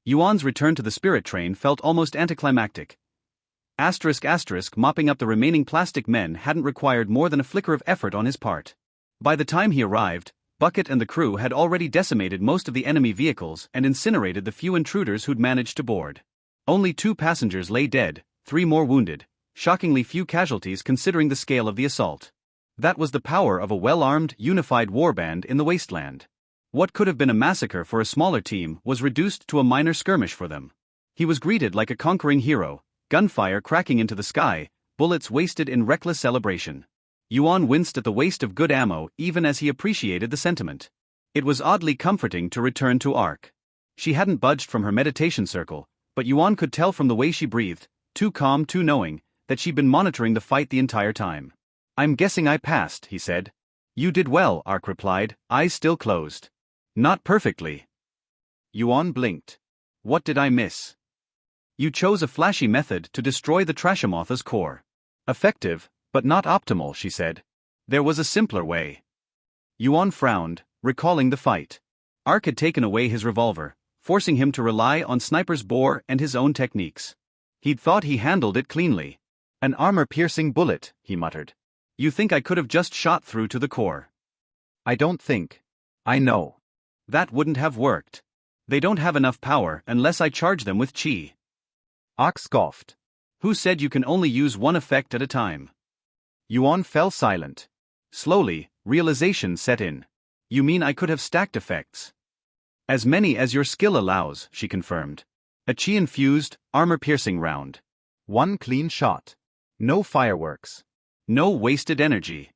Yuan's return to the spirit train felt almost anticlimactic. Mopping up the remaining plastic men hadn't required more than a flicker of effort on his part. By the time he arrived, Bucket and the crew had already decimated most of the enemy vehicles and incinerated the few intruders who'd managed to board. Only 2 passengers lay dead, 3 more wounded, shockingly few casualties considering the scale of the assault. That was the power of a well-armed, unified warband in the wasteland. What could have been a massacre for a smaller team was reduced to a minor skirmish for them. He was greeted like a conquering hero, gunfire cracking into the sky, bullets wasted in reckless celebration. Yuan winced at the waste of good ammo even as he appreciated the sentiment. It was oddly comforting to return to Ark. She hadn't budged from her meditation circle, but Yuan could tell from the way she breathed, too calm, too knowing, that she'd been monitoring the fight the entire time. "I'm guessing I passed," he said. "You did well," Ark replied, eyes still closed. "Not perfectly." Yuan blinked. "What did I miss?" "You chose a flashy method to destroy the Trashamotha's core. Effective, but not optimal," she said. "There was a simpler way." Yuan frowned, recalling the fight. Ark had taken away his revolver, forcing him to rely on Sniper's bore and his own techniques. He'd thought he handled it cleanly. "An armor-piercing bullet," he muttered. "You think I could have just shot through to the core?" "I don't think. I know. That wouldn't have worked. They don't have enough power unless I charge them with chi." Ark scoffed. "Who said you can only use one effect at a time?" Yuan fell silent. Slowly, realization set in. "You mean I could have stacked effects?" "As many as your skill allows," she confirmed. "A chi-infused, armor-piercing round. One clean shot. No fireworks. No wasted energy."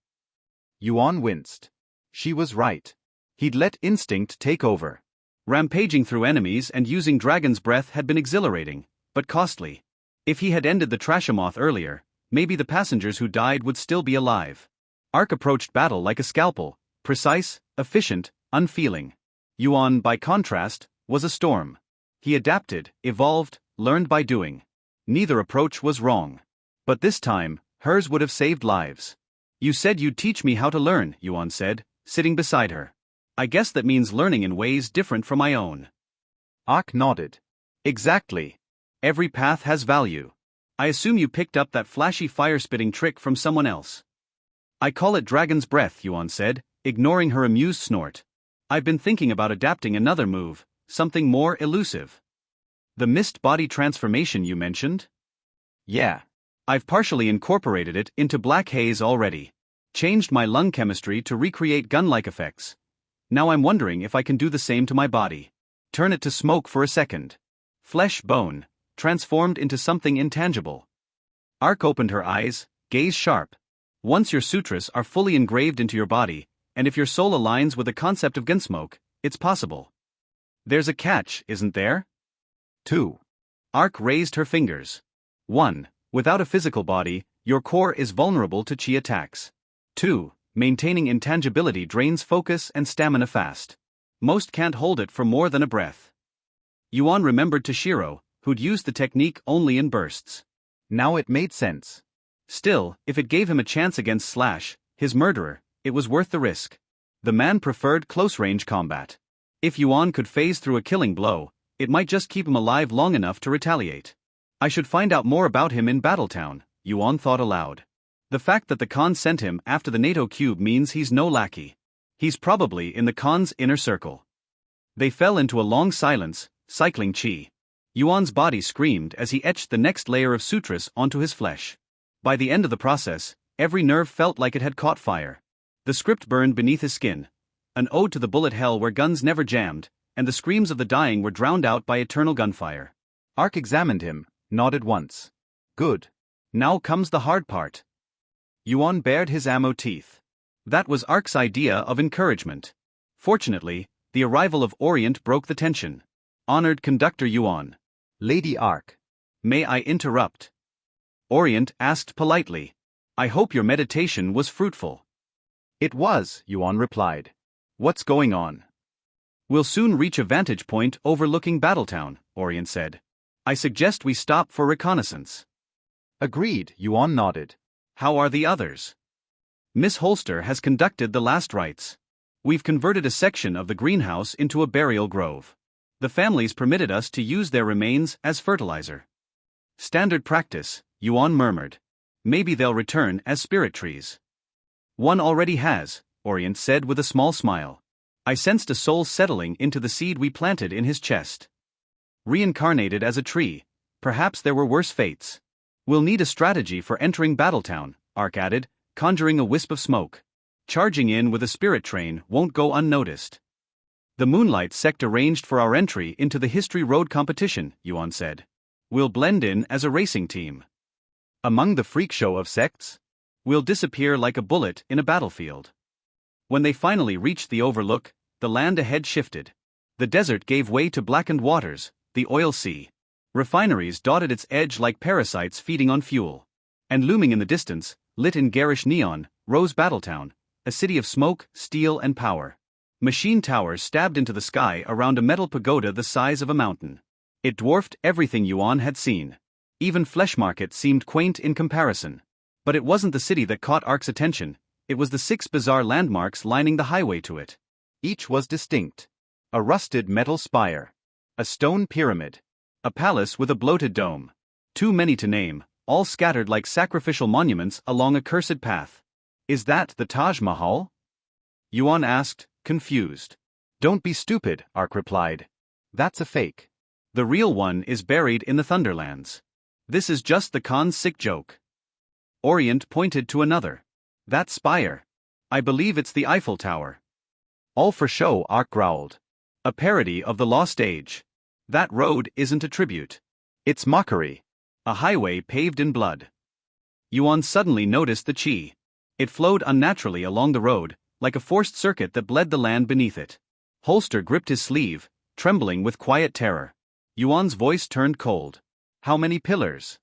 Yuan winced. She was right. He'd let instinct take over. Rampaging through enemies and using Dragon's Breath had been exhilarating, but costly. If he had ended the Trashamoth earlier, maybe the passengers who died would still be alive. Ark approached battle like a scalpel, precise, efficient, unfeeling. Yuan, by contrast, was a storm. He adapted, evolved, learned by doing. Neither approach was wrong. But this time, hers would have saved lives. "You said you'd teach me how to learn," Yuan said, sitting beside her. "I guess that means learning in ways different from my own." Ark nodded. "Exactly. Every path has value. I assume you picked up that flashy fire-spitting trick from someone else." "I call it Dragon's Breath," Yuan said, ignoring her amused snort. "I've been thinking about adapting another move, something more elusive." "The mist body transformation you mentioned?" "Yeah. I've partially incorporated it into Black Haze already. Changed my lung chemistry to recreate gun-like effects. Now I'm wondering if I can do the same to my body. Turn it to smoke for a second. Flesh bone, transformed into something intangible." Ark opened her eyes, gaze sharp. "Once your sutras are fully engraved into your body, and if your soul aligns with the concept of gunsmoke, it's possible. There's a catch, isn't there?" 2. Ark raised her fingers. 1. Without a physical body, your core is vulnerable to chi attacks. 2. Maintaining intangibility drains focus and stamina fast. Most can't hold it for more than a breath. Yuan remembered Toshiro, who'd used the technique only in bursts. Now it made sense. Still, if it gave him a chance against Slash, his murderer, it was worth the risk. The man preferred close-range combat. If Yuan could phase through a killing blow, it might just keep him alive long enough to retaliate. "I should find out more about him in Battletown," Yuan thought aloud. The fact that the Khan sent him after the NATO cube means he's no lackey. He's probably in the Khan's inner circle. They fell into a long silence, cycling chi. Yuan's body screamed as he etched the next layer of sutras onto his flesh. By the end of the process, every nerve felt like it had caught fire. The script burned beneath his skin, an ode to the bullet hell where guns never jammed, and the screams of the dying were drowned out by eternal gunfire. Ark examined him, nodded once. "Good. Now comes the hard part." Yuan bared his ammo teeth. That was Ark's idea of encouragement. Fortunately, the arrival of Orient broke the tension. "Honored Conductor Yuan." "Lady Ark." "May I interrupt?" Orient asked politely. "I hope your meditation was fruitful." "It was," Yuan replied. "What's going on?" "We'll soon reach a vantage point overlooking Battletown," Orient said. "I suggest we stop for reconnaissance." "Agreed," Yuan nodded. "How are the others?" "Miss Holster has conducted the last rites. We've converted a section of the greenhouse into a burial grove. The families permitted us to use their remains as fertilizer. Standard practice, Yuan murmured. Maybe they'll return as spirit trees. One already has, Orient said with a small smile. I sensed a soul settling into the seed we planted in his chest. Reincarnated as a tree, perhaps there were worse fates. We'll need a strategy for entering Battletown, Ark added, conjuring a wisp of smoke. Charging in with a spirit train won't go unnoticed. The Moonlight sect arranged for our entry into the History Road competition, Yuan said. We'll blend in as a racing team. Among the freak show of sects? We'll disappear like a bullet in a battlefield. When they finally reached the overlook, the land ahead shifted. The desert gave way to blackened waters, the oil sea. Refineries dotted its edge like parasites feeding on fuel. And looming in the distance, lit in garish neon, rose Battletown, a city of smoke, steel and power. Machine towers stabbed into the sky around a metal pagoda the size of a mountain. It dwarfed everything Yuan had seen. Even Flesh Market seemed quaint in comparison. But it wasn't the city that caught Ark's attention, it was the 6 bizarre landmarks lining the highway to it. Each was distinct. A rusted metal spire. A stone pyramid. A palace with a bloated dome. Too many to name, all scattered like sacrificial monuments along a cursed path. Is that the Taj Mahal? Yuan asked, confused. Don't be stupid, Ark replied. That's a fake. The real one is buried in the Thunderlands. This is just the Khan's sick joke. Orient pointed to another. That spire. I believe it's the Eiffel Tower. All for show, Ark growled. A parody of the Lost Age. That road isn't a tribute. It's mockery. A highway paved in blood. Yuan suddenly noticed the chi. It flowed unnaturally along the road, like a forced circuit that bled the land beneath it. Holster gripped his sleeve, trembling with quiet terror. Yuan's voice turned cold. How many pillars?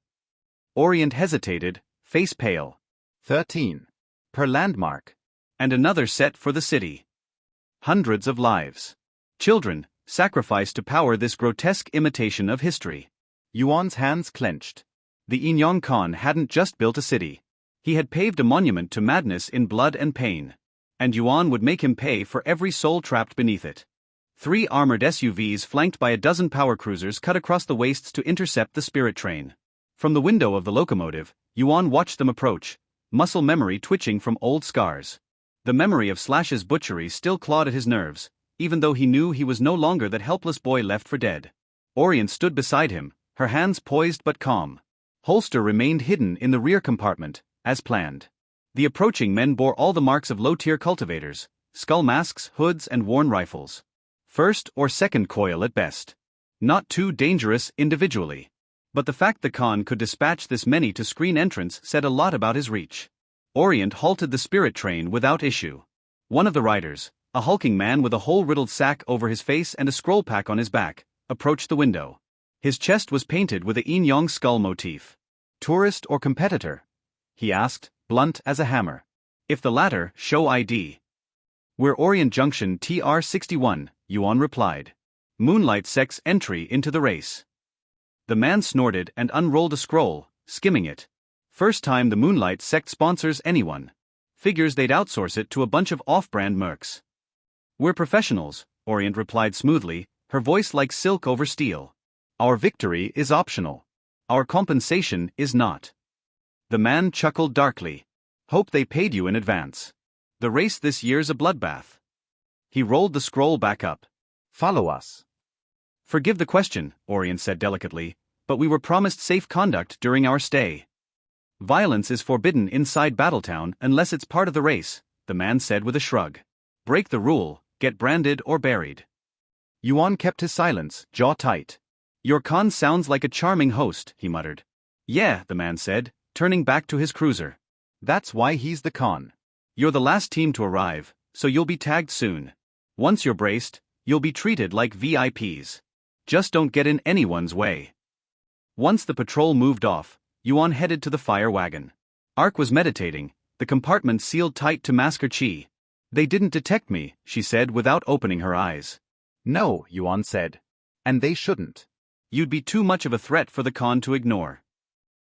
Orient hesitated, face pale. 13. Per landmark. And another set for the city. Hundreds of lives. Children, sacrificed to power this grotesque imitation of history. Yuan's hands clenched. The Inyong Khan hadn't just built a city. He had paved a monument to madness in blood and pain. And Yuan would make him pay for every soul trapped beneath it. 3 armored SUVs flanked by a dozen power cruisers cut across the wastes to intercept the spirit train. From the window of the locomotive, Yuan watched them approach, muscle memory twitching from old scars. The memory of Slash's butchery still clawed at his nerves, even though he knew he was no longer that helpless boy left for dead. Orient stood beside him, her hands poised but calm. Holster remained hidden in the rear compartment, as planned. The approaching men bore all the marks of low-tier cultivators, skull masks, hoods and worn rifles. First or second coil at best. Not too dangerous individually. But the fact the Khan could dispatch this many to screen entrance said a lot about his reach. Orient halted the spirit train without issue. One of the riders, a hulking man with a hole-riddled sack over his face and a scroll pack on his back, approached the window. His chest was painted with a yin yang skull motif. Tourist or competitor? He asked, blunt as a hammer. If the latter, show ID. We're Orient Junction TR-61, Yuan replied. Moonlight sect's entry into the race. The man snorted and unrolled a scroll, skimming it. First time the Moonlight sect sponsors anyone. Figures they'd outsource it to a bunch of off-brand mercs. We're professionals, Orient replied smoothly, her voice like silk over steel. Our victory is optional. Our compensation is not. The man chuckled darkly. Hope they paid you in advance. The race this year's a bloodbath. He rolled the scroll back up. Follow us. Forgive the question, Orient said delicately, but we were promised safe conduct during our stay. Violence is forbidden inside Battletown unless it's part of the race, the man said with a shrug. Break the rule, get branded or buried. Yuan kept his silence, jaw tight. Your Khan sounds like a charming host, he muttered. Yeah, the man said, turning back to his cruiser. That's why he's the Khan. You're the last team to arrive, so you'll be tagged soon. Once you're braced, you'll be treated like VIPs. Just don't get in anyone's way. Once the patrol moved off, Yuan headed to the fire wagon. Ark was meditating, the compartment sealed tight to mask her chi. They didn't detect me, she said without opening her eyes. No, Yuan said. And they shouldn't. You'd be too much of a threat for the Khan to ignore.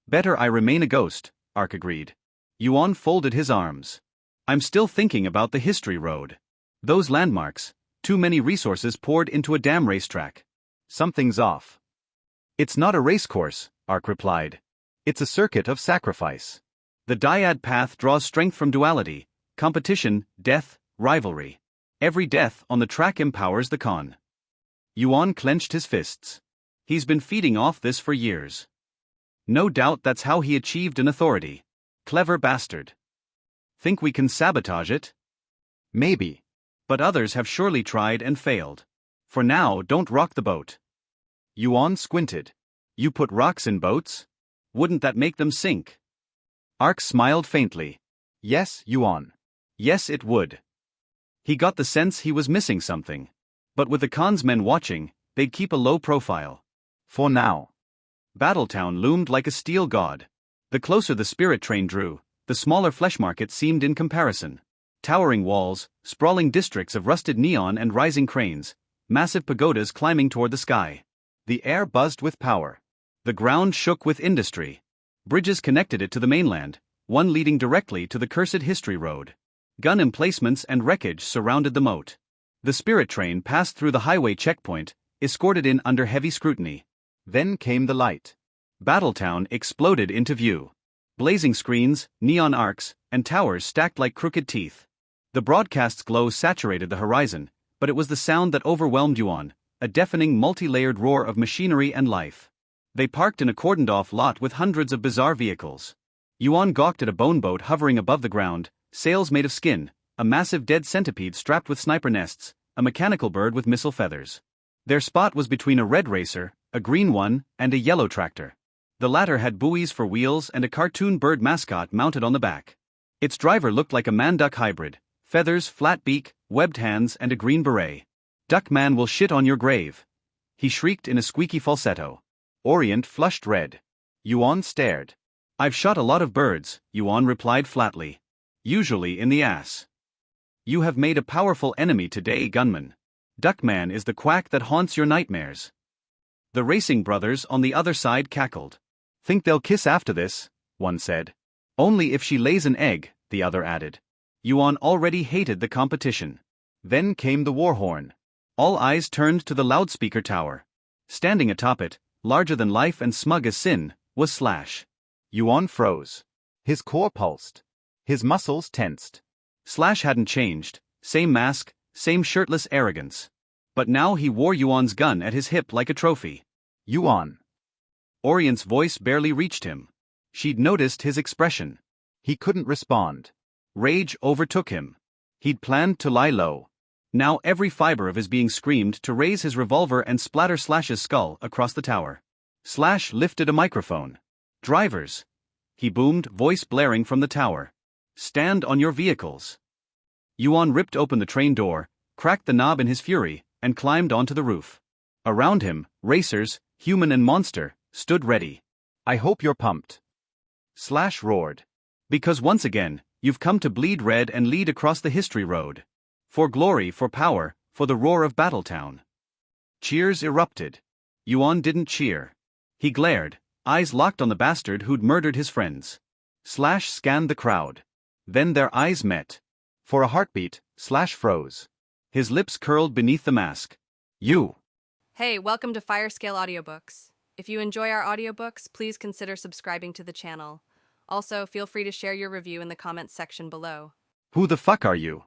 Better I remain a ghost, Ark agreed. Yuan folded his arms. I'm still thinking about the history road. Those landmarks, too many resources poured into a damn racetrack. Something's off. It's not a racecourse, Ark replied. It's a circuit of sacrifice. The dyad path draws strength from duality, competition, death, rivalry. Every death on the track empowers the con. Yuan clenched his fists. He's been feeding off this for years. No doubt that's how he achieved an authority. Clever bastard. Think we can sabotage it? Maybe. But others have surely tried and failed. For now, don't rock the boat. Yuan squinted. You put rocks in boats? Wouldn't that make them sink? Ark smiled faintly. Yes, Yuan. Yes, it would. He got the sense he was missing something. But with the Khan's men watching, they'd keep a low profile. For now. Battletown loomed like a steel god. The closer the spirit train drew, the smaller flesh market seemed in comparison. Towering walls, sprawling districts of rusted neon and rising cranes, massive pagodas climbing toward the sky. The air buzzed with power. The ground shook with industry. Bridges connected it to the mainland, one leading directly to the cursed history road. Gun emplacements and wreckage surrounded the moat. The spirit train passed through the highway checkpoint, escorted in under heavy scrutiny. Then came the light. Battletown exploded into view. Blazing screens, neon arcs, and towers stacked like crooked teeth. The broadcast's glow saturated the horizon, but it was the sound that overwhelmed Yuan, a deafening multi-layered roar of machinery and life. They parked in a cordoned-off lot with hundreds of bizarre vehicles. Yuan gawked at a bone boat hovering above the ground, sails made of skin, a massive dead centipede strapped with sniper nests, a mechanical bird with missile feathers. Their spot was between a red racer, a green one, and a yellow tractor. The latter had buoys for wheels and a cartoon bird mascot mounted on the back. Its driver looked like a man-duck hybrid, feathers, flat beak, webbed hands, and a green beret. "Duckman will shit on your grave," he shrieked in a squeaky falsetto. Orient flushed red. Yuan stared. "I've shot a lot of birds," Yuan replied flatly. "Usually in the ass. You have made a powerful enemy today, gunman. Duckman is the quack that haunts your nightmares." The racing brothers on the other side cackled. "Think they'll kiss after this?" one said. "Only if she lays an egg," the other added. Yuan already hated the competition. Then came the war horn. All eyes turned to the loudspeaker tower. Standing atop it, larger than life and smug as sin, was Slash. Yuan froze. His core pulsed. His muscles tensed. Slash hadn't changed, same mask, same shirtless arrogance. But now he wore Yuan's gun at his hip like a trophy. "Yuan." Orient's voice barely reached him. She'd noticed his expression. He couldn't respond. Rage overtook him. He'd planned to lie low. Now every fiber of his being screamed to raise his revolver and splatter Slash's skull across the tower. Slash lifted a microphone. "Drivers," he boomed, voice blaring from the tower. "Stand on your vehicles." Yuan ripped open the train door, cracked the knob in his fury, and climbed onto the roof. Around him, racers, human and monster, stood ready. "I hope you're pumped." Slash roared. "Because once again, you've come to bleed red and lead across the history road. For glory, for power, for the roar of Battletown." Cheers erupted. Yuan didn't cheer. He glared, eyes locked on the bastard who'd murdered his friends. Slash scanned the crowd. Then their eyes met. For a heartbeat, Slash froze. His lips curled beneath the mask. "You." Hey, welcome to Firescale Audiobooks. If you enjoy our audiobooks, please consider subscribing to the channel. Also, feel free to share your review in the comments section below. "Who the fuck are you?"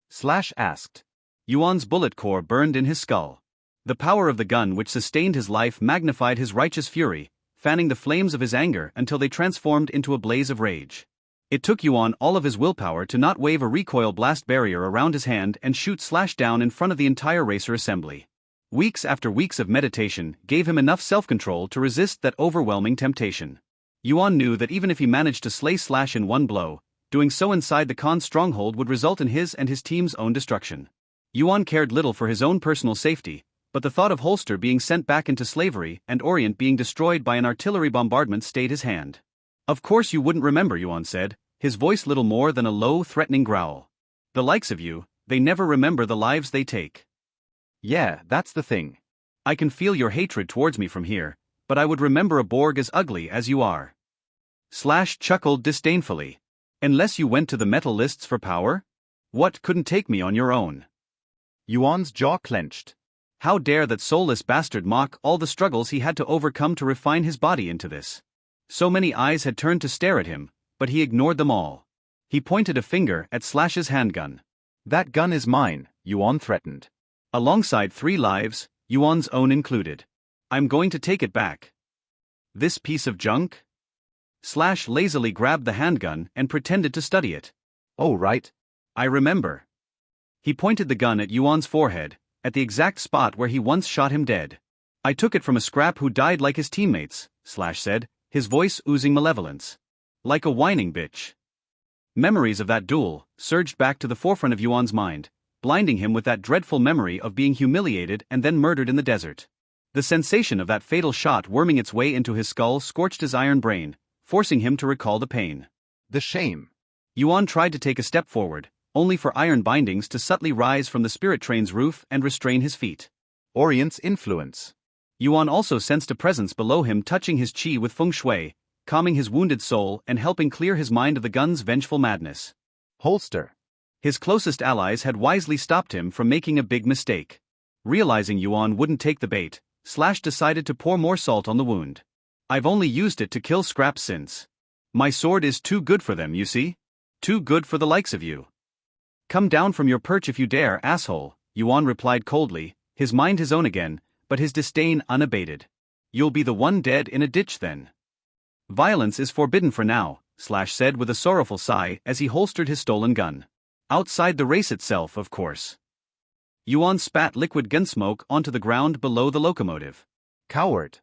Slash asked. Yuan's bullet core burned in his skull. The power of the gun which sustained his life magnified his righteous fury, fanning the flames of his anger until they transformed into a blaze of rage. It took Yuan all of his willpower to not wave a recoil blast barrier around his hand and shoot Slash down in front of the entire racer assembly. Weeks after weeks of meditation gave him enough self-control to resist that overwhelming temptation. Yuan knew that even if he managed to slay Slash in one blow, doing so inside the Khan's stronghold would result in his and his team's own destruction. Yuan cared little for his own personal safety, but the thought of Holster being sent back into slavery and Orient being destroyed by an artillery bombardment stayed his hand. "Of course you wouldn't remember," Yuan said, his voice little more than a low, threatening growl. "The likes of you, they never remember the lives they take." "Yeah, that's the thing. I can feel your hatred towards me from here, but I would remember a Borg as ugly as you are." Slash chuckled disdainfully. "Unless you went to the metal lists for power? What couldn't take me on your own?" Yuan's jaw clenched. How dare that soulless bastard mock all the struggles he had to overcome to refine his body into this? So many eyes had turned to stare at him, but he ignored them all. He pointed a finger at Slash's handgun. That gun is mine, Yuan threatened. Alongside 3 lives, Yuan's own included. I'm going to take it back. This piece of junk? Slash lazily grabbed the handgun and pretended to study it. Oh, right. I remember. He pointed the gun at Yuan's forehead, at the exact spot where he once shot him dead. I took it from a scrap who died like his teammates, Slash said, his voice oozing malevolence. Like a whining bitch. Memories of that duel surged back to the forefront of Yuan's mind, blinding him with that dreadful memory of being humiliated and then murdered in the desert. The sensation of that fatal shot worming its way into his skull scorched his iron brain, forcing him to recall the pain. The shame. Yuan tried to take a step forward, only for iron bindings to subtly rise from the spirit train's roof and restrain his feet. Orient's influence. Yuan also sensed a presence below him touching his chi with feng shui, calming his wounded soul and helping clear his mind of the gun's vengeful madness. Holster. His closest allies had wisely stopped him from making a big mistake. Realizing Yuan wouldn't take the bait, Slash decided to pour more salt on the wound. I've only used it to kill scraps since. My sword is too good for them, you see? Too good for the likes of you. Come down from your perch if you dare, asshole, Yuan replied coldly, his mind his own again, but his disdain unabated. You'll be the one dead in a ditch then. Violence is forbidden for now, Slash said with a sorrowful sigh as he holstered his stolen gun. Outside the race itself, of course. Yuan spat liquid gun smoke onto the ground below the locomotive. Coward.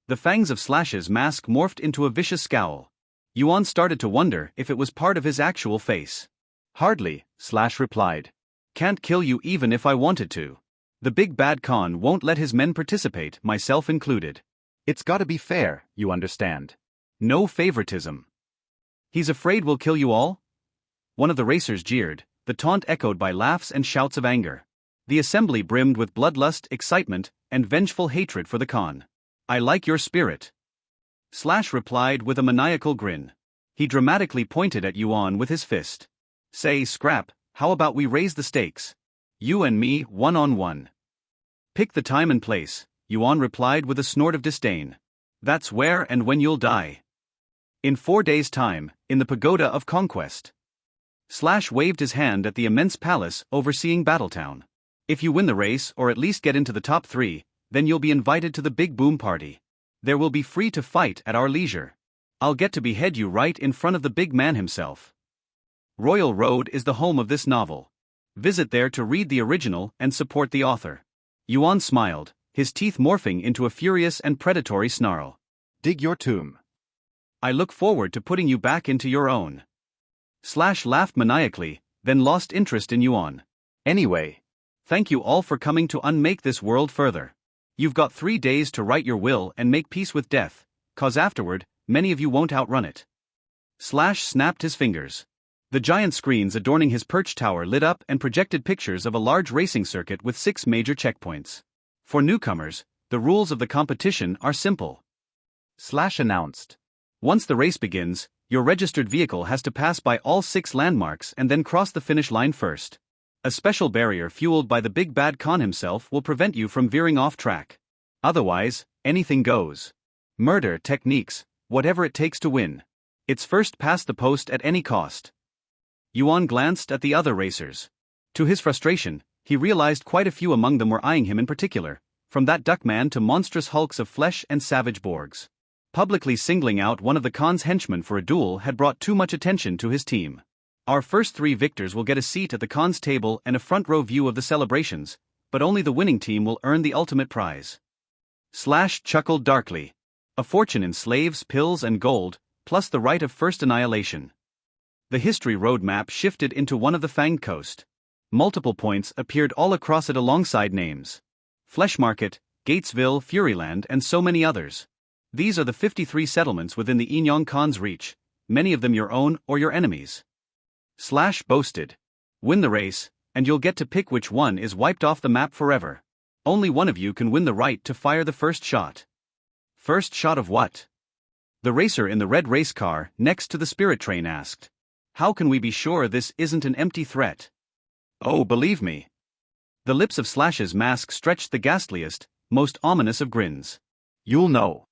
The fangs of Slash's mask morphed into a vicious scowl. Yuan started to wonder if it was part of his actual face. Hardly, Slash replied. Can't kill you even if I wanted to. The big bad Khan won't let his men participate, myself included. It's gotta be fair, you understand. No favoritism. He's afraid we'll kill you all? One of the racers jeered, the taunt echoed by laughs and shouts of anger. The assembly brimmed with bloodlust, excitement, and vengeful hatred for the Khan. I like your spirit. Slash replied with a maniacal grin. He dramatically pointed at Yuan with his fist. Say, Scrap, how about we raise the stakes? You and me, one-on-one. Pick the time and place, Yuan replied with a snort of disdain. That's where and when you'll die. In 4 days' time, in the Pagoda of Conquest. Slash waved his hand at the immense palace overseeing Battletown. If you win the race or at least get into the top 3, then you'll be invited to the big boom party. There will be free to fight at our leisure. I'll get to behead you right in front of the big man himself. Royal Road is the home of this novel. Visit there to read the original and support the author. Yuan smiled, his teeth morphing into a furious and predatory snarl. Dig your tomb. I look forward to putting you back into your own. Slash laughed maniacally, then lost interest in Yuan. Anyway. Thank you all for coming to unmake this world further. You've got 3 days to write your will and make peace with death, cause afterward, many of you won't outrun it. Slash snapped his fingers. The giant screens adorning his perch tower lit up and projected pictures of a large racing circuit with 6 major checkpoints. For newcomers, the rules of the competition are simple. Slash announced. Once the race begins, your registered vehicle has to pass by all 6 landmarks and then cross the finish line first. A special barrier fueled by the big bad Khan himself will prevent you from veering off track. Otherwise, anything goes. Murder techniques, whatever it takes to win. It's first past the post at any cost. Yuan glanced at the other racers. To his frustration, he realized quite a few among them were eyeing him in particular, from that duckman to monstrous hulks of flesh and savage Borgs. Publicly singling out one of the Khan's henchmen for a duel had brought too much attention to his team. Our first 3 victors will get a seat at the Khan's table and a front-row view of the celebrations, but only the winning team will earn the ultimate prize. Slash chuckled darkly. A fortune in slaves, pills and gold, plus the right of first annihilation. The history roadmap shifted into one of the Fanged Coast. Multiple points appeared all across it alongside names. Flesh Market, Gatesville, Furyland and so many others. These are the 53 settlements within the Enyong Khan's reach, many of them your own or your enemies. Slash boasted. Win the race, and you'll get to pick which one is wiped off the map forever. Only one of you can win the right to fire the first shot. First shot of what? The racer in the red race car next to the spirit train asked. How can we be sure this isn't an empty threat? Oh, believe me. The lips of Slash's mask stretched the ghastliest, most ominous of grins. You'll know.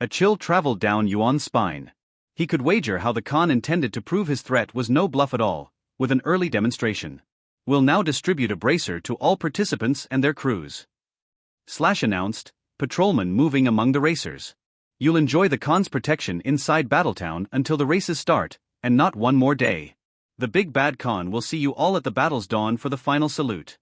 A chill traveled down Yuan's spine. He could wager how the Khan intended to prove his threat was no bluff at all, with an early demonstration. We'll now distribute a bracer to all participants and their crews. Slash announced, patrolman moving among the racers. You'll enjoy the Khan's protection inside Battletown until the races start, and not one more day. The big bad Khan will see you all at the battle's dawn for the final salute.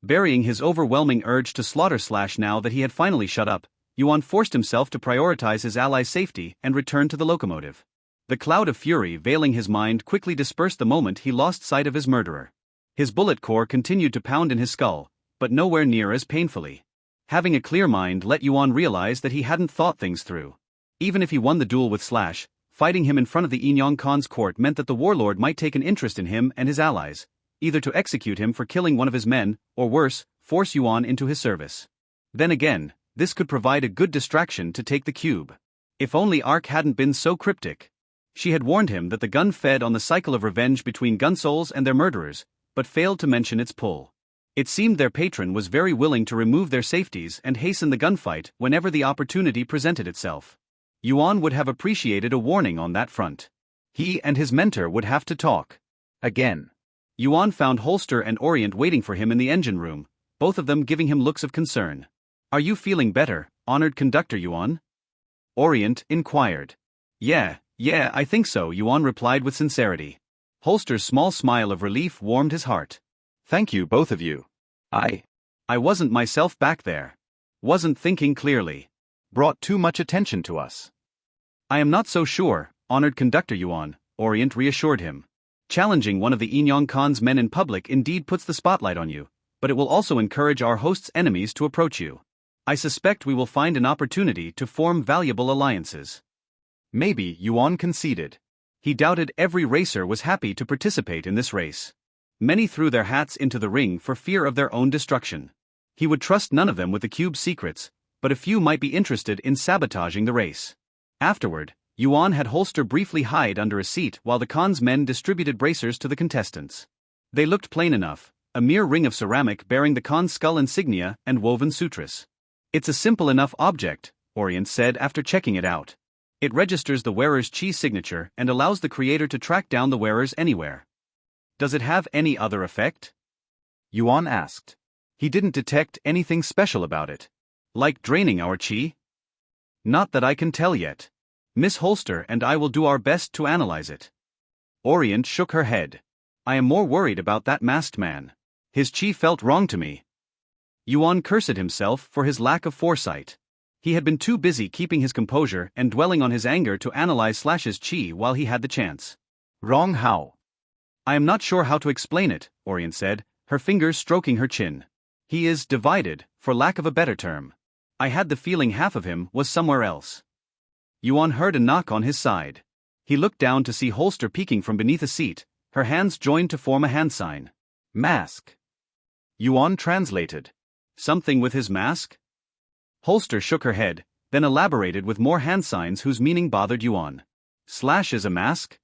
Burying his overwhelming urge to slaughter Slash now that he had finally shut up, Yuan forced himself to prioritize his allies' safety and return to the locomotive. The cloud of fury veiling his mind quickly dispersed the moment he lost sight of his murderer. His bullet core continued to pound in his skull, but nowhere near as painfully. Having a clear mind let Yuan realize that he hadn't thought things through. Even if he won the duel with Slash, fighting him in front of the Inyang Khan's court meant that the warlord might take an interest in him and his allies, either to execute him for killing one of his men, or worse, force Yuan into his service. Then again, this could provide a good distraction to take the cube. If only Ark hadn't been so cryptic. She had warned him that the gun fed on the cycle of revenge between Gunsouls and their murderers, but failed to mention its pull. It seemed their patron was very willing to remove their safeties and hasten the gunfight whenever the opportunity presented itself. Yuan would have appreciated a warning on that front. He and his mentor would have to talk. Again. Yuan found Holster and Orient waiting for him in the engine room, both of them giving him looks of concern. Are you feeling better, honored conductor Yuan? Orient inquired. Yeah, I think so, Yuan replied with sincerity. Holster's small smile of relief warmed his heart. Thank you, both of you. I wasn't myself back there. Wasn't thinking clearly. Brought too much attention to us. I am not so sure, honored conductor Yuan, Orient reassured him. Challenging one of the Inyang Khan's men in public indeed puts the spotlight on you, but it will also encourage our host's enemies to approach you. I suspect we will find an opportunity to form valuable alliances. Maybe, Yuan conceded. He doubted every racer was happy to participate in this race. Many threw their hats into the ring for fear of their own destruction. He would trust none of them with the cube's secrets, but a few might be interested in sabotaging the race. Afterward, Yuan had Holster briefly hide under a seat while the Khan's men distributed bracers to the contestants. They looked plain enough, a mere ring of ceramic bearing the Khan's skull insignia and woven sutras. It's a simple enough object, Orient said after checking it out. It registers the wearer's chi signature and allows the creator to track down the wearers anywhere. Does it have any other effect? Yuan asked. He didn't detect anything special about it. Like draining our chi? Not that I can tell yet. Miss Holster and I will do our best to analyze it. Orient shook her head. I am more worried about that masked man. His chi felt wrong to me. Yuan cursed himself for his lack of foresight. He had been too busy keeping his composure and dwelling on his anger to analyze Slash's chi while he had the chance. Wrong how? I am not sure how to explain it, Orient said, her fingers stroking her chin. He is divided, for lack of a better term. I had the feeling half of him was somewhere else. Yuan heard a knock on his side. He looked down to see Holster peeking from beneath a seat, her hands joined to form a hand sign. Mask. Yuan translated. Something with his mask? Holster shook her head, then elaborated with more hand signs whose meaning bothered Yuan. Slash is a mask?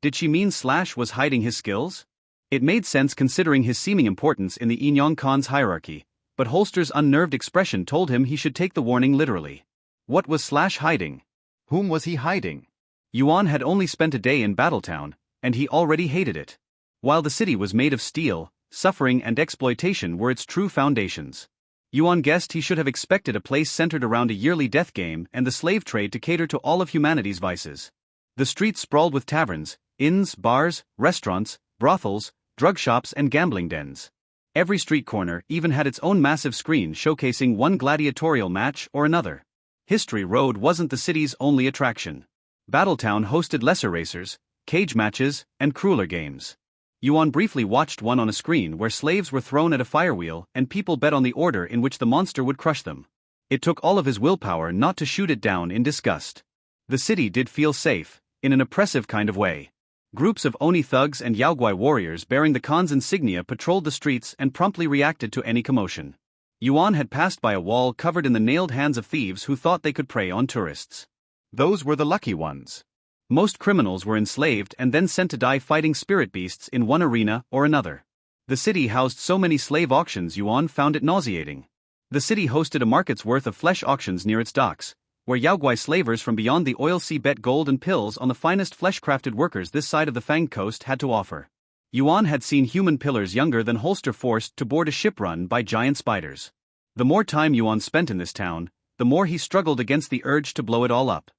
Did she mean Slash was hiding his skills? It made sense considering his seeming importance in the Inyang Khan's hierarchy, but Holster's unnerved expression told him he should take the warning literally. What was Slash hiding? Whom was he hiding? Yuan had only spent a day in Battletown, and he already hated it. While the city was made of steel, suffering and exploitation were its true foundations. Yuan guessed he should have expected a place centered around a yearly death game and the slave trade to cater to all of humanity's vices. The streets sprawled with taverns, inns, bars, restaurants, brothels, drug shops and gambling dens. Every street corner even had its own massive screen showcasing one gladiatorial match or another. History Road wasn't the city's only attraction. Battletown hosted lesser racers, cage matches, and crueler games. Yuan briefly watched one on a screen where slaves were thrown at a firewheel and people bet on the order in which the monster would crush them. It took all of his willpower not to shoot it down in disgust. The city did feel safe, in an oppressive kind of way. Groups of Oni thugs and Yaoguai warriors bearing the Khan's insignia patrolled the streets and promptly reacted to any commotion. Yuan had passed by a wall covered in the nailed hands of thieves who thought they could prey on tourists. Those were the lucky ones. Most criminals were enslaved and then sent to die fighting spirit beasts in one arena or another. The city housed so many slave auctions Yuan found it nauseating. The city hosted a market's worth of flesh auctions near its docks, where Yaoguai slavers from beyond the oil sea bet gold and pills on the finest flesh-crafted workers this side of the Fanged Coast had to offer. Yuan had seen human pillars younger than Holster forced to board a ship run by giant spiders. The more time Yuan spent in this town, the more he struggled against the urge to blow it all up.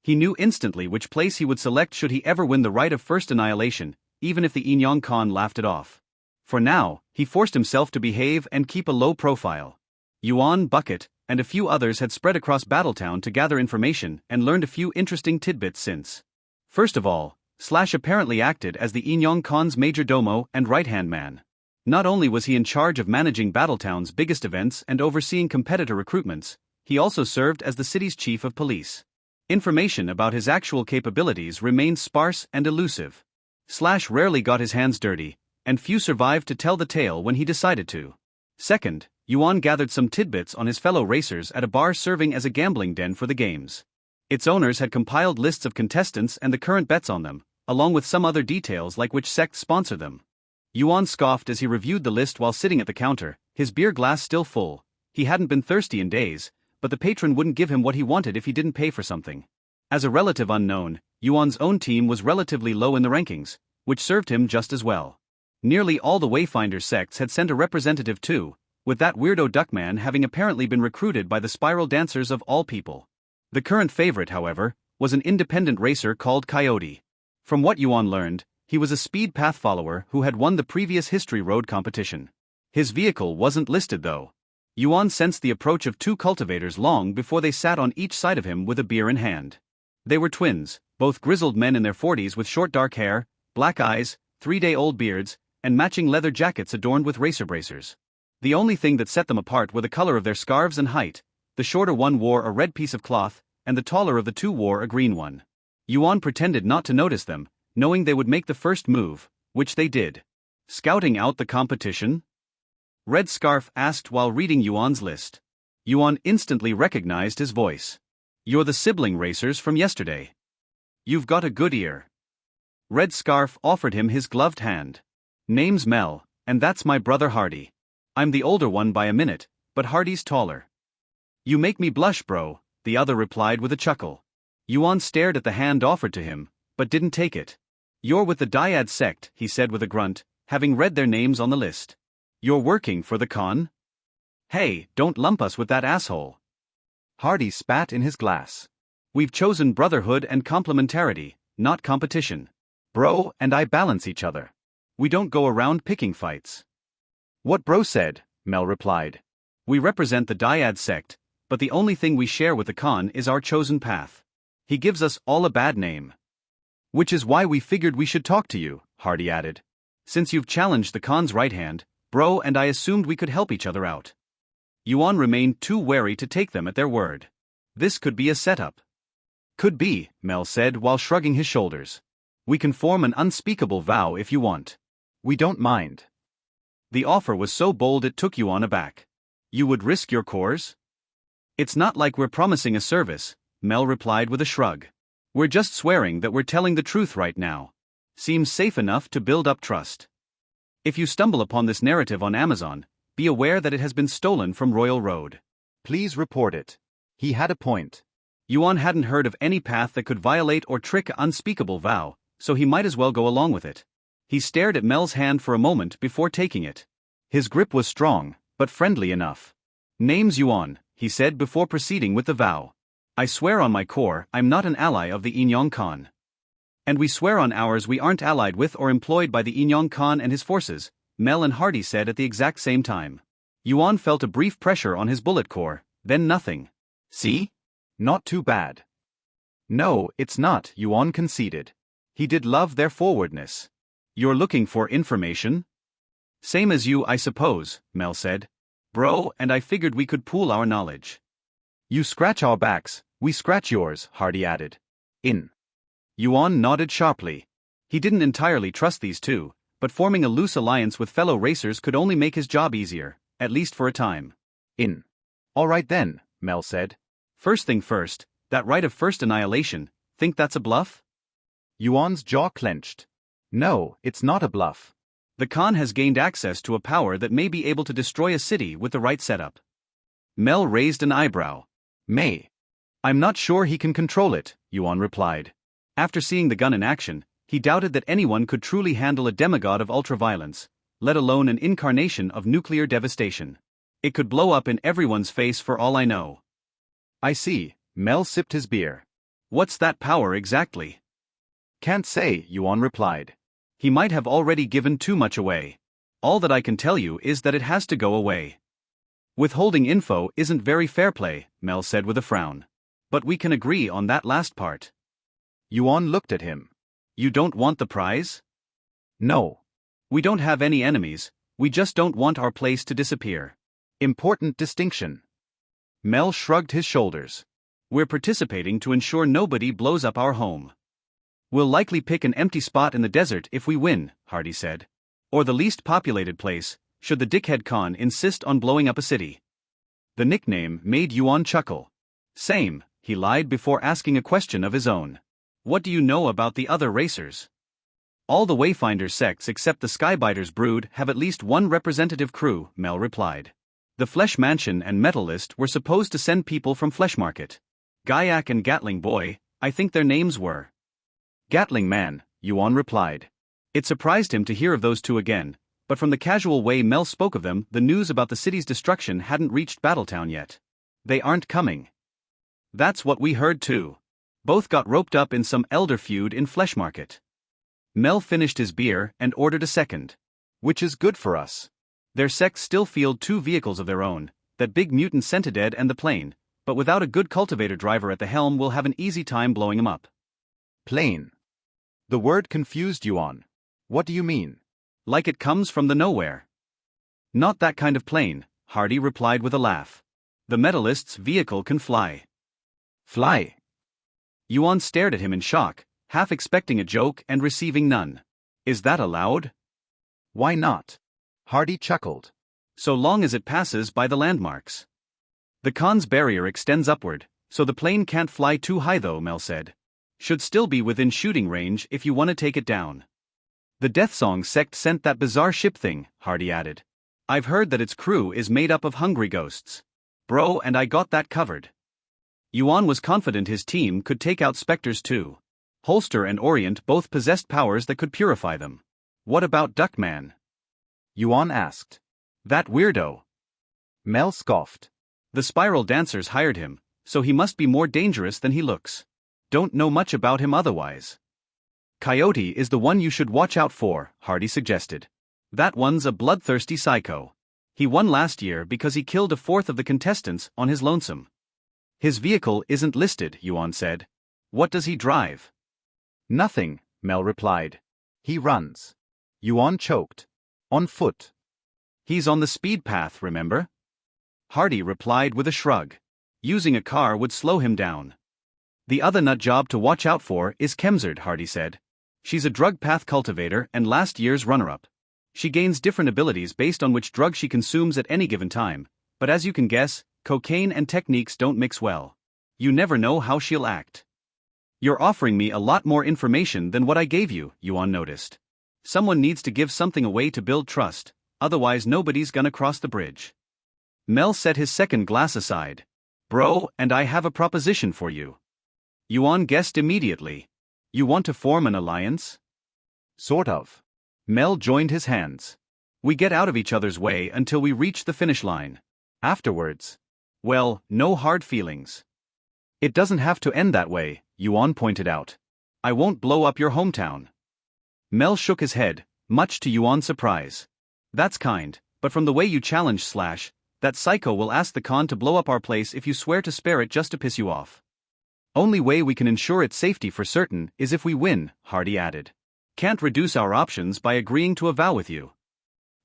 He knew instantly which place he would select should he ever win the right of first annihilation, even if the Inyang Khan laughed it off. For now, he forced himself to behave and keep a low profile. Yuan, Bucket, and a few others had spread across Battletown to gather information and learned a few interesting tidbits since. First of all, Slash apparently acted as the Inyang Khan's major domo and right-hand man. Not only was he in charge of managing Battletown's biggest events and overseeing competitor recruitments, he also served as the city's chief of police. Information about his actual capabilities remained sparse and elusive. Slash rarely got his hands dirty, and few survived to tell the tale when he decided to. Second, Yuan gathered some tidbits on his fellow racers at a bar serving as a gambling den for the games. Its owners had compiled lists of contestants and the current bets on them, along with some other details like which sects sponsor them. Yuan scoffed as he reviewed the list while sitting at the counter, his beer glass still full. He hadn't been thirsty in days, but the patron wouldn't give him what he wanted if he didn't pay for something. As a relative unknown, Yuan's own team was relatively low in the rankings, which served him just as well. Nearly all the Wayfinder sects had sent a representative too, with that weirdo Duckman having apparently been recruited by the Spiral Dancers of all people. The current favorite, however, was an independent racer called Coyote. From what Yuan learned, he was a speed path follower who had won the previous History Road competition. His vehicle wasn't listed though. Yuan sensed the approach of two cultivators long before they sat on each side of him with a beer in hand. They were twins, both grizzled men in their 40s with short dark hair, black eyes, 3-day-old beards, and matching leather jackets adorned with racer bracers. The only thing that set them apart were the color of their scarves and height. The shorter one wore a red piece of cloth, and the taller of the two wore a green one. Yuan pretended not to notice them, knowing they would make the first move, which they did. Scouting out the competition? Red Scarf asked while reading Yuan's list. Yuan instantly recognized his voice. You're the sibling racers from yesterday. You've got a good ear. Red Scarf offered him his gloved hand. Name's Mel, and that's my brother Hardy. I'm the older one by a minute, but Hardy's taller. You make me blush, bro, the other replied with a chuckle. Yuan stared at the hand offered to him, but didn't take it. You're with the Dyad sect, he said with a grunt, having read their names on the list. You're working for the Khan? Hey, don't lump us with that asshole. Hardy spat in his glass. We've chosen brotherhood and complementarity, not competition. Bro and I balance each other. We don't go around picking fights. What bro said, Mel replied. We represent the Dyad sect, but the only thing we share with the Khan is our chosen path. He gives us all a bad name. Which is why we figured we should talk to you, Hardy added. Since you've challenged the Khan's right hand, bro and I assumed we could help each other out. Yuan remained too wary to take them at their word. This could be a setup. Could be, Mel said while shrugging his shoulders. We can form an unspeakable vow if you want. We don't mind. The offer was so bold it took Yuan aback. You would risk your cores? It's not like we're promising a service, Mel replied with a shrug. We're just swearing that we're telling the truth right now. Seems safe enough to build up trust. If you stumble upon this narrative on Amazon, be aware that it has been stolen from Royal Road. Please report it. He had a point. Yuan hadn't heard of any path that could violate or trick an unspeakable vow, so he might as well go along with it. He stared at Mel's hand for a moment before taking it. His grip was strong, but friendly enough. Name's Yuan, he said before proceeding with the vow. I swear on my core I'm not an ally of the Inyang Khan. And we swear on ours we aren't allied with or employed by the Inyang Khan and his forces, Mel and Hardy said at the exact same time. Yuan felt a brief pressure on his bullet core, then nothing. See? Not too bad. No, it's not, Yuan conceded. He did love their forwardness. You're looking for information? Same as you, I suppose, Mel said. Bro, and I figured we could pool our knowledge. You scratch our backs, we scratch yours, Hardy added. In. Yuan nodded sharply. He didn't entirely trust these two, but forming a loose alliance with fellow racers could only make his job easier, at least for a time. In. All right then, Mel said. First thing first, that right of first annihilation, think that's a bluff? Yuan's jaw clenched. No, it's not a bluff. The Khan has gained access to a power that may be able to destroy a city with the right setup. Mel raised an eyebrow. May. I'm not sure he can control it, Yuan replied. After seeing the gun in action, he doubted that anyone could truly handle a demigod of ultraviolence, let alone an incarnation of nuclear devastation. It could blow up in everyone's face for all I know. I see, Mel sipped his beer. What's that power exactly? Can't say, Yuan replied. He might have already given too much away. All that I can tell you is that it has to go away. Withholding info isn't very fair play, Mel said with a frown. But we can agree on that last part. Yuan looked at him. You don't want the prize? No. We don't have any enemies, we just don't want our place to disappear. Important distinction. Mel shrugged his shoulders. We're participating to ensure nobody blows up our home. We'll likely pick an empty spot in the desert if we win, Hardy said. Or the least populated place, should the dickhead Khan insist on blowing up a city. The nickname made Yuan chuckle. Same, he lied before asking a question of his own. What do you know about the other racers? All the Wayfinder sects except the Skybiter's brood have at least one representative crew, Mel replied. The Flesh Mansion and Metallist were supposed to send people from Flesh Market. Gaiak and Gatling Boy, I think their names were. Gatling Man, Yuan replied. It surprised him to hear of those two again, but from the casual way Mel spoke of them, the news about the city's destruction hadn't reached Battletown yet. They aren't coming. That's what we heard too. Both got roped up in some elder feud in Flesh Market. Mel finished his beer and ordered a second. Which is good for us. Their sects still field two vehicles of their own, that big mutant Centided and the plane, but without a good cultivator driver at the helm we'll have an easy time blowing them up. Plane. The word confused Yuan. What do you mean? Like it comes from the nowhere. Not that kind of plane, Hardy replied with a laugh. The Metallist's vehicle can fly. Fly? Yuan stared at him in shock, half expecting a joke and receiving none. Is that allowed? Why not? Hardy chuckled. So long as it passes by the landmarks. The Khan's barrier extends upward, so the plane can't fly too high though, Mel said. Should still be within shooting range if you want to take it down. The Death Song sect sent that bizarre ship thing, Hardy added. I've heard that its crew is made up of hungry ghosts. Bro, and I got that covered. Yuan was confident his team could take out specters too. Holster and Orient both possessed powers that could purify them. What about Duckman? Yuan asked. That weirdo. Mel scoffed. The Spiral Dancers hired him, so he must be more dangerous than he looks. Don't know much about him otherwise. Coyote is the one you should watch out for, Hardy suggested. That one's a bloodthirsty psycho. He won last year because he killed a fourth of the contestants on his lonesome. His vehicle isn't listed, Yuan said. What does he drive? Nothing, Mel replied. He runs. Yuan choked. On foot. He's on the speed path, remember? Hardy replied with a shrug. Using a car would slow him down. The other nut job to watch out for is Kemzard, Hardy said. She's a drug path cultivator and last year's runner-up. She gains different abilities based on which drug she consumes at any given time, but as you can guess, cocaine and techniques don't mix well. You never know how she'll act. You're offering me a lot more information than what I gave you, Yuan noticed. Someone needs to give something away to build trust, otherwise nobody's gonna cross the bridge. Mel set his second glass aside. Bro, and I have a proposition for you. Yuan guessed immediately. You want to form an alliance? Sort of. Mel joined his hands. We get out of each other's way until we reach the finish line. Afterwards. Well, no hard feelings. It doesn't have to end that way, Yuan pointed out. I won't blow up your hometown. Mel shook his head, much to Yuan's surprise. That's kind, but from the way you challenge Slash, that psycho will ask the Khan to blow up our place if you swear to spare it just to piss you off. Only way we can ensure its safety for certain is if we win, Hardy added. Can't reduce our options by agreeing to a vow with you.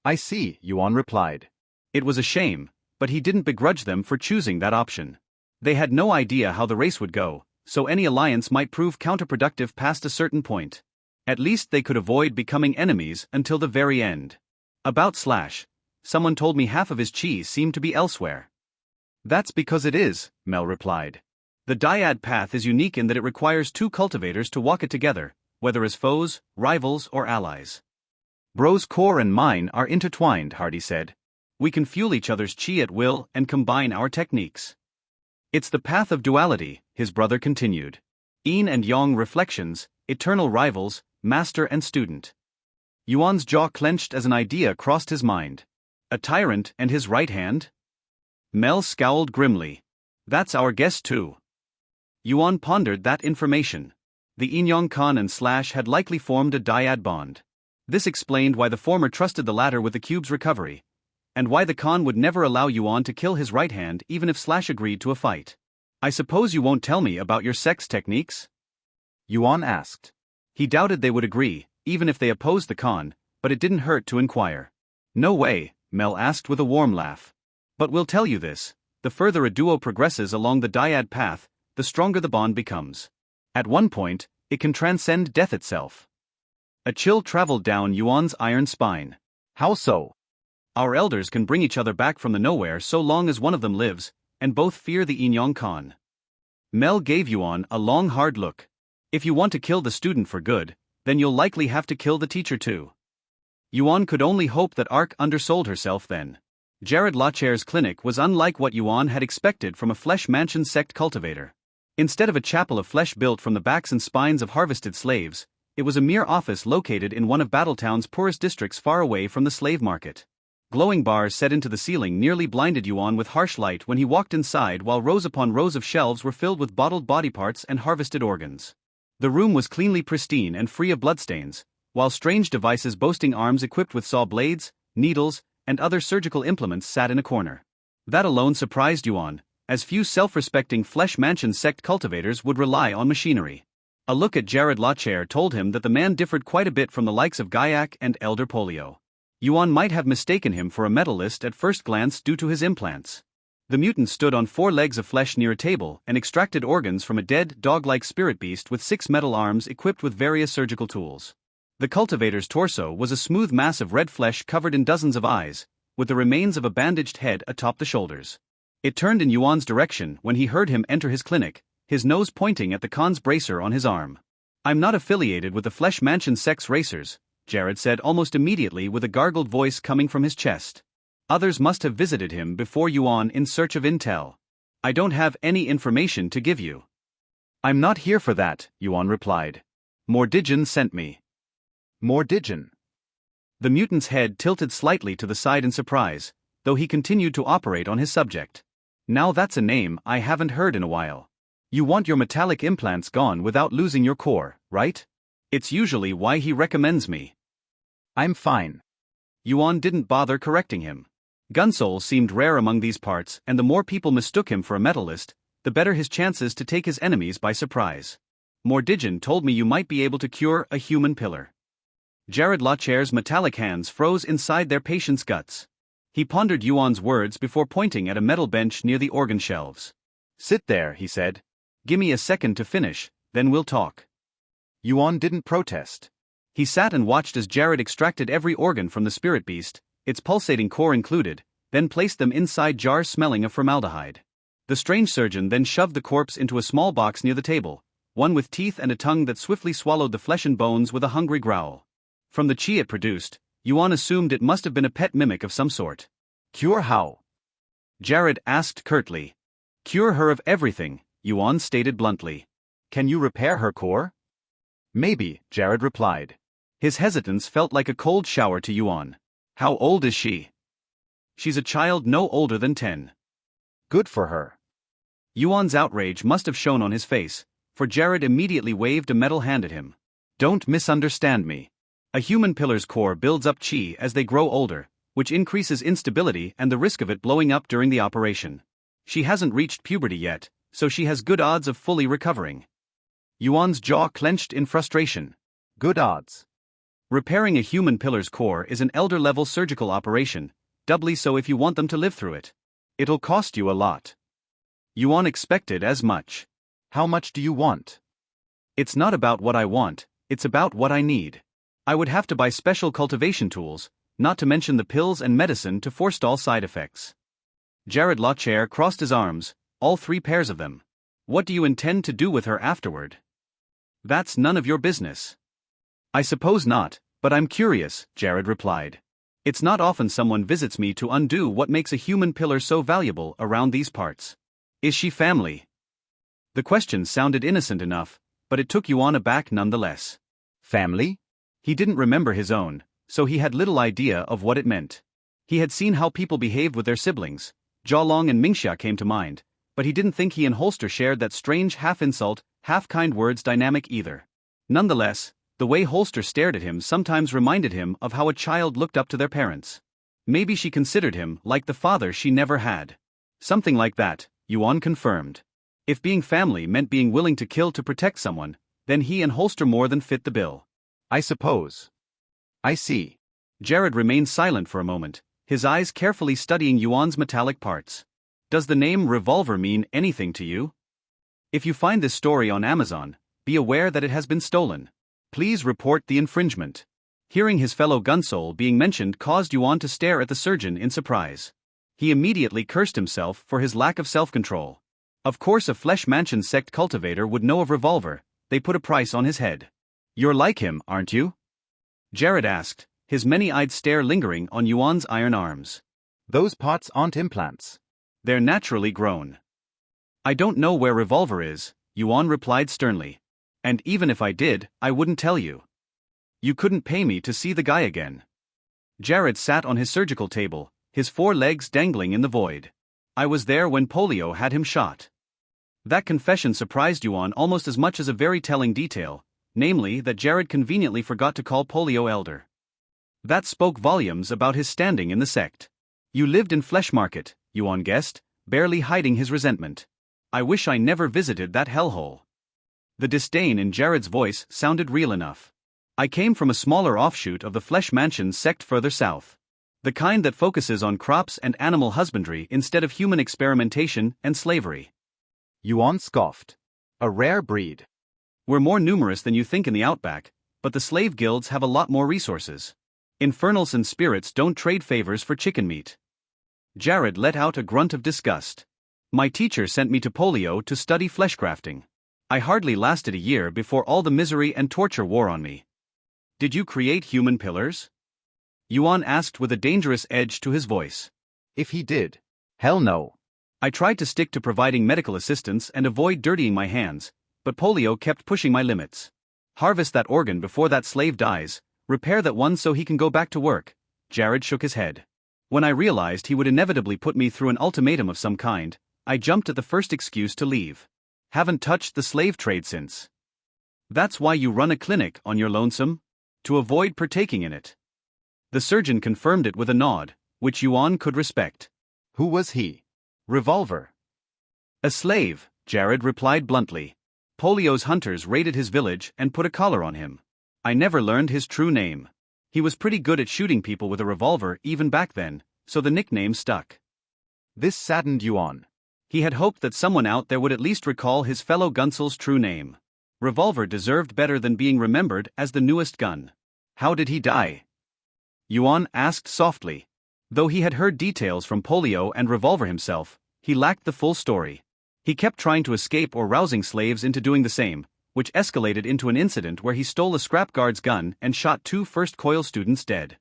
I see, Yuan replied. It was a shame, but he didn't begrudge them for choosing that option. They had no idea how the race would go, so any alliance might prove counterproductive past a certain point. At least they could avoid becoming enemies until the very end. About Slash, someone told me half of his cheese seemed to be elsewhere. That's because it is, Mel replied. The dyad path is unique in that it requires two cultivators to walk it together, whether as foes, rivals, or allies. Bro's core and mine are intertwined, Hardy said. We can fuel each other's chi at will and combine our techniques. It's the path of duality, his brother continued. Yin and yang reflections, eternal rivals, master and student. Yuan's jaw clenched as an idea crossed his mind. A tyrant and his right hand? Mel scowled grimly. That's our guess too. Yuan pondered that information. The Yin-Yang Khan and Slash had likely formed a dyad bond. This explained why the former trusted the latter with the cube's recovery, and why the Khan would never allow Yuan to kill his right hand even if Slash agreed to a fight. I suppose you won't tell me about your sex techniques? Yuan asked. He doubted they would agree, even if they opposed the Khan, but it didn't hurt to inquire. No way, Mel asked with a warm laugh. But we'll tell you this, the further a duo progresses along the dyad path, the stronger the bond becomes. At one point, it can transcend death itself. A chill traveled down Yuan's iron spine. How so? Our elders can bring each other back from the nowhere so long as one of them lives, and both fear the Yin-Yang Khan. Mel gave Yuan a long hard look. If you want to kill the student for good, then you'll likely have to kill the teacher too. Yuan could only hope that Ark undersold herself then. Jared Lachair's clinic was unlike what Yuan had expected from a flesh mansion sect cultivator. Instead of a chapel of flesh built from the backs and spines of harvested slaves, it was a mere office located in one of Battletown's poorest districts far away from the slave market. Glowing bars set into the ceiling nearly blinded Yuan with harsh light when he walked inside, while rows upon rows of shelves were filled with bottled body parts and harvested organs. The room was cleanly pristine and free of bloodstains, while strange devices boasting arms equipped with saw blades, needles, and other surgical implements sat in a corner. That alone surprised Yuan, as few self-respecting flesh mansion sect cultivators would rely on machinery. A look at Jared Lachair told him that the man differed quite a bit from the likes of Gaiak and Elder Polio. Yuan might have mistaken him for a metallist at first glance due to his implants. The mutant stood on 4 legs of flesh near a table and extracted organs from a dead, dog-like spirit beast with 6 metal arms equipped with various surgical tools. The cultivator's torso was a smooth mass of red flesh covered in dozens of eyes, with the remains of a bandaged head atop the shoulders. It turned in Yuan's direction when he heard him enter his clinic, his nose pointing at the Khan's bracer on his arm. I'm not affiliated with the Flesh Mansion Sex Racers, Jared said almost immediately with a gargled voice coming from his chest. Others must have visited him before Yuan in search of intel. I don't have any information to give you. I'm not here for that, Yuan replied. Mordigian sent me. Mordigian. The mutant's head tilted slightly to the side in surprise, though he continued to operate on his subject. Now that's a name I haven't heard in a while. You want your metallic implants gone without losing your core, right? It's usually why he recommends me. I'm fine. Yuan didn't bother correcting him. Gunsoul seemed rare among these parts, and the more people mistook him for a metallist, the better his chances to take his enemies by surprise. Mordigian told me you might be able to cure a human pillar. Jared Lachair's metallic hands froze inside their patient's guts. He pondered Yuan's words before pointing at a metal bench near the organ shelves. Sit there, he said. Gimme a second to finish, then we'll talk. Yuan didn't protest. He sat and watched as Jared extracted every organ from the spirit beast, its pulsating core included, then placed them inside jars smelling of formaldehyde. The strange surgeon then shoved the corpse into a small box near the table, one with teeth and a tongue that swiftly swallowed the flesh and bones with a hungry growl. From the chi it produced, Yuan assumed it must have been a pet mimic of some sort. Cure how? Jared asked curtly. Cure her of everything, Yuan stated bluntly. Can you repair her core? Maybe, Jared replied. His hesitance felt like a cold shower to Yuan. How old is she? She's a child no older than 10. Good for her. Yuan's outrage must have shown on his face, for Jared immediately waved a metal hand at him. Don't misunderstand me. A human pillar's core builds up chi as they grow older, which increases instability and the risk of it blowing up during the operation. She hasn't reached puberty yet, so she has good odds of fully recovering. Yuan's jaw clenched in frustration. Good odds. Repairing a human pillar's core is an elder-level surgical operation, doubly so if you want them to live through it. It'll cost you a lot. Yuan expected as much. How much do you want? It's not about what I want, it's about what I need. I would have to buy special cultivation tools, not to mention the pills and medicine to forestall side effects. Jared Lachair crossed his arms, all 3 pairs of them. What do you intend to do with her afterward? That's none of your business. I suppose not, But I'm curious, Jared replied. It's not often someone visits me to undo what makes a human pillar so valuable around these parts. Is she family? The question sounded innocent enough, but it took Yuan aback nonetheless. Family? He didn't remember his own, so he had little idea of what it meant. He had seen how people behaved with their siblings. Jialong and Mingxia came to mind, but he didn't think he and Holster shared that strange half-insult, half-kind words dynamic either. Nonetheless, the way Holster stared at him sometimes reminded him of how a child looked up to their parents. Maybe she considered him like the father she never had. Something like that, Yuan confirmed. If being family meant being willing to kill to protect someone, then he and Holster more than fit the bill. I suppose. I see. Jared remained silent for a moment, his eyes carefully studying Yuan's metallic parts. Does the name Revolver mean anything to you? If you find this story on Amazon, be aware that it has been stolen. Please report the infringement. Hearing his fellow gunsoul being mentioned caused Yuan to stare at the surgeon in surprise. He immediately cursed himself for his lack of self-control. Of course a Flesh Mansion sect cultivator would know of Revolver, they put a price on his head. You're like him, aren't you? Jared asked, his many-eyed stare lingering on Yuan's iron arms. Those pots aren't implants. They're naturally grown. I don't know where Revolver is, Yuan replied sternly. And even if I did, I wouldn't tell you. You couldn't pay me to see the guy again. Jared sat on his surgical table, his 4 legs dangling in the void. I was there when polio had him shot. That confession surprised Yuan almost as much as a very telling detail, namely that Jared conveniently forgot to call polio elder. That spoke volumes about his standing in the sect. You lived in Flesh Market, Yuan guessed, barely hiding his resentment. I wish I never visited that hellhole. The disdain in Jared's voice sounded real enough. I came from a smaller offshoot of the Flesh Mansion sect further south. The kind that focuses on crops and animal husbandry instead of human experimentation and slavery. Yuan scoffed. A rare breed. We're more numerous than you think in the outback, but the slave guilds have a lot more resources. Infernals and spirits don't trade favors for chicken meat. Jared let out a grunt of disgust. My teacher sent me to Polio to study fleshcrafting. I hardly lasted a year before all the misery and torture wore on me. Did you create human pillars? Yuan asked with a dangerous edge to his voice. If he did. Hell no. I tried to stick to providing medical assistance and avoid dirtying my hands, but Polio kept pushing my limits. Harvest that organ before that slave dies, repair that one so he can go back to work. Jared shook his head. When I realized he would inevitably put me through an ultimatum of some kind, I jumped at the first excuse to leave. Haven't touched the slave trade since. That's why you run a clinic on your lonesome? To avoid partaking in it. The surgeon confirmed it with a nod, which Yuan could respect. Who was he? Revolver. A slave, Jared replied bluntly. Polio's hunters raided his village and put a collar on him. I never learned his true name. He was pretty good at shooting people with a revolver even back then, so the nickname stuck. This saddened Yuan. He had hoped that someone out there would at least recall his fellow gunsel's true name. Revolver deserved better than being remembered as the newest gun. How did he die? Yuan asked softly. Though he had heard details from Polio and Revolver himself, he lacked the full story. He kept trying to escape or rousing slaves into doing the same, which escalated into an incident where he stole a scrap guard's gun and shot 2 first coil students dead.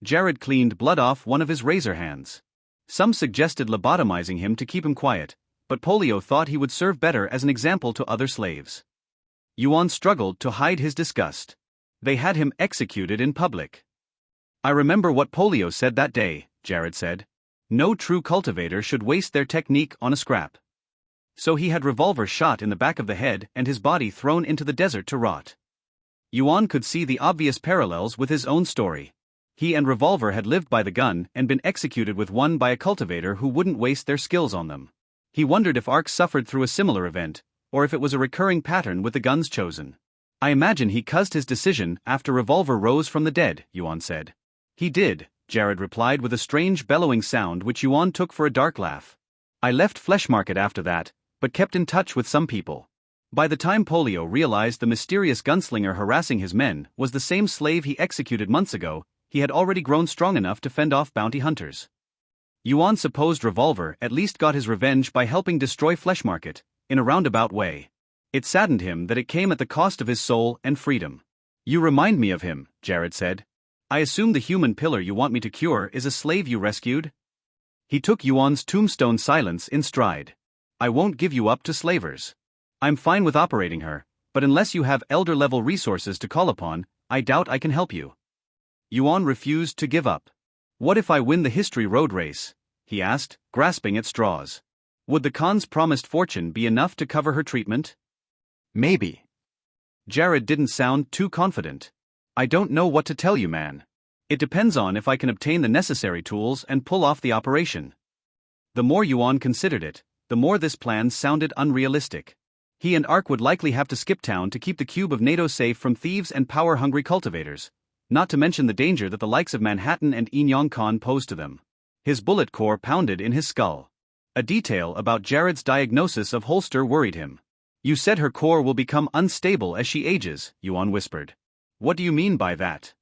Jared cleaned blood off one of his razor hands. Some suggested lobotomizing him to keep him quiet, but Polio thought he would serve better as an example to other slaves. Yuan struggled to hide his disgust. They had him executed in public. I remember what Polio said that day, Jared said. No true cultivator should waste their technique on a scrap. So he had Revolver shot in the back of the head and his body thrown into the desert to rot. Yuan could see the obvious parallels with his own story. He and Revolver had lived by the gun and been executed with one by a cultivator who wouldn't waste their skills on them. He wondered if Ark suffered through a similar event, or if it was a recurring pattern with the guns chosen. I imagine he cuzzed his decision after Revolver rose from the dead, Yuan said. He did, Jared replied with a strange bellowing sound which Yuan took for a dark laugh. I left Flesh Market after that, but kept in touch with some people. By the time Polio realized the mysterious gunslinger harassing his men was the same slave he executed months ago, he had already grown strong enough to fend off bounty hunters. Yuan supposed Revolver at least got his revenge by helping destroy Flesh Market, in a roundabout way. It saddened him that it came at the cost of his soul and freedom. You remind me of him, Jared said. I assume the human pillar you want me to cure is a slave you rescued? He took Yuan's tombstone silence in stride. I won't give you up to slavers. I'm fine with operating her, but unless you have elder-level resources to call upon, I doubt I can help you. Yuan refused to give up. What if I win the history road race? He asked, grasping at straws. Would the Khan's promised fortune be enough to cover her treatment? Maybe. Jared didn't sound too confident. I don't know what to tell you, man. It depends on if I can obtain the necessary tools and pull off the operation. The more Yuan considered it, the more this plan sounded unrealistic. He and Ark would likely have to skip town to keep the cube of NATO safe from thieves and power-hungry cultivators, not to mention the danger that the likes of Manhattan and Inyong Khan posed to them. His bullet core pounded in his skull. A detail about Jared's diagnosis of Holster worried him. You said her core will become unstable as she ages, Yuan whispered. What do you mean by that?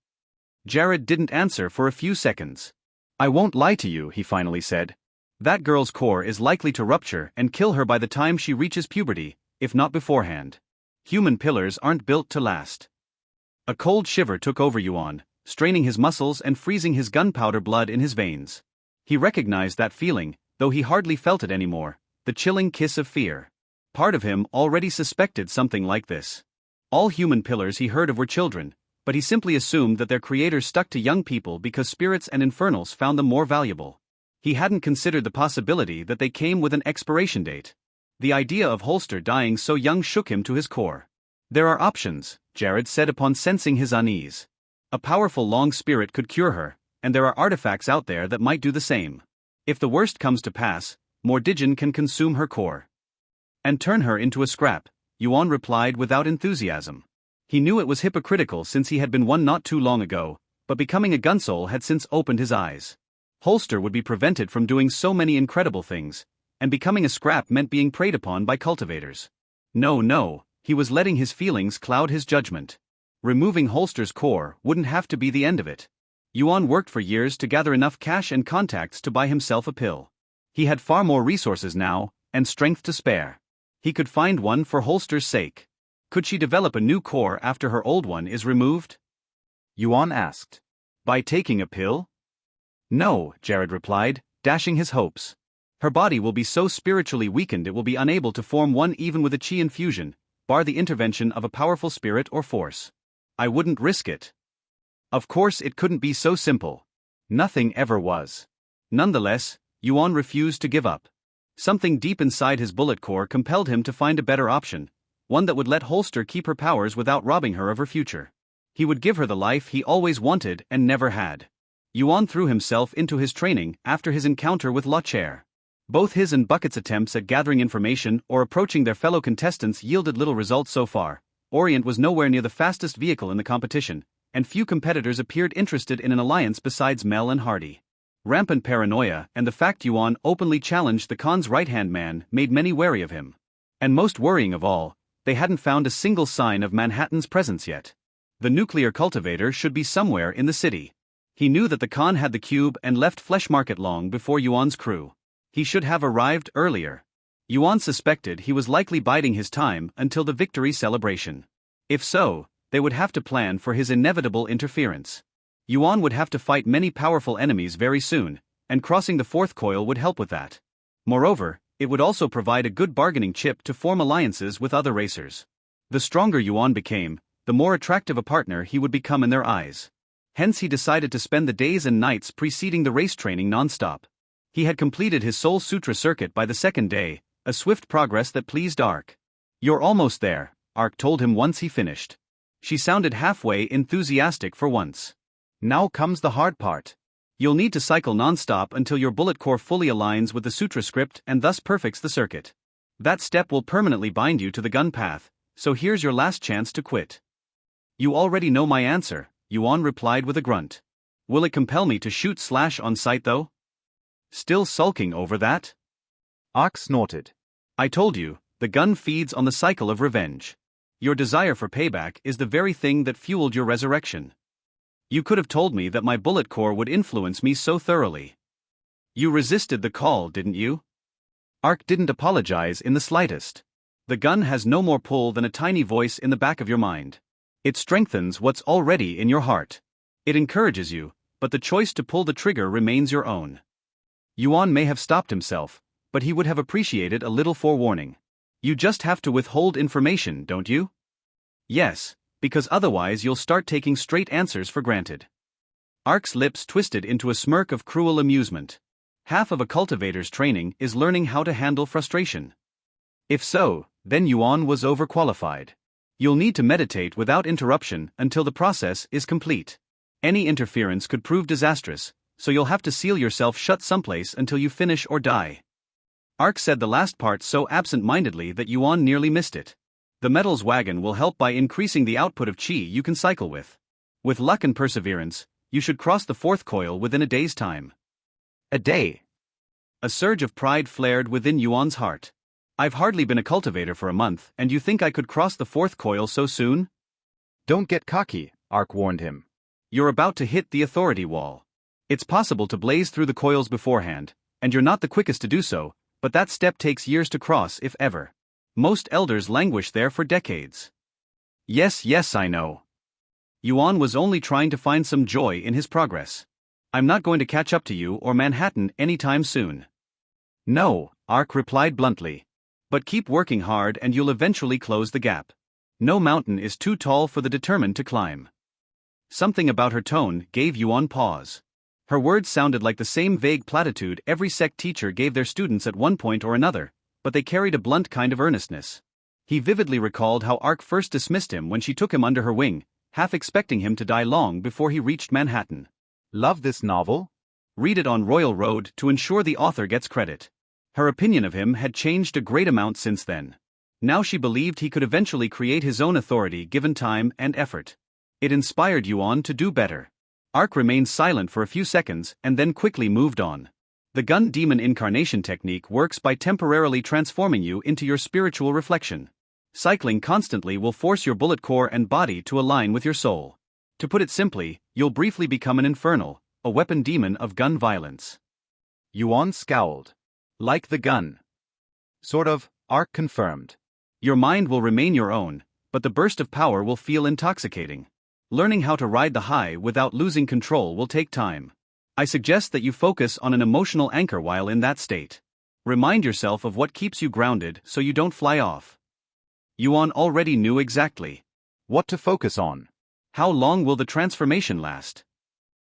Jared didn't answer for a few seconds. I won't lie to you, he finally said. That girl's core is likely to rupture and kill her by the time she reaches puberty, if not beforehand. Human pillars aren't built to last. A cold shiver took over Yuan, straining his muscles and freezing his gunpowder blood in his veins. He recognized that feeling, though he hardly felt it anymore, the chilling kiss of fear. Part of him already suspected something like this. All human pillars he heard of were children, but he simply assumed that their creators stuck to young people because spirits and infernals found them more valuable. He hadn't considered the possibility that they came with an expiration date. The idea of Holster dying so young shook him to his core. There are options, Jared said upon sensing his unease. A powerful long spirit could cure her, and there are artifacts out there that might do the same. If the worst comes to pass, Mordigin can consume her core. And turn her into a scrap, Yuan replied without enthusiasm. He knew it was hypocritical since he had been one not too long ago, but becoming a gunsoul had since opened his eyes. Holster would be prevented from doing so many incredible things, and becoming a scrap meant being preyed upon by cultivators. No, he was letting his feelings cloud his judgment. Removing Holster's core wouldn't have to be the end of it. Yuan worked for years to gather enough cash and contacts to buy himself a pill. He had far more resources now, and strength to spare. He could find one for Holster's sake. Could she develop a new core after her old one is removed? Yuan asked. By taking a pill? No, Jared replied, dashing his hopes. Her body will be so spiritually weakened it will be unable to form one even with a chi infusion, bar the intervention of a powerful spirit or force. I wouldn't risk it. Of course it couldn't be so simple. Nothing ever was. Nonetheless, Yuan refused to give up. Something deep inside his bullet core compelled him to find a better option, one that would let Holster keep her powers without robbing her of her future. He would give her the life he always wanted and never had. Yuan threw himself into his training after his encounter with Lochair. Both his and Bucket's attempts at gathering information or approaching their fellow contestants yielded little results so far. Orient was nowhere near the fastest vehicle in the competition, and few competitors appeared interested in an alliance besides Mel and Hardy. Rampant paranoia and the fact Yuan openly challenged the Khan's right-hand man made many wary of him. And most worrying of all, they hadn't found a single sign of Manhattan's presence yet. The nuclear cultivator should be somewhere in the city. He knew that the Khan had the cube and left Flesh Market long before Yuan's crew. He should have arrived earlier. Yuan suspected he was likely biding his time until the victory celebration. If so, they would have to plan for his inevitable interference. Yuan would have to fight many powerful enemies very soon, and crossing the fourth coil would help with that. Moreover, it would also provide a good bargaining chip to form alliances with other racers. The stronger Yuan became, the more attractive a partner he would become in their eyes. Hence he decided to spend the days and nights preceding the race training non-stop. He had completed his Soul Sutra circuit by the second day, a swift progress that pleased Ark. You're almost there, Ark told him once he finished. She sounded halfway enthusiastic for once. Now comes the hard part. You'll need to cycle non-stop until your bullet core fully aligns with the sutra script and thus perfects the circuit. That step will permanently bind you to the gun path, so here's your last chance to quit. You already know my answer, Yuan replied with a grunt. Will it compel me to shoot Slash on sight though? Still sulking over that? Ark snorted. I told you, the gun feeds on the cycle of revenge. Your desire for payback is the very thing that fueled your resurrection. You could have told me that my bullet core would influence me so thoroughly. You resisted the call, didn't you? Ark didn't apologize in the slightest. The gun has no more pull than a tiny voice in the back of your mind. It strengthens what's already in your heart. It encourages you, but the choice to pull the trigger remains your own. Yuan may have stopped himself, but he would have appreciated a little forewarning. You just have to withhold information, don't you? Yes, because otherwise you'll start taking straight answers for granted. Ark's lips twisted into a smirk of cruel amusement. Half of a cultivator's training is learning how to handle frustration. If so, then Yuan was overqualified. You'll need to meditate without interruption until the process is complete. Any interference could prove disastrous, so you'll have to seal yourself shut someplace until you finish or die. Ark said the last part so absent-mindedly that Yuan nearly missed it. The metals wagon will help by increasing the output of qi you can cycle with. With luck and perseverance, you should cross the fourth coil within a day's time. A day. A surge of pride flared within Yuan's heart. I've hardly been a cultivator for a month, and you think I could cross the fourth coil so soon? Don't get cocky, Ark warned him. You're about to hit the authority wall. It's possible to blaze through the coils beforehand, and you're not the quickest to do so, but that step takes years to cross if ever. Most elders languish there for decades. Yes, I know. Yuan was only trying to find some joy in his progress. I'm not going to catch up to you or Manhattan anytime soon. No, Ark replied bluntly. But keep working hard and you'll eventually close the gap. No mountain is too tall for the determined to climb. Something about her tone gave Yuan pause. Her words sounded like the same vague platitude every sect teacher gave their students at one point or another, but they carried a blunt kind of earnestness. He vividly recalled how Ark first dismissed him when she took him under her wing, half expecting him to die long before he reached Manhattan. Love this novel? Read it on Royal Road to ensure the author gets credit. Her opinion of him had changed a great amount since then. Now she believed he could eventually create his own authority given time and effort. It inspired Yuan to do better. Ark remained silent for a few seconds and then quickly moved on. The gun demon incarnation technique works by temporarily transforming you into your spiritual reflection. Cycling constantly will force your bullet core and body to align with your soul. To put it simply, you'll briefly become an infernal, a weapon demon of gun violence. Yuan scowled. Like the gun. Sort of, Ark confirmed. Your mind will remain your own, but the burst of power will feel intoxicating. Learning how to ride the high without losing control will take time. I suggest that you focus on an emotional anchor while in that state. Remind yourself of what keeps you grounded so you don't fly off. Yuan already knew exactly what to focus on. How long will the transformation last?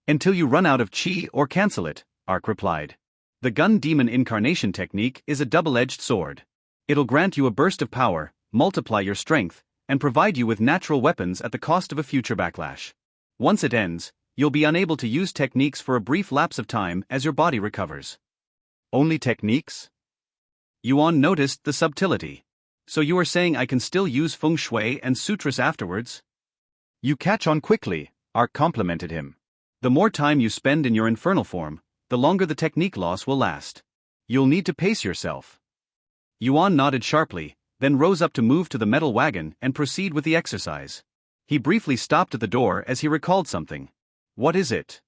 Until you run out of qi or cancel it, Ark replied. The gun demon incarnation technique is a double-edged sword. It'll grant you a burst of power, multiply your strength, and provide you with natural weapons at the cost of a future backlash. Once it ends, you'll be unable to use techniques for a brief lapse of time as your body recovers. Only techniques? Yuan noticed the subtlety. So you are saying I can still use feng shui and sutras afterwards? You catch on quickly, Ark complimented him. The more time you spend in your infernal form, the longer the technique loss will last. You'll need to pace yourself. Yuan nodded sharply, then rose up to move to the metal wagon and proceed with the exercise. He briefly stopped at the door as he recalled something. What is it?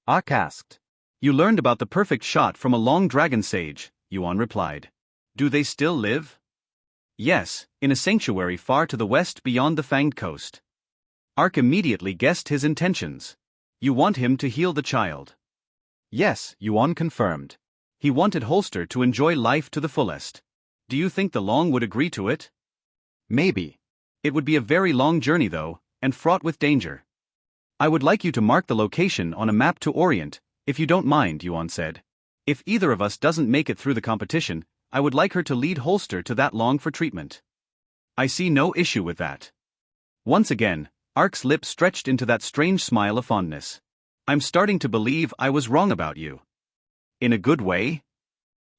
Ark asked. You learned about the perfect shot from a long dragon sage, Yuan replied. Do they still live? Yes, in a sanctuary far to the west beyond the Fanged Coast. Ark immediately guessed his intentions. You want him to heal the child. Yes, Yuan confirmed. He wanted Holster to enjoy life to the fullest. Do you think the Long would agree to it? Maybe. It would be a very long journey though, and fraught with danger. I would like you to mark the location on a map to orient, if you don't mind, Yuan said. If either of us doesn't make it through the competition, I would like her to lead Holster to that Long for treatment. I see no issue with that. Once again, Ark's lips stretched into that strange smile of fondness. I'm starting to believe I was wrong about you. In a good way?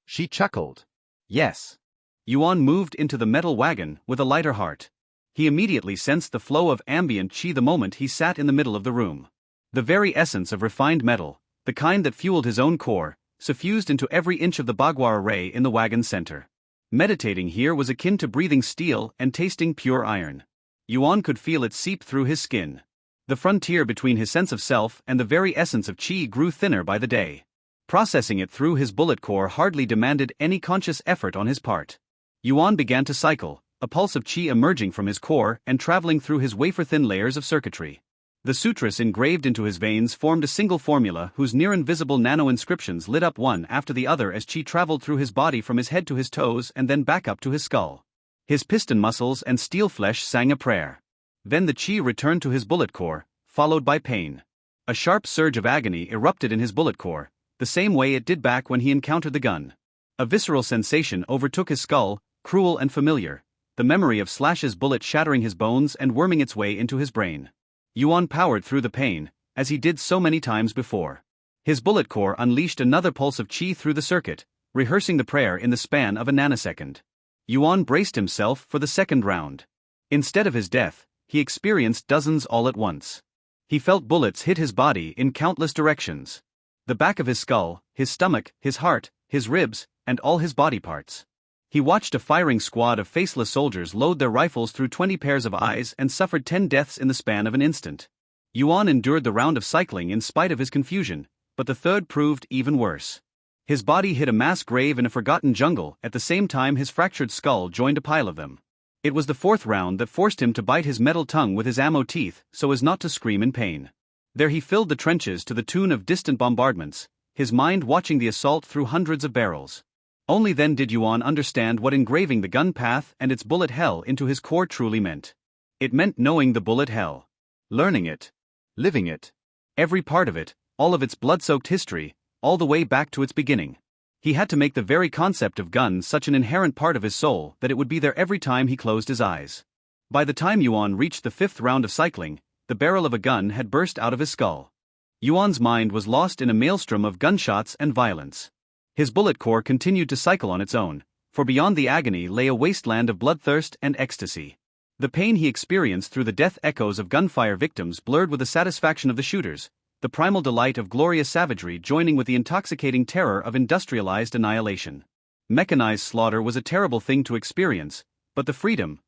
She chuckled. Yes. Yuan moved into the metal wagon with a lighter heart. He immediately sensed the flow of ambient qi the moment he sat in the middle of the room. The very essence of refined metal, the kind that fueled his own core, suffused into every inch of the bagua array in the wagon's center. Meditating here was akin to breathing steel and tasting pure iron. Yuan could feel it seep through his skin. The frontier between his sense of self and the very essence of qi grew thinner by the day. Processing it through his bullet core hardly demanded any conscious effort on his part. Yuan began to cycle, a pulse of chi emerging from his core and traveling through his wafer-thin layers of circuitry. The sutras engraved into his veins formed a single formula whose near-invisible nano-inscriptions lit up one after the other as chi traveled through his body from his head to his toes and then back up to his skull. His piston muscles and steel flesh sang a prayer. Then the chi returned to his bullet core, followed by pain. A sharp surge of agony erupted in his bullet core, the same way it did back when he encountered the gun. A visceral sensation overtook his skull, cruel and familiar, the memory of Slash's bullet shattering his bones and worming its way into his brain. Yuan powered through the pain, as he did so many times before. His bullet core unleashed another pulse of chi through the circuit, rehearsing the prayer in the span of a nanosecond. Yuan braced himself for the second round. Instead of his death, he experienced dozens all at once. He felt bullets hit his body in countless directions. The back of his skull, his stomach, his heart, his ribs, and all his body parts. He watched a firing squad of faceless soldiers load their rifles through 20 pairs of eyes and suffered 10 deaths in the span of an instant. Yuan endured the round of cycling in spite of his confusion, but the third proved even worse. His body hit a mass grave in a forgotten jungle at the same time his fractured skull joined a pile of them. It was the fourth round that forced him to bite his metal tongue with his ammo teeth so as not to scream in pain. There he filled the trenches to the tune of distant bombardments, his mind watching the assault through hundreds of barrels. Only then did Yuan understand what engraving the gun path and its bullet hell into his core truly meant. It meant knowing the bullet hell. Learning it. Living it. Every part of it, all of its blood-soaked history, all the way back to its beginning. He had to make the very concept of guns such an inherent part of his soul that it would be there every time he closed his eyes. By the time Yuan reached the fifth round of cycling, the barrel of a gun had burst out of his skull. Yuan's mind was lost in a maelstrom of gunshots and violence. His bullet core continued to cycle on its own, for beyond the agony lay a wasteland of bloodthirst and ecstasy. The pain he experienced through the death echoes of gunfire victims blurred with the satisfaction of the shooters, the primal delight of glorious savagery joining with the intoxicating terror of industrialized annihilation. Mechanized slaughter was a terrible thing to experience, but the freedom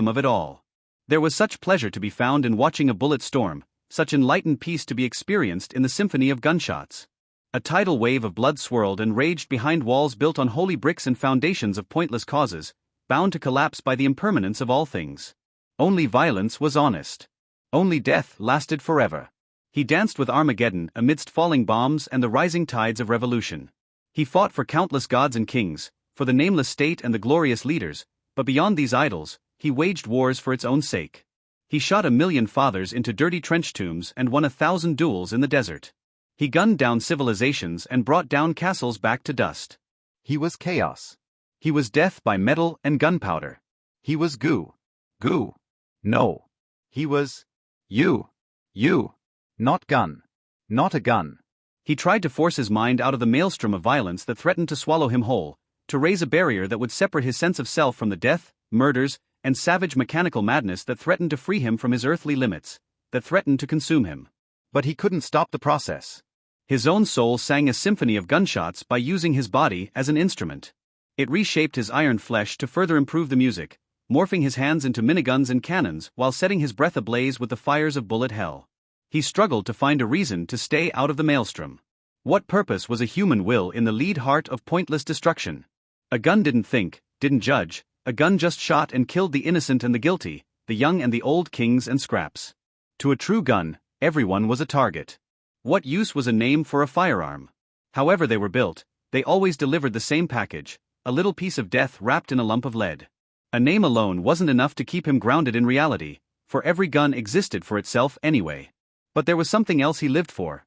of it all. There was such pleasure to be found in watching a bullet storm, such enlightened peace to be experienced in the symphony of gunshots. A tidal wave of blood swirled and raged behind walls built on holy bricks and foundations of pointless causes, bound to collapse by the impermanence of all things. Only violence was honest. Only death lasted forever. He danced with Armageddon amidst falling bombs and the rising tides of revolution. He fought for countless gods and kings, for the nameless state and the glorious leaders, but beyond these idols, he waged wars for its own sake. He shot 1,000,000 fathers into dirty trench tombs and won 1,000 duels in the desert. He gunned down civilizations and brought down castles back to dust. He was chaos. He was death by metal and gunpowder. He was goo. Goo. No. He was you. You. Not gun. Not a gun. He tried to force his mind out of the maelstrom of violence that threatened to swallow him whole, to raise a barrier that would separate his sense of self from the death, murders, and savage mechanical madness that threatened to free him from his earthly limits, that threatened to consume him. But he couldn't stop the process. His own soul sang a symphony of gunshots by using his body as an instrument. It reshaped his iron flesh to further improve the music, morphing his hands into miniguns and cannons while setting his breath ablaze with the fires of bullet hell. He struggled to find a reason to stay out of the maelstrom. What purpose was a human will in the lead heart of pointless destruction? A gun didn't think, didn't judge, a gun just shot and killed the innocent and the guilty, the young and the old, kings and scraps. To a true gun, everyone was a target. What use was a name for a firearm? However they were built, they always delivered the same package, a little piece of death wrapped in a lump of lead. A name alone wasn't enough to keep him grounded in reality, for every gun existed for itself anyway. But there was something else he lived for.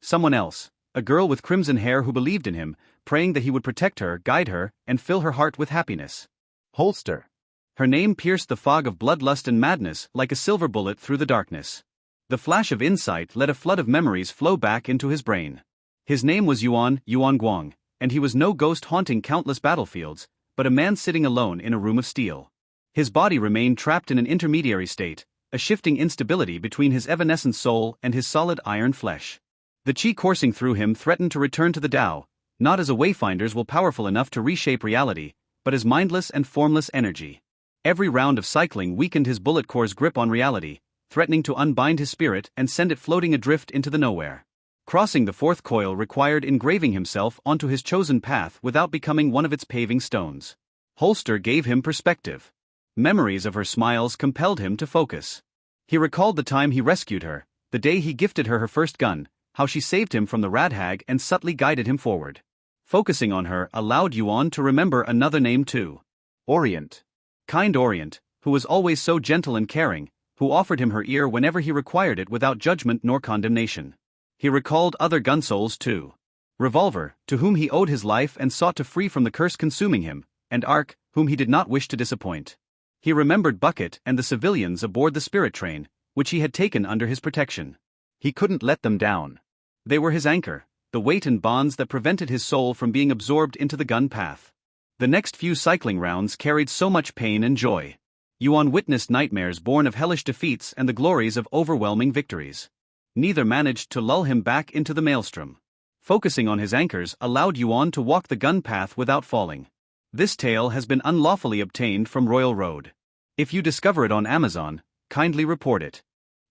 Someone else, a girl with crimson hair who believed in him, praying that he would protect her, guide her, and fill her heart with happiness. Holster. Her name pierced the fog of bloodlust and madness like a silver bullet through the darkness. The flash of insight let a flood of memories flow back into his brain. His name was Yuan Guang, and he was no ghost haunting countless battlefields, but a man sitting alone in a room of steel. His body remained trapped in an intermediary state, a shifting instability between his evanescent soul and his solid iron flesh. The chi coursing through him threatened to return to the Tao, not as a wayfinder's will powerful enough to reshape reality, but as mindless and formless energy. Every round of cycling weakened his bullet core's grip on reality, threatening to unbind his spirit and send it floating adrift into the nowhere. Crossing the fourth coil required engraving himself onto his chosen path without becoming one of its paving stones. Holster gave him perspective. Memories of her smiles compelled him to focus. He recalled the time he rescued her, the day he gifted her first gun, how she saved him from the rat hag and subtly guided him forward. Focusing on her allowed Yuan to remember another name too. Orient. Kind Orient, who was always so gentle and caring, who offered him her ear whenever he required it without judgment nor condemnation. He recalled other gun souls too. Revolver, to whom he owed his life and sought to free from the curse consuming him, and Ark, whom he did not wish to disappoint. He remembered Bucket and the civilians aboard the spirit train, which he had taken under his protection. He couldn't let them down. They were his anchor, the weight and bonds that prevented his soul from being absorbed into the gun path. The next few cycling rounds carried so much pain and joy. Yuan witnessed nightmares born of hellish defeats and the glories of overwhelming victories. Neither managed to lull him back into the maelstrom. Focusing on his anchors allowed Yuan to walk the gun path without falling. This tale has been unlawfully obtained from Royal Road. If you discover it on Amazon, kindly report it.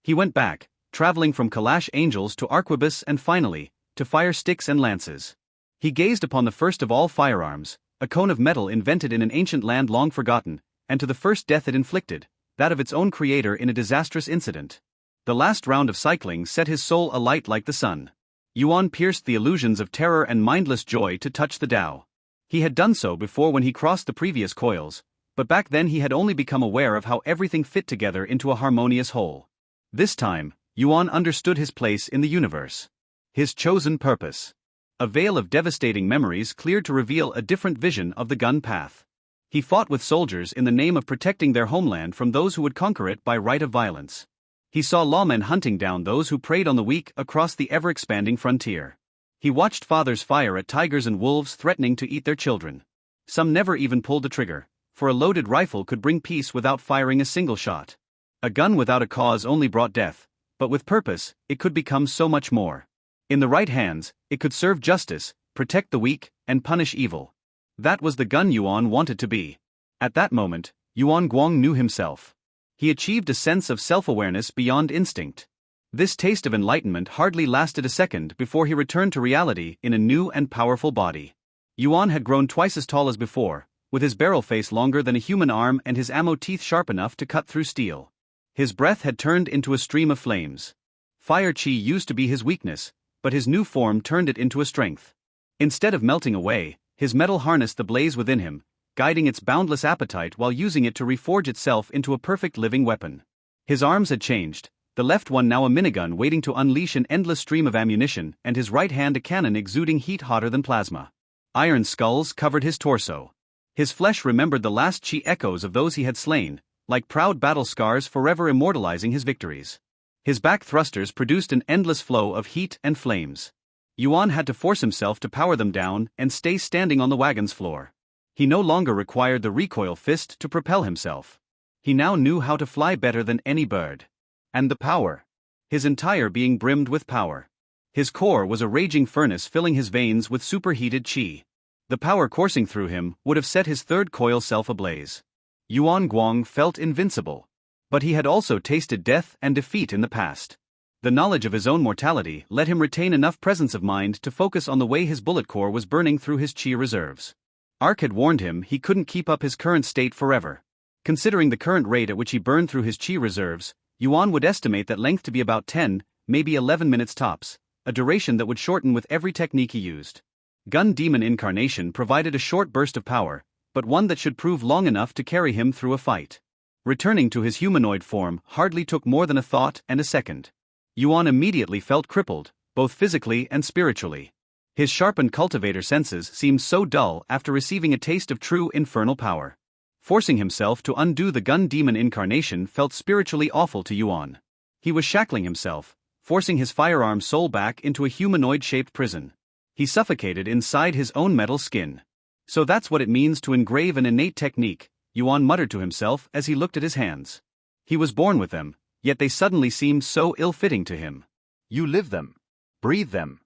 He went back, traveling from Kalash Angels to Arquebus and finally, to fire sticks and lances. He gazed upon the first of all firearms, a cone of metal invented in an ancient land long forgotten, and to the first death it inflicted, that of its own creator in a disastrous incident. The last round of cycling set his soul alight like the sun. Yuan pierced the illusions of terror and mindless joy to touch the Tao. He had done so before when he crossed the previous coils, but back then he had only become aware of how everything fit together into a harmonious whole. This time, Yuan understood his place in the universe. His chosen purpose. A veil of devastating memories cleared to reveal a different vision of the gun path. He fought with soldiers in the name of protecting their homeland from those who would conquer it by right of violence. He saw lawmen hunting down those who preyed on the weak across the ever-expanding frontier. He watched fathers fire at tigers and wolves threatening to eat their children. Some never even pulled the trigger, for a loaded rifle could bring peace without firing a single shot. A gun without a cause only brought death, but with purpose, it could become so much more. In the right hands, it could serve justice, protect the weak, and punish evil. That was the gun Yuan wanted to be. At that moment, Yuan Guang knew himself. He achieved a sense of self-awareness beyond instinct. This taste of enlightenment hardly lasted a second before he returned to reality in a new and powerful body. Yuan had grown twice as tall as before, with his barrel face longer than a human arm and his ammo teeth sharp enough to cut through steel. His breath had turned into a stream of flames. Fire chi used to be his weakness, but his new form turned it into a strength. Instead of melting away, his metal harnessed the blaze within him, guiding its boundless appetite while using it to reforge itself into a perfect living weapon. His arms had changed, the left one now a minigun waiting to unleash an endless stream of ammunition and his right hand a cannon exuding heat hotter than plasma. Iron skulls covered his torso. His flesh remembered the last chi echoes of those he had slain, like proud battle scars forever immortalizing his victories. His back thrusters produced an endless flow of heat and flames. Yuan had to force himself to power them down and stay standing on the wagon's floor. He no longer required the recoil fist to propel himself. He now knew how to fly better than any bird. And the power. His entire being brimmed with power. His core was a raging furnace filling his veins with superheated chi. The power coursing through him would have set his third coil self ablaze. Yuan Guang felt invincible. But he had also tasted death and defeat in the past. The knowledge of his own mortality let him retain enough presence of mind to focus on the way his bullet core was burning through his chi reserves. Ark had warned him he couldn't keep up his current state forever. Considering the current rate at which he burned through his chi reserves, Yuan would estimate that length to be about 10, maybe 11 minutes tops, a duration that would shorten with every technique he used. Gun Demon Incarnation provided a short burst of power, but one that should prove long enough to carry him through a fight. Returning to his humanoid form hardly took more than a thought and a second. Yuan immediately felt crippled, both physically and spiritually. His sharpened cultivator senses seemed so dull after receiving a taste of true infernal power. Forcing himself to undo the Gun Demon Incarnation felt spiritually awful to Yuan. He was shackling himself, forcing his firearm soul back into a humanoid-shaped prison. He suffocated inside his own metal skin. So that's what it means to engrave an innate technique, Yuan muttered to himself as he looked at his hands. He was born with them, yet they suddenly seemed so ill-fitting to him. You live them. Breathe them.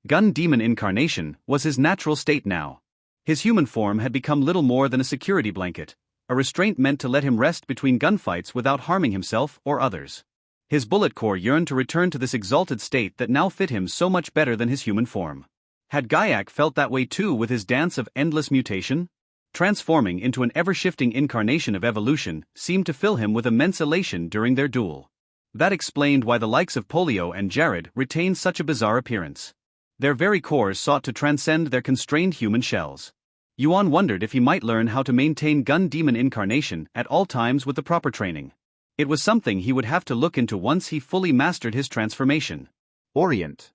Gun Demon Incarnation was his natural state now. His human form had become little more than a security blanket, a restraint meant to let him rest between gunfights without harming himself or others. His bullet core yearned to return to this exalted state that now fit him so much better than his human form. Had Gaiak felt that way too with his dance of endless mutation? transforming into an ever-shifting incarnation of evolution, seemed to fill him with immense elation during their duel. That explained why the likes of Polio and Jared retained such a bizarre appearance. Their very cores sought to transcend their constrained human shells. Yuan wondered if he might learn how to maintain Gun Demon incarnation at all times with the proper training. It was something he would have to look into once he fully mastered his transformation. Orient.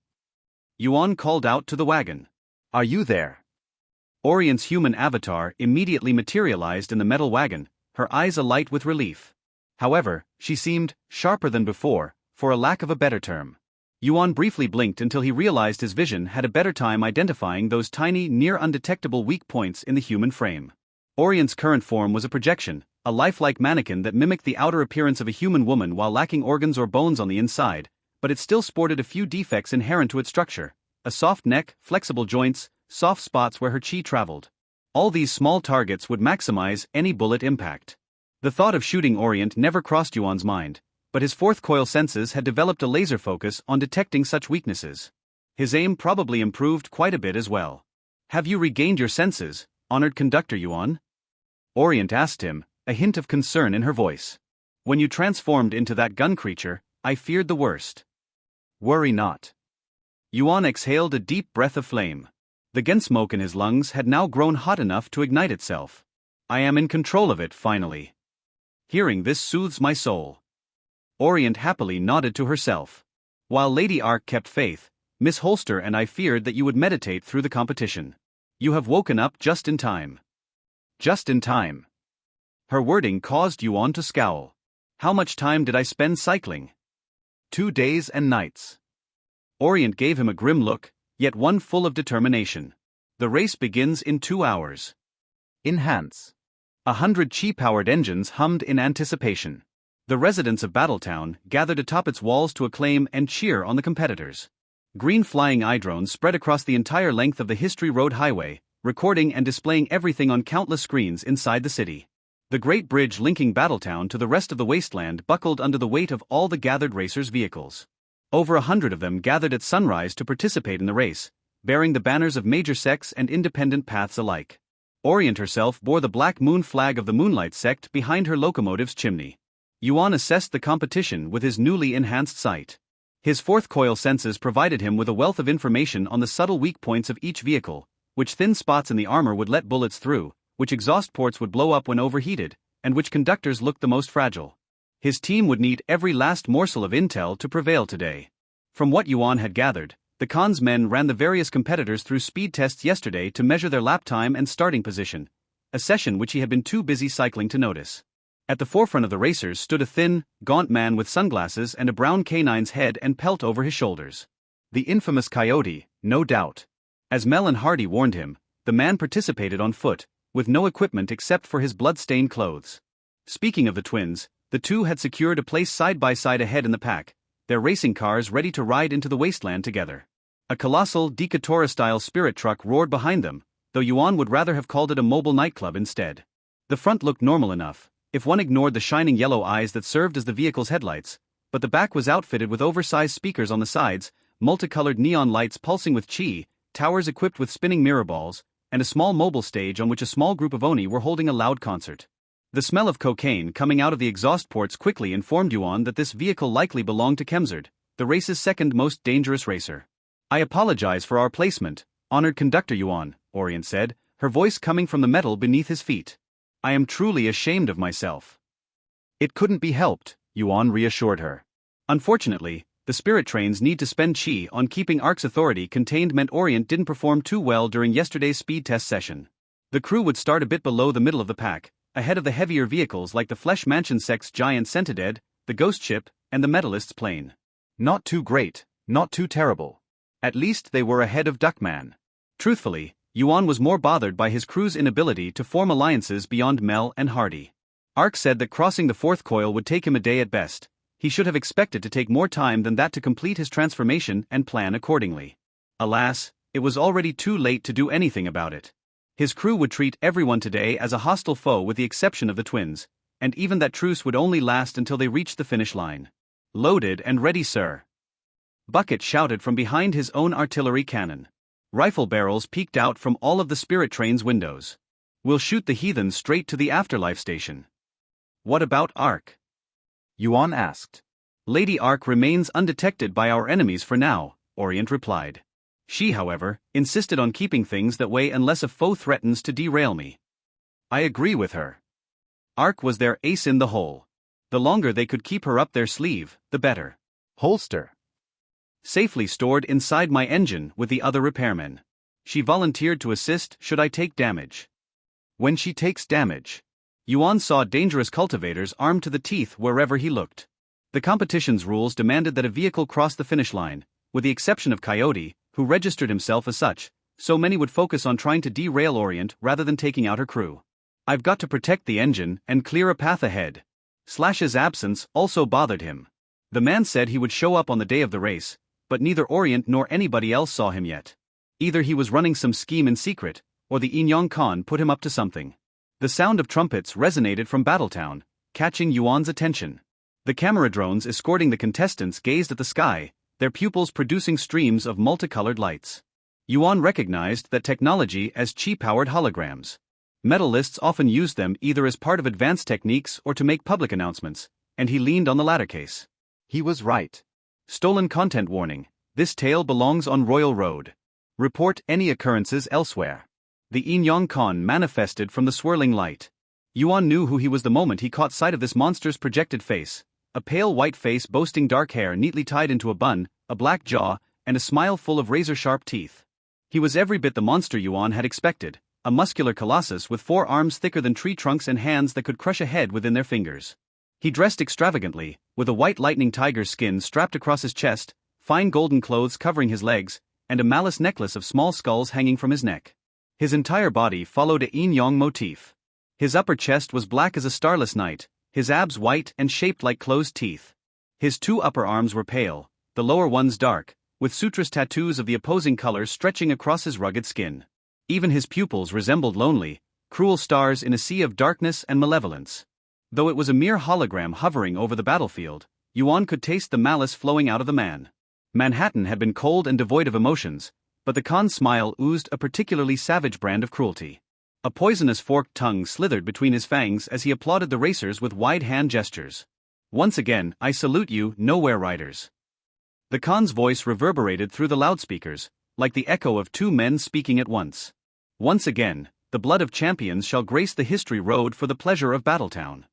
Yuan called out to the wagon. Are you there? Orient's human avatar immediately materialized in the metal wagon, her eyes alight with relief. However, she seemed sharper than before, for a lack of a better term. Yuan briefly blinked until he realized his vision had a better time identifying those tiny, near-undetectable weak points in the human frame. Orient's current form was a projection, a lifelike mannequin that mimicked the outer appearance of a human woman while lacking organs or bones on the inside, but it still sported a few defects inherent to its structure: a soft neck, flexible joints, soft spots where her chi traveled. All these small targets would maximize any bullet impact. The thought of shooting Orient never crossed Yuan's mind, but his fourth coil senses had developed a laser focus on detecting such weaknesses. His aim probably improved quite a bit as well. Have you regained your senses, honored conductor Yuan? Orient asked him, a hint of concern in her voice. When you transformed into that gun creature, I feared the worst. Worry not. Yuan exhaled a deep breath of flame. The gun smoke in his lungs had now grown hot enough to ignite itself. I am in control of it finally. Hearing this soothes my soul. Orient happily nodded to herself. While Lady Ark kept faith, Miss Holster and I feared that you would meditate through the competition. You have woken up just in time. Just in time. Her wording caused Yuan to scowl. How much time did I spend cycling? 2 days and nights. Orient gave him a grim look, yet one full of determination. The race begins in 2 hours. Enhance. 100 chi-powered engines hummed in anticipation. The residents of Battletown gathered atop its walls to acclaim and cheer on the competitors. Green flying eye drones spread across the entire length of the History Road Highway, recording and displaying everything on countless screens inside the city. The great bridge linking Battletown to the rest of the wasteland buckled under the weight of all the gathered racers' vehicles. Over 100 of them gathered at sunrise to participate in the race, bearing the banners of major sects and independent paths alike. Orient herself bore the Black Moon flag of the Moonlight sect behind her locomotive's chimney. Yuan assessed the competition with his newly enhanced sight. His fourth coil senses provided him with a wealth of information on the subtle weak points of each vehicle, which thin spots in the armor would let bullets through, which exhaust ports would blow up when overheated, and which conductors looked the most fragile. His team would need every last morsel of intel to prevail today. From what Yuan had gathered, the Khan's men ran the various competitors through speed tests yesterday to measure their lap time and starting position, a session which he had been too busy cycling to notice. At the forefront of the racers stood a thin, gaunt man with sunglasses and a brown canine's head and pelt over his shoulders. The infamous Coyote, no doubt. As Mel and Hardy warned him, the man participated on foot, with no equipment except for his blood-stained clothes. Speaking of the twins, the two had secured a place side by side ahead in the pack, their racing cars ready to ride into the wasteland together. A colossal Decatura-style spirit truck roared behind them, though Yuan would rather have called it a mobile nightclub instead. The front looked normal enough, if one ignored the shining yellow eyes that served as the vehicle's headlights, but the back was outfitted with oversized speakers on the sides, multicolored neon lights pulsing with chi, towers equipped with spinning mirror balls, and a small mobile stage on which a small group of Oni were holding a loud concert. The smell of cocaine coming out of the exhaust ports quickly informed Yuan that this vehicle likely belonged to Kemzard, the race's second most dangerous racer. I apologize for our placement, honored conductor Yuan, Orient said, her voice coming from the metal beneath his feet. I am truly ashamed of myself. It couldn't be helped, Yuan reassured her. Unfortunately, the spirit trains need to spend chi on keeping Ark's authority contained meant Orient didn't perform too well during yesterday's speed test session. The crew would start a bit below the middle of the pack, ahead of the heavier vehicles like the Flesh Mansion Sect's giant Centided, the Ghost Ship, and the Metalist's plane. Not too great, not too terrible. At least they were ahead of Duckman. Truthfully, Yuan was more bothered by his crew's inability to form alliances beyond Mel and Hardy. Ark said that crossing the fourth coil would take him a day at best. He should have expected to take more time than that to complete his transformation and plan accordingly. Alas, it was already too late to do anything about it. His crew would treat everyone today as a hostile foe with the exception of the twins, and even that truce would only last until they reached the finish line. Loaded and ready, sir. Bucket shouted from behind his own artillery cannon. Rifle barrels peeked out from all of the spirit train's windows. We'll shoot the heathens straight to the afterlife station. What about Ark? Yuan asked. Lady Ark remains undetected by our enemies for now, Orient replied. She, however, insisted on keeping things that way unless a foe threatens to derail me. I agree with her. Ark was their ace in the hole. The longer they could keep her up their sleeve, the better. Holster. Safely stored inside my engine with the other repairmen. She volunteered to assist should I take damage. When she takes damage. Yuan saw dangerous cultivators armed to the teeth wherever he looked. The competition's rules demanded that a vehicle cross the finish line, with the exception of Coyote, who registered himself as such, so many would focus on trying to derail Orient rather than taking out her crew. I've got to protect the engine and clear a path ahead. Slash's absence also bothered him. The man said he would show up on the day of the race, but neither Orient nor anybody else saw him yet. Either he was running some scheme in secret, or the Inyong Khan put him up to something. The sound of trumpets resonated from Battletown, catching Yuan's attention. The camera drones escorting the contestants gazed at the sky, their pupils producing streams of multicolored lights. Yuan recognized that technology as chi-powered holograms. Medalists often used them either as part of advanced techniques or to make public announcements, and he leaned on the latter case. He was right. Stolen content warning. This tale belongs on Royal Road. Report any occurrences elsewhere. The Inyong Khan manifested from the swirling light. Yuan knew who he was the moment he caught sight of this monster's projected face, a pale white face boasting dark hair neatly tied into a bun, a black jaw, and a smile full of razor-sharp teeth. He was every bit the monster Yuan had expected, a muscular colossus with 4 arms thicker than tree trunks and hands that could crush a head within their fingers. He dressed extravagantly, with a white lightning tiger's skin strapped across his chest, fine golden clothes covering his legs, and a malice necklace of small skulls hanging from his neck. His entire body followed a yin-yang motif. His upper chest was black as a starless night, his abs white and shaped like closed teeth. His 2 upper arms were pale, the lower ones dark, with sutrous tattoos of the opposing colors stretching across his rugged skin. Even his pupils resembled lonely, cruel stars in a sea of darkness and malevolence. Though it was a mere hologram hovering over the battlefield, Yuan could taste the malice flowing out of the man. Manhattan had been cold and devoid of emotions, but the Khan's smile oozed a particularly savage brand of cruelty. A poisonous forked tongue slithered between his fangs as he applauded the racers with wide hand gestures. Once again, I salute you, nowhere riders. The Khan's voice reverberated through the loudspeakers, like the echo of 2 men speaking at once. Once again, the blood of champions shall grace the history road for the pleasure of Battletown.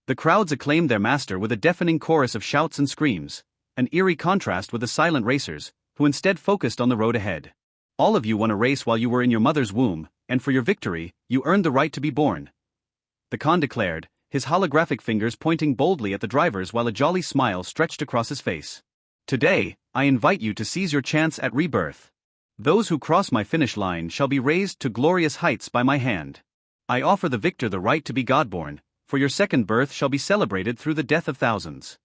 The crowds acclaimed their master with a deafening chorus of shouts and screams, an eerie contrast with the silent racers, who instead focused on the road ahead. All of you won a race while you were in your mother's womb, and for your victory, you earned the right to be born. The Khan declared, his holographic fingers pointing boldly at the drivers while a jolly smile stretched across his face. Today, I invite you to seize your chance at rebirth. Those who cross my finish line shall be raised to glorious heights by my hand. I offer the victor the right to be Godborn, for your second birth shall be celebrated through the death of thousands.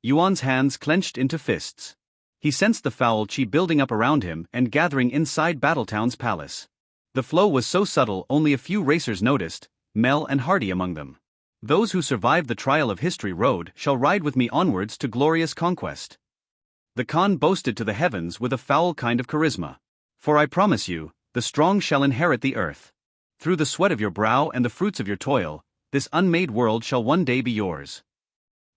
Yuan's hands clenched into fists. He sensed the foul chi building up around him and gathering inside Battletown's palace. The flow was so subtle only a few racers noticed, Mel and Hardy among them. Those who survived the trial of history road shall ride with me onwards to glorious conquest. The Khan boasted to the heavens with a foul kind of charisma. For I promise you, the strong shall inherit the earth. Through the sweat of your brow and the fruits of your toil, this unmade world shall one day be yours.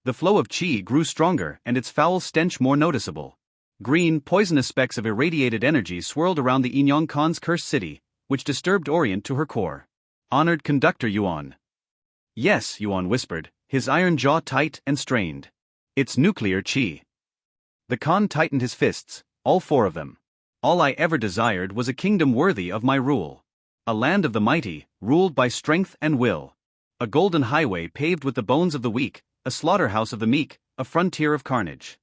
The flow of chi grew stronger and its foul stench more noticeable. Green, poisonous specks of irradiated energy swirled around the Inyong Khan's cursed city, which disturbed Orient to her core. Honored conductor Yuan. Yes, Yuan whispered, his iron jaw tight and strained. It's nuclear chi. The Khan tightened his fists, all 4 of them. All I ever desired was a kingdom worthy of my rule. A land of the mighty, ruled by strength and will. A golden highway paved with the bones of the weak, a slaughterhouse of the meek, a frontier of carnage.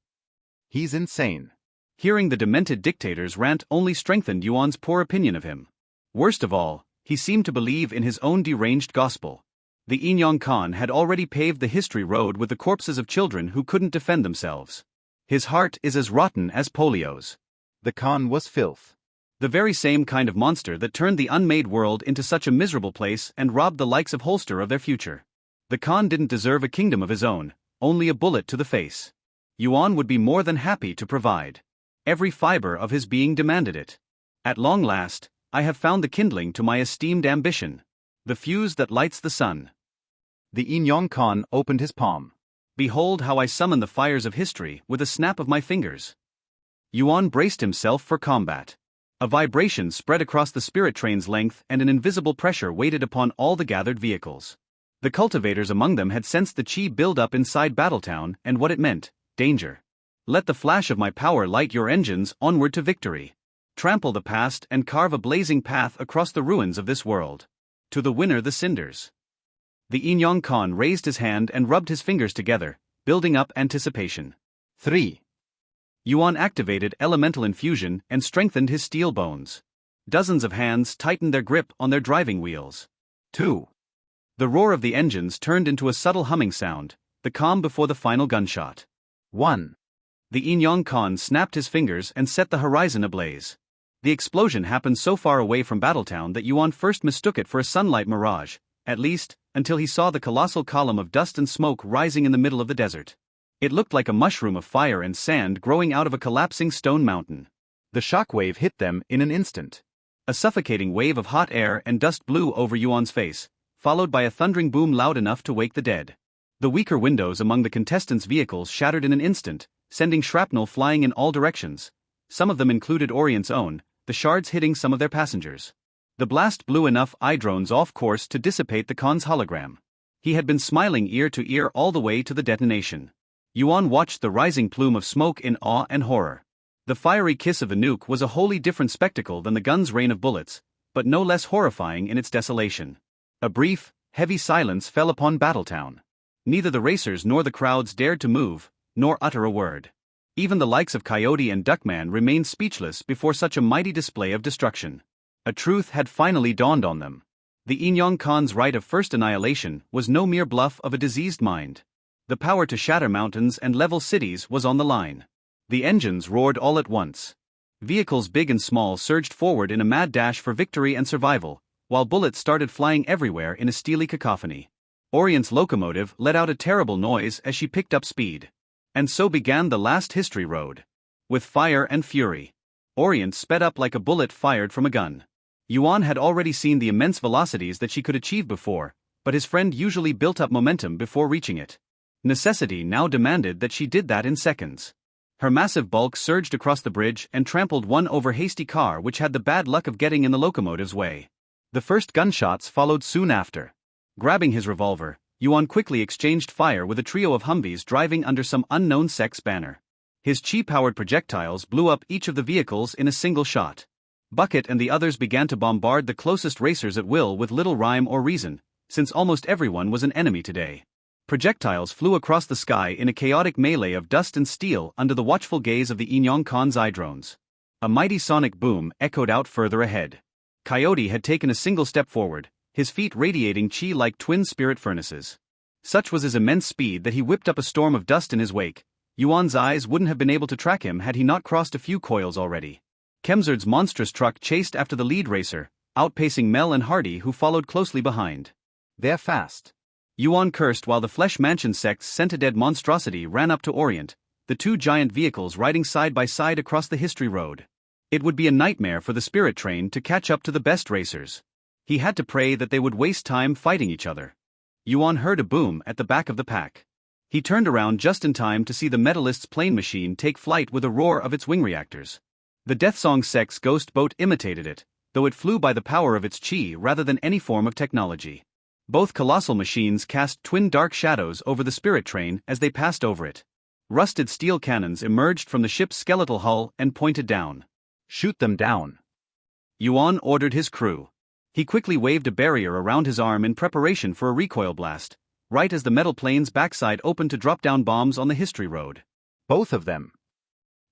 He's insane. Hearing the demented dictator's rant only strengthened Yuan's poor opinion of him. Worst of all, he seemed to believe in his own deranged gospel. The Inyong Khan had already paved the history road with the corpses of children who couldn't defend themselves. His heart is as rotten as polio's. The Khan was filth. The very same kind of monster that turned the unmade world into such a miserable place and robbed the likes of Holster of their future. The Khan didn't deserve a kingdom of his own, only a bullet to the face. Yuan would be more than happy to provide. Every fiber of his being demanded it. At long last, I have found the kindling to my esteemed ambition. The fuse that lights the sun. The Inyong Khan opened his palm. Behold how I summon the fires of history with a snap of my fingers. Yuan braced himself for combat. A vibration spread across the spirit train's length and an invisible pressure waited upon all the gathered vehicles. The cultivators among them had sensed the chi build up inside Battletown and what it meant: danger. Let the flash of my power light your engines onward to victory. Trample the past and carve a blazing path across the ruins of this world. To the winner the cinders. The Inyong Khan raised his hand and rubbed his fingers together, building up anticipation. 3. Yuan activated elemental infusion and strengthened his steel bones. Dozens of hands tightened their grip on their driving wheels. 2. The roar of the engines turned into a subtle humming sound, the calm before the final gunshot. 1. The Inyong Khan snapped his fingers and set the horizon ablaze. The explosion happened so far away from Battletown that Yuan first mistook it for a sunlight mirage, at least, until he saw the colossal column of dust and smoke rising in the middle of the desert. It looked like a mushroom of fire and sand growing out of a collapsing stone mountain. The shockwave hit them in an instant. A suffocating wave of hot air and dust blew over Yuan's face, followed by a thundering boom loud enough to wake the dead. The weaker windows among the contestants' vehicles shattered in an instant, sending shrapnel flying in all directions. Some of them included Orient's own, the shards hitting some of their passengers. The blast blew enough eye-drones off course to dissipate the Khan's hologram. He had been smiling ear to ear all the way to the detonation. Yuan watched the rising plume of smoke in awe and horror. The fiery kiss of the nuke was a wholly different spectacle than the gun's rain of bullets, but no less horrifying in its desolation. A brief, heavy silence fell upon Battletown. Neither the racers nor the crowds dared to move, nor utter a word. Even the likes of Coyote and Duckman remained speechless before such a mighty display of destruction. A truth had finally dawned on them. The Inyong Khan's right of first annihilation was no mere bluff of a diseased mind. The power to shatter mountains and level cities was on the line. The engines roared all at once. Vehicles big and small surged forward in a mad dash for victory and survival, while bullets started flying everywhere in a steely cacophony. Orient's locomotive let out a terrible noise as she picked up speed. And so began the last history road. With fire and fury, Orient sped up like a bullet fired from a gun. Yuan had already seen the immense velocities that she could achieve before, but his friend usually built up momentum before reaching it. Necessity now demanded that she did that in seconds. Her massive bulk surged across the bridge and trampled one over hasty car which had the bad luck of getting in the locomotive's way. The first gunshots followed soon after. Grabbing his revolver, Yuan quickly exchanged fire with a trio of Humvees driving under some unknown sect's banner. His chi-powered projectiles blew up each of the vehicles in a single shot. Bucket and the others began to bombard the closest racers at will with little rhyme or reason, since almost everyone was an enemy today. Projectiles flew across the sky in a chaotic melee of dust and steel under the watchful gaze of the Inyong Khan's eye drones. A mighty sonic boom echoed out further ahead. Coyote had taken a single step forward, his feet radiating chi like twin spirit furnaces. Such was his immense speed that he whipped up a storm of dust in his wake. Yuan's eyes wouldn't have been able to track him had he not crossed a few coils already. Kemzard's monstrous truck chased after the lead racer, outpacing Mel and Hardy who followed closely behind. They're fast. Yuan cursed while the Flesh Mansion sect's scent-a-dead monstrosity ran up to Orient, the two giant vehicles riding side by side across the history road. It would be a nightmare for the spirit train to catch up to the best racers. He had to pray that they would waste time fighting each other. Yuan heard a boom at the back of the pack. He turned around just in time to see the Metalist's plane machine take flight with a roar of its wing reactors. The Deathsong sect's ghost boat imitated it, though it flew by the power of its chi rather than any form of technology. Both colossal machines cast twin dark shadows over the spirit train as they passed over it. Rusted steel cannons emerged from the ship's skeletal hull and pointed down. Shoot them down. Yuan ordered his crew. He quickly waved a barrier around his arm in preparation for a recoil blast, right as the metal plane's backside opened to drop down bombs on the history road. Both of them.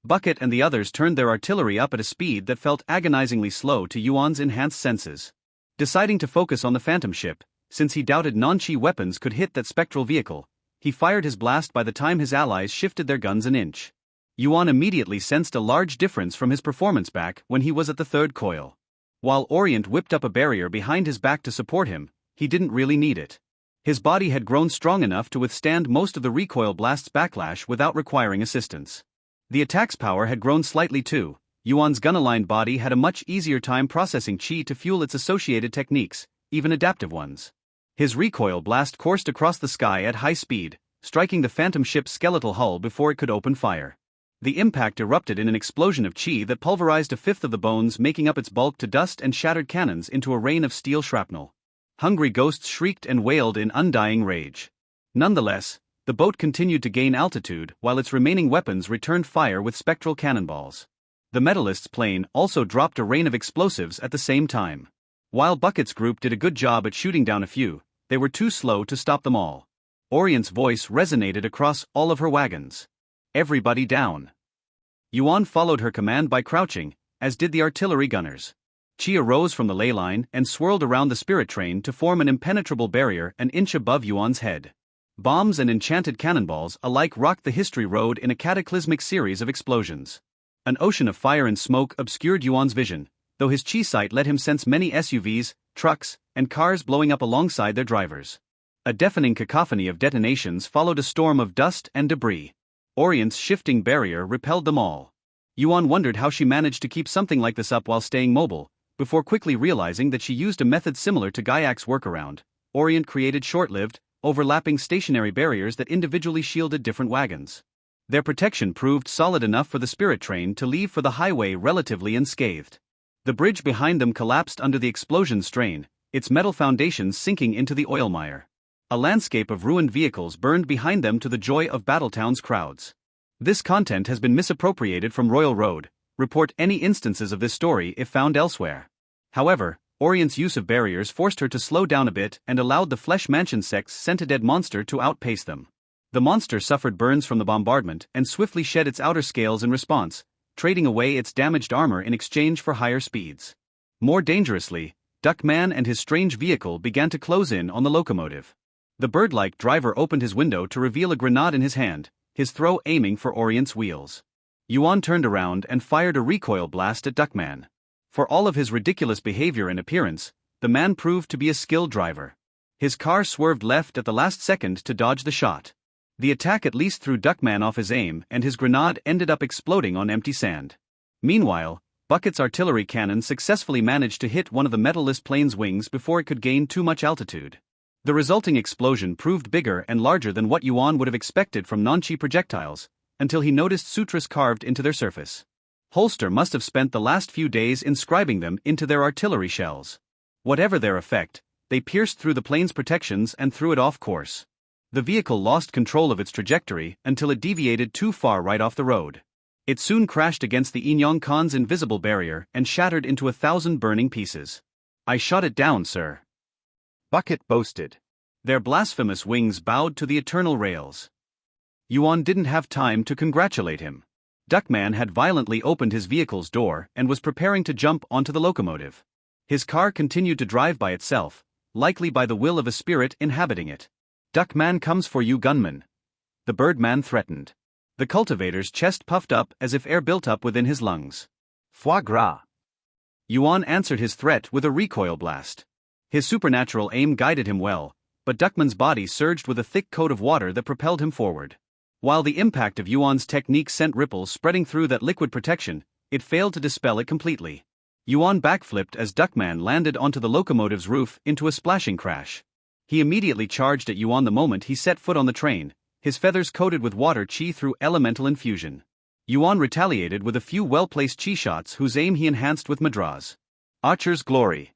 Bucket and the others turned their artillery up at a speed that felt agonizingly slow to Yuan's enhanced senses. Deciding to focus on the Phantom ship, since he doubted non-chi weapons could hit that spectral vehicle, he fired his blast by the time his allies shifted their guns an inch. Yuan immediately sensed a large difference from his performance back when he was at the third coil. While Orient whipped up a barrier behind his back to support him, he didn't really need it. His body had grown strong enough to withstand most of the recoil blast's backlash without requiring assistance. The attack's power had grown slightly too. Yuan's gun-aligned body had a much easier time processing chi to fuel its associated techniques, even adaptive ones. His recoil blast coursed across the sky at high speed, striking the phantom ship's skeletal hull before it could open fire. The impact erupted in an explosion of chi that pulverized a fifth of the bones making up its bulk to dust and shattered cannons into a rain of steel shrapnel. Hungry ghosts shrieked and wailed in undying rage. Nonetheless, the boat continued to gain altitude while its remaining weapons returned fire with spectral cannonballs. The medalist's plane also dropped a rain of explosives at the same time. While Bucket's group did a good job at shooting down a few, they were too slow to stop them all. Orient's voice resonated across all of her wagons. Everybody down. Yuan followed her command by crouching, as did the artillery gunners. Chi arose from the ley line and swirled around the spirit train to form an impenetrable barrier an inch above Yuan's head. Bombs and enchanted cannonballs alike rocked the history road in a cataclysmic series of explosions. An ocean of fire and smoke obscured Yuan's vision, though his chi sight let him sense many SUVs, trucks, and cars blowing up alongside their drivers. A deafening cacophony of detonations followed a storm of dust and debris. Orient's shifting barrier repelled them all. Yuan wondered how she managed to keep something like this up while staying mobile, before quickly realizing that she used a method similar to Gaiak's workaround. Orient created short-lived, overlapping stationary barriers that individually shielded different wagons. Their protection proved solid enough for the spirit train to leave for the highway relatively unscathed. The bridge behind them collapsed under the explosion strain, its metal foundations sinking into the oil mire. A landscape of ruined vehicles burned behind them to the joy of Battletown's crowds. This content has been misappropriated from Royal Road. Report any instances of this story if found elsewhere. However, Orient's use of barriers forced her to slow down a bit and allowed the Flesh Mansion sect's sent-a-dead monster to outpace them. The monster suffered burns from the bombardment and swiftly shed its outer scales in response, trading away its damaged armor in exchange for higher speeds. More dangerously, Duckman and his strange vehicle began to close in on the locomotive. The bird-like driver opened his window to reveal a grenade in his hand, his throw aiming for Orient's wheels. Yuan turned around and fired a recoil blast at Duckman. For all of his ridiculous behavior and appearance, the man proved to be a skilled driver. His car swerved left at the last second to dodge the shot. The attack at least threw Duckman off his aim and his grenade ended up exploding on empty sand. Meanwhile, Bucket's artillery cannon successfully managed to hit one of the metalless plane's wings before it could gain too much altitude. The resulting explosion proved bigger and larger than what Yuan would have expected from non-chi projectiles, until he noticed sutras carved into their surface. Holster must have spent the last few days inscribing them into their artillery shells. Whatever their effect, they pierced through the plane's protections and threw it off course. The vehicle lost control of its trajectory until it deviated too far right off the road. It soon crashed against the Inyong Khan's invisible barrier and shattered into 1,000 burning pieces. "I shot it down, sir," Bucket boasted. Their blasphemous wings bowed to the eternal rails. Yuan didn't have time to congratulate him. Duckman had violently opened his vehicle's door and was preparing to jump onto the locomotive. His car continued to drive by itself, likely by the will of a spirit inhabiting it. "Duckman comes for you, gunman," the Birdman threatened. The cultivator's chest puffed up as if air built up within his lungs. "Foie gras." Yuan answered his threat with a recoil blast. His supernatural aim guided him well, but Duckman's body surged with a thick coat of water that propelled him forward. While the impact of Yuan's technique sent ripples spreading through that liquid protection, it failed to dispel it completely. Yuan backflipped as Duckman landed onto the locomotive's roof into a splashing crash. He immediately charged at Yuan the moment he set foot on the train, his feathers coated with water chi through elemental infusion. Yuan retaliated with a few well-placed chi shots whose aim he enhanced with Madras. Archer's glory.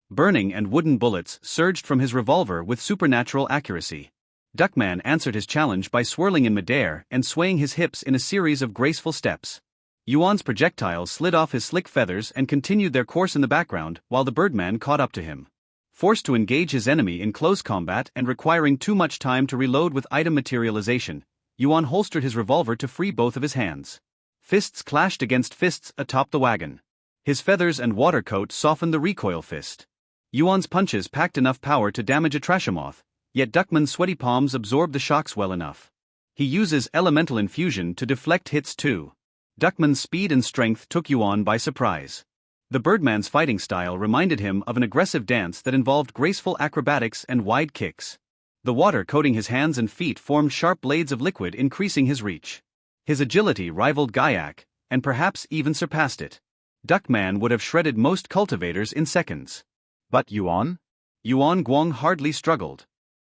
Burning and wooden bullets surged from his revolver with supernatural accuracy. Duckman answered his challenge by swirling in midair and swaying his hips in a series of graceful steps. Yuan's projectiles slid off his slick feathers and continued their course in the background while the Birdman caught up to him. Forced to engage his enemy in close combat and requiring too much time to reload with item materialization, Yuan holstered his revolver to free both of his hands. Fists clashed against fists atop the wagon. His feathers and water coat softened the recoil fist. Yuan's punches packed enough power to damage a trashamoth, yet Duckman's sweaty palms absorbed the shocks well enough. He uses elemental infusion to deflect hits too. Duckman's speed and strength took Yuan by surprise. The Birdman's fighting style reminded him of an aggressive dance that involved graceful acrobatics and wide kicks. The water coating his hands and feet formed sharp blades of liquid, increasing his reach. His agility rivaled Gaiak, and perhaps even surpassed it. Duckman would have shredded most cultivators in seconds. But Yuan? Yuan Guang hardly struggled.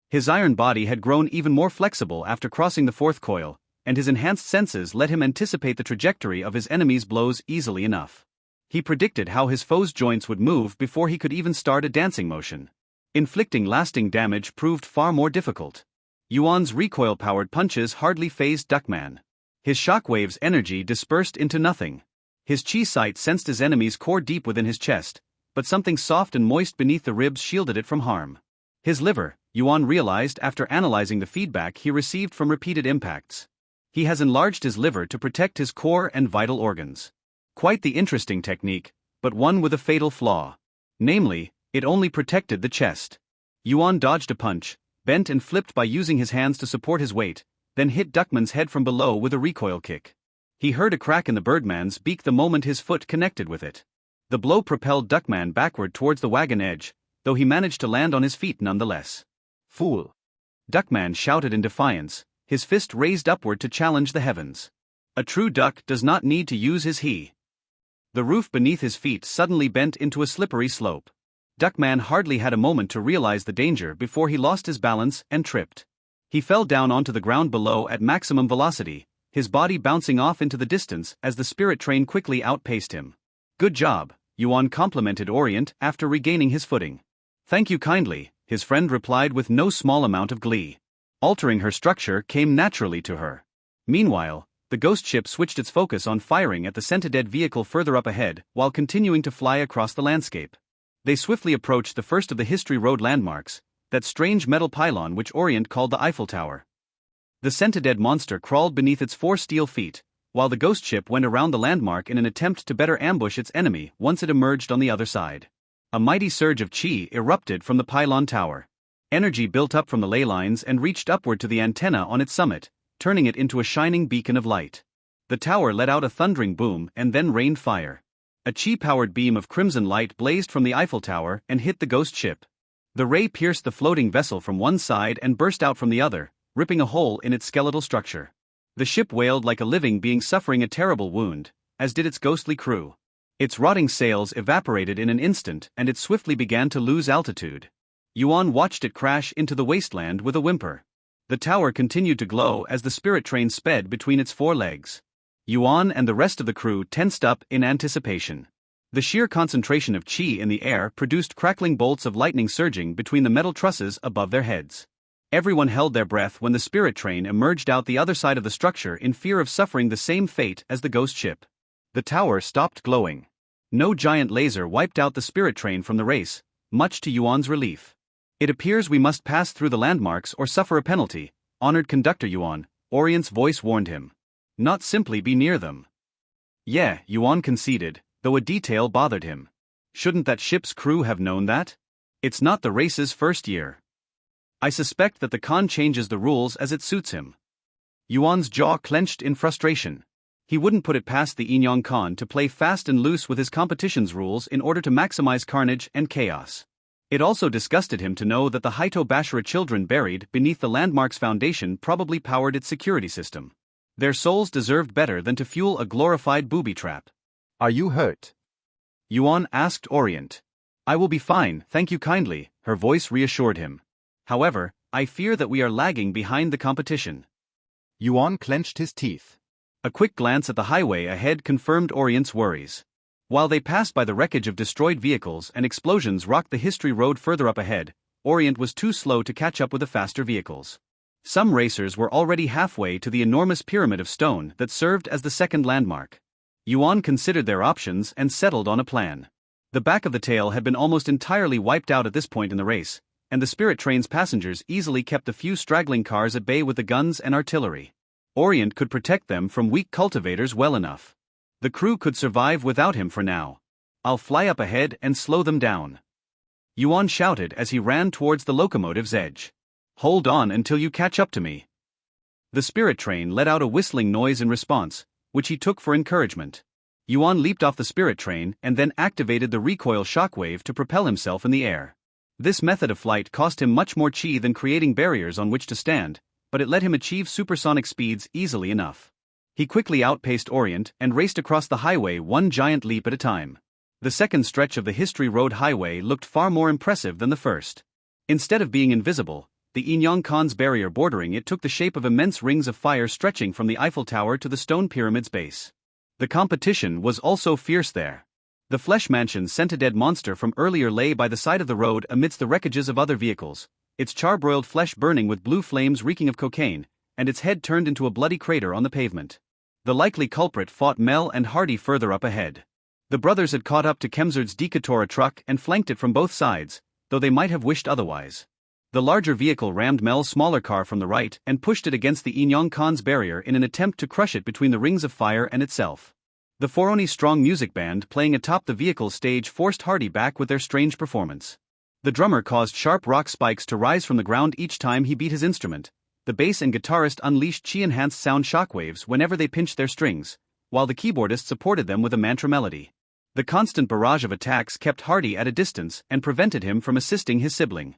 His iron body had grown even more flexible after crossing the fourth coil, and his enhanced senses let him anticipate the trajectory of his enemy's blows easily enough. He predicted how his foe's joints would move before he could even start a dancing motion. Inflicting lasting damage proved far more difficult. Yuan's recoil-powered punches hardly fazed Duckman. His shockwave's energy dispersed into nothing. His chi sight sensed his enemy's core deep within his chest, but something soft and moist beneath the ribs shielded it from harm. His liver, Yuan realized after analyzing the feedback he received from repeated impacts. He has enlarged his liver to protect his core and vital organs. Quite the interesting technique, but one with a fatal flaw. Namely, it only protected the chest. Yuan dodged a punch, bent and flipped by using his hands to support his weight, then hit Duckman's head from below with a recoil kick. He heard a crack in the birdman's beak the moment his foot connected with it. The blow propelled Duckman backward towards the wagon edge, though he managed to land on his feet nonetheless. "Fool!" Duckman shouted in defiance, his fist raised upward to challenge the heavens. A true duck does not need to use his he. The roof beneath his feet suddenly bent into a slippery slope. Duckman hardly had a moment to realize the danger before he lost his balance and tripped. He fell down onto the ground below at maximum velocity, his body bouncing off into the distance as the spirit train quickly outpaced him. "Good job," Yuan complimented Orient after regaining his footing. "Thank you kindly," his friend replied with no small amount of glee. Altering her structure came naturally to her. Meanwhile, the ghost ship switched its focus on firing at the Centided vehicle further up ahead while continuing to fly across the landscape. They swiftly approached the first of the History Road landmarks, that strange metal pylon which Orient called the Eiffel Tower. The Centided monster crawled beneath its 4 steel feet, while the ghost ship went around the landmark in an attempt to better ambush its enemy once it emerged on the other side. A mighty surge of chi erupted from the pylon tower. Energy built up from the ley lines and reached upward to the antenna on its summit, turning it into a shining beacon of light. The tower let out a thundering boom and then rained fire. A chi-powered beam of crimson light blazed from the Eiffel Tower and hit the ghost ship. The ray pierced the floating vessel from one side and burst out from the other, ripping a hole in its skeletal structure. The ship wailed like a living being suffering a terrible wound, as did its ghostly crew. Its rotting sails evaporated in an instant and it swiftly began to lose altitude. Yuan watched it crash into the wasteland with a whimper. The tower continued to glow as the spirit train sped between its 4 legs. Yuan and the rest of the crew tensed up in anticipation. The sheer concentration of chi in the air produced crackling bolts of lightning surging between the metal trusses above their heads. Everyone held their breath when the spirit train emerged out the other side of the structure in fear of suffering the same fate as the ghost ship. The tower stopped glowing. No giant laser wiped out the spirit train from the race, much to Yuan's relief. "It appears we must pass through the landmarks or suffer a penalty, honored conductor Yuan," Orient's voice warned him. "Not simply be near them." "Yeah," Yuan conceded, though a detail bothered him. "Shouldn't that ship's crew have known that? It's not the race's first year. I suspect that the Khan changes the rules as it suits him." Yuan's jaw clenched in frustration. He wouldn't put it past the Enyong Khan to play fast and loose with his competition's rules in order to maximize carnage and chaos. It also disgusted him to know that the Haito Bashara children buried beneath the landmark's foundation probably powered its security system. Their souls deserved better than to fuel a glorified booby trap. "Are you hurt?" Yuan asked Orient. "I will be fine, thank you kindly," her voice reassured him. "However, I fear that we are lagging behind the competition." Yuan clenched his teeth. A quick glance at the highway ahead confirmed Orient's worries. While they passed by the wreckage of destroyed vehicles and explosions rocked the History Road further up ahead, Orient was too slow to catch up with the faster vehicles. Some racers were already halfway to the enormous pyramid of stone that served as the second landmark. Yuan considered their options and settled on a plan. The back of the tail had been almost entirely wiped out at this point in the race, and the spirit train's passengers easily kept the few straggling cars at bay with the guns and artillery. Orient could protect them from weak cultivators well enough. The crew could survive without him for now. "I'll fly up ahead and slow them down," Yuan shouted as he ran towards the locomotive's edge. "Hold on until you catch up to me." The spirit train let out a whistling noise in response, which he took for encouragement. Yuan leaped off the spirit train and then activated the recoil shockwave to propel himself in the air. This method of flight cost him much more chi than creating barriers on which to stand, but it let him achieve supersonic speeds easily enough. He quickly outpaced Orient and raced across the highway one giant leap at a time. The second stretch of the History Road highway looked far more impressive than the first. Instead of being invisible, the Inyong Khan's barrier bordering it took the shape of immense rings of fire stretching from the Eiffel Tower to the stone pyramid's base. The competition was also fierce there. The flesh mansion sent a dead monster from earlier lay by the side of the road amidst the wreckages of other vehicles, its charbroiled flesh burning with blue flames reeking of cocaine, and its head turned into a bloody crater on the pavement. The likely culprit fought Mel and Hardy further up ahead. The brothers had caught up to Kemsard's Decatura truck and flanked it from both sides, though they might have wished otherwise. The larger vehicle rammed Mel's smaller car from the right and pushed it against the Inyong Khan's barrier in an attempt to crush it between the rings of fire and itself. The Foroni strong music band playing atop the vehicle's stage forced Hardy back with their strange performance. The drummer caused sharp rock spikes to rise from the ground each time he beat his instrument. The bass and guitarist unleashed chi-enhanced sound shockwaves whenever they pinched their strings, while the keyboardist supported them with a mantra melody. The constant barrage of attacks kept Hardy at a distance and prevented him from assisting his sibling.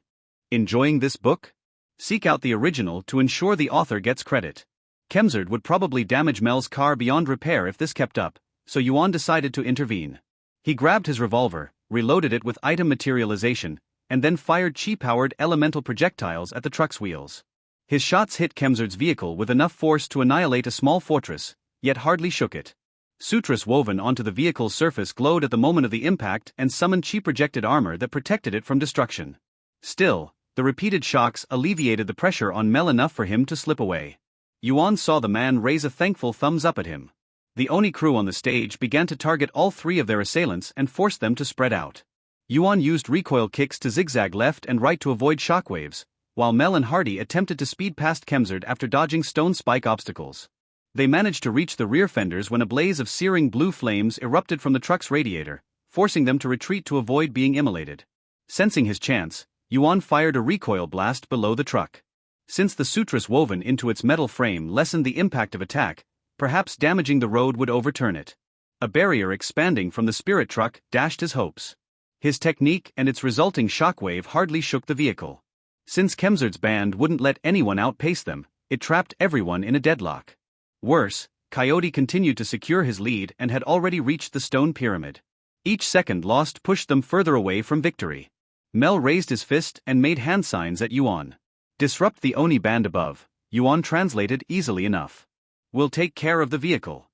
Enjoying this book? Seek out the original to ensure the author gets credit. Kemsard would probably damage Mel's car beyond repair if this kept up, so Yuan decided to intervene. He grabbed his revolver, reloaded it with item materialization, and then fired chi-powered elemental projectiles at the truck's wheels. His shots hit Kemsard's vehicle with enough force to annihilate a small fortress, yet hardly shook it. Sutras woven onto the vehicle's surface glowed at the moment of the impact and summoned chi-projected armor that protected it from destruction. Still, the repeated shocks alleviated the pressure on Mel enough for him to slip away. Yuan saw the man raise a thankful thumbs up at him. The Oni crew on the stage began to target all three of their assailants and force them to spread out. Yuan used recoil kicks to zigzag left and right to avoid shockwaves, while Mel and Hardy attempted to speed past Kemsard after dodging stone spike obstacles. They managed to reach the rear fenders when a blaze of searing blue flames erupted from the truck's radiator, forcing them to retreat to avoid being immolated. Sensing his chance, Yuan fired a recoil blast below the truck. Since the sutras woven into its metal frame lessened the impact of attack, perhaps damaging the road would overturn it. A barrier expanding from the spirit truck dashed his hopes. His technique and its resulting shockwave hardly shook the vehicle. Since Kemsard's band wouldn't let anyone outpace them, it trapped everyone in a deadlock. Worse, Coyote continued to secure his lead and had already reached the stone pyramid. Each second lost pushed them further away from victory. Mel raised his fist and made hand signs at Yuan. Disrupt the Oni band above, Yuan translated easily enough. We'll take care of the vehicle.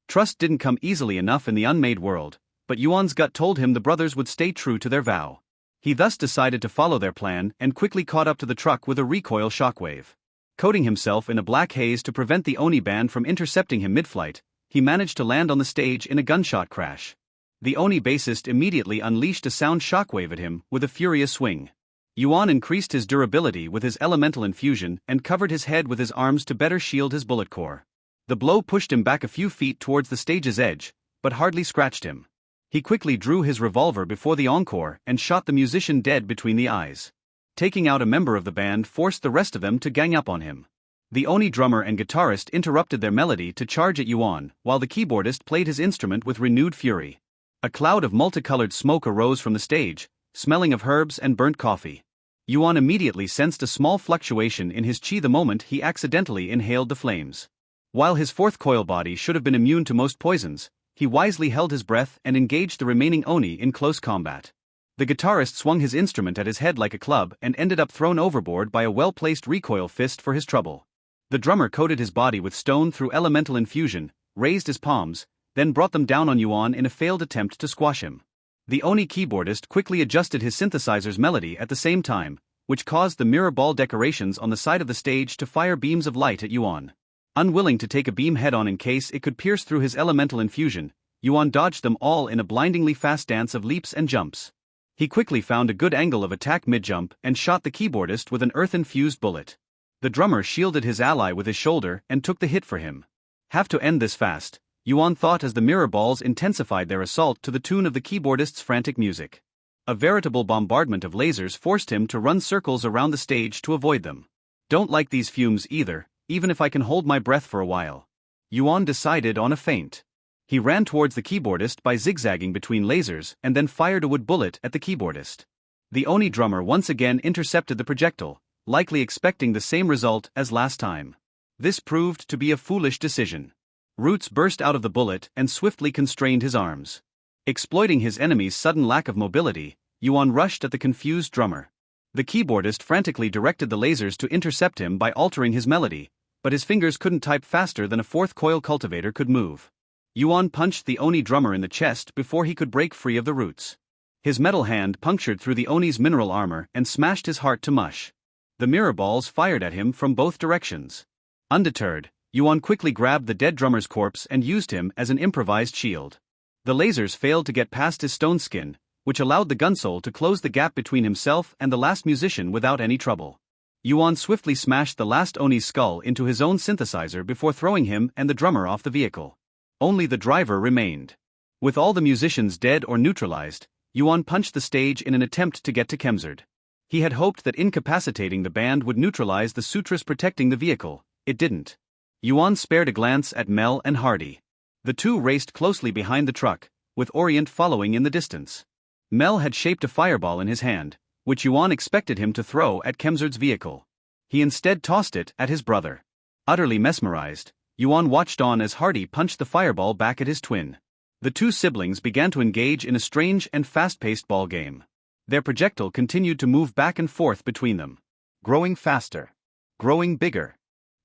Trust didn't come easily enough in the unmade world, but Yuan's gut told him the brothers would stay true to their vow. He thus decided to follow their plan and quickly caught up to the truck with a recoil shockwave. Coating himself in a black haze to prevent the Oni band from intercepting him mid-flight, he managed to land on the stage in a gunshot crash. The Oni bassist immediately unleashed a sound shockwave at him with a furious swing. Yuan increased his durability with his elemental infusion and covered his head with his arms to better shield his bullet core. The blow pushed him back a few feet towards the stage's edge, but hardly scratched him. He quickly drew his revolver before the encore and shot the musician dead between the eyes. Taking out a member of the band forced the rest of them to gang up on him. The Oni drummer and guitarist interrupted their melody to charge at Yuan, while the keyboardist played his instrument with renewed fury. A cloud of multicolored smoke arose from the stage, smelling of herbs and burnt coffee. Yuan immediately sensed a small fluctuation in his chi the moment he accidentally inhaled the flames. While his fourth coil body should have been immune to most poisons, he wisely held his breath and engaged the remaining Oni in close combat. The guitarist swung his instrument at his head like a club and ended up thrown overboard by a well-placed recoil fist for his trouble. The drummer coated his body with stone through elemental infusion, raised his palms, then brought them down on Yuan in a failed attempt to squash him. The Oni keyboardist quickly adjusted his synthesizer's melody at the same time, which caused the mirror ball decorations on the side of the stage to fire beams of light at Yuan. Unwilling to take a beam head-on in case it could pierce through his elemental infusion, Yuan dodged them all in a blindingly fast dance of leaps and jumps. He quickly found a good angle of attack mid-jump and shot the keyboardist with an earth-infused bullet. The drummer shielded his ally with his shoulder and took the hit for him. Have to end this fast, Yuan thought as the mirror balls intensified their assault to the tune of the keyboardist's frantic music. A veritable bombardment of lasers forced him to run circles around the stage to avoid them. Don't like these fumes either, even if I can hold my breath for a while. Yuan decided on a feint. He ran towards the keyboardist by zigzagging between lasers and then fired a wood bullet at the keyboardist. The Oni drummer once again intercepted the projectile, likely expecting the same result as last time. This proved to be a foolish decision. Roots burst out of the bullet and swiftly constrained his arms. Exploiting his enemy's sudden lack of mobility, Yuan rushed at the confused drummer. The keyboardist frantically directed the lasers to intercept him by altering his melody, but his fingers couldn't type faster than a fourth coil cultivator could move. Yuan punched the Oni drummer in the chest before he could break free of the roots. His metal hand punctured through the Oni's mineral armor and smashed his heart to mush. The mirror balls fired at him from both directions. Undeterred, Yuan quickly grabbed the dead drummer's corpse and used him as an improvised shield. The lasers failed to get past his stone skin, which allowed the gunsole to close the gap between himself and the last musician without any trouble. Yuan swiftly smashed the last Oni's skull into his own synthesizer before throwing him and the drummer off the vehicle. Only the driver remained. With all the musicians dead or neutralized, Yuan punched the stage in an attempt to get to Kemzard. He had hoped that incapacitating the band would neutralize the sutras protecting the vehicle. It didn't. Yuan spared a glance at Mel and Hardy. The two raced closely behind the truck, with Orient following in the distance. Mel had shaped a fireball in his hand, which Yuan expected him to throw at Kemzard's vehicle. He instead tossed it at his brother. Utterly mesmerized, Yuan watched on as Hardy punched the fireball back at his twin. The two siblings began to engage in a strange and fast-paced ball game. Their projectile continued to move back and forth between them. Growing faster. Growing bigger.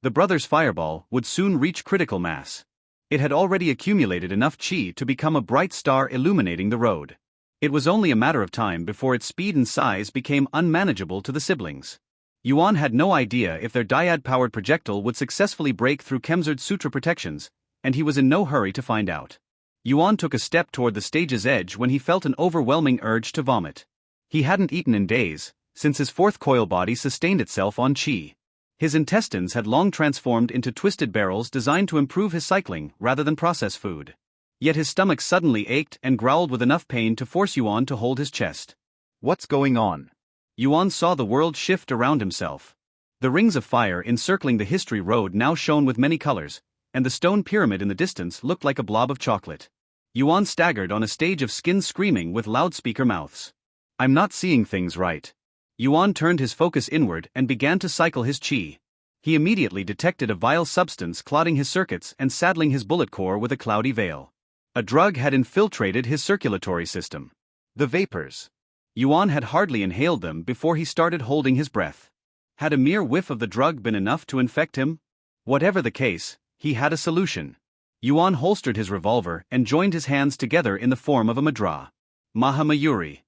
The brothers' fireball would soon reach critical mass. It had already accumulated enough chi to become a bright star illuminating the road. It was only a matter of time before its speed and size became unmanageable to the siblings. Yuan had no idea if their dyad-powered projectile would successfully break through Kemzard's sutra protections, and he was in no hurry to find out. Yuan took a step toward the stage's edge when he felt an overwhelming urge to vomit. He hadn't eaten in days, since his fourth coil body sustained itself on chi. His intestines had long transformed into twisted barrels designed to improve his cycling rather than process food. Yet his stomach suddenly ached and growled with enough pain to force Yuan to hold his chest. What's going on? Yuan saw the world shift around himself. The rings of fire encircling the history road now shone with many colors, and the stone pyramid in the distance looked like a blob of chocolate. Yuan staggered on a stage of skins screaming with loudspeaker mouths. I'm not seeing things right. Yuan turned his focus inward and began to cycle his chi. He immediately detected a vile substance clouding his circuits and saddling his bullet core with a cloudy veil. A drug had infiltrated his circulatory system. The vapors. Yuan had hardly inhaled them before he started holding his breath. Had a mere whiff of the drug been enough to infect him? Whatever the case, he had a solution. Yuan holstered his revolver and joined his hands together in the form of a mudra. Mahamayuri.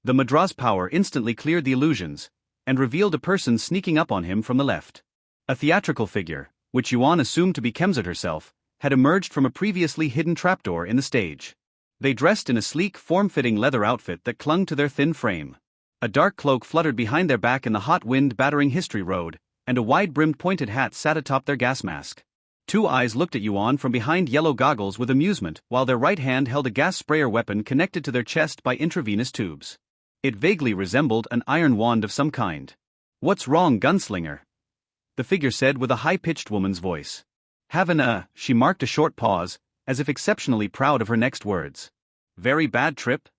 The mudra's power instantly cleared the illusions, and revealed a person sneaking up on him from the left. A theatrical figure, which Yuan assumed to be Kemzard herself, had emerged from a previously hidden trapdoor in the stage. They dressed in a sleek, form-fitting leather outfit that clung to their thin frame. A dark cloak fluttered behind their back in the hot wind battering History Road, and a wide-brimmed pointed hat sat atop their gas mask. Two eyes looked at Yuan from behind yellow goggles with amusement, while their right hand held a gas sprayer weapon connected to their chest by intravenous tubes. It vaguely resembled an iron wand of some kind. "What's wrong, gunslinger?" the figure said with a high-pitched woman's voice. She marked a short pause, as if exceptionally proud of her next words. "Very bad trip?"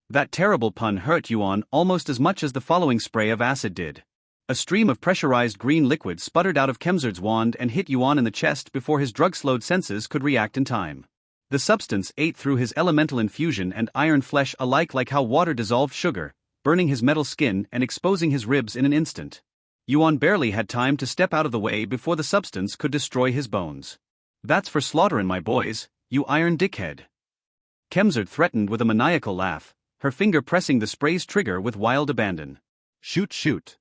That terrible pun hurt Yuan almost as much as the following spray of acid did. A stream of pressurized green liquid sputtered out of Kemzard's wand and hit Yuan in the chest before his drug-slowed senses could react in time. The substance ate through his elemental infusion and iron flesh alike like how water dissolved sugar, burning his metal skin and exposing his ribs in an instant. Yuan barely had time to step out of the way before the substance could destroy his bones. "That's for slaughterin' my boys, you iron dickhead." Kemzard threatened with a maniacal laugh, her finger pressing the spray's trigger with wild abandon. "Shoot, shoot."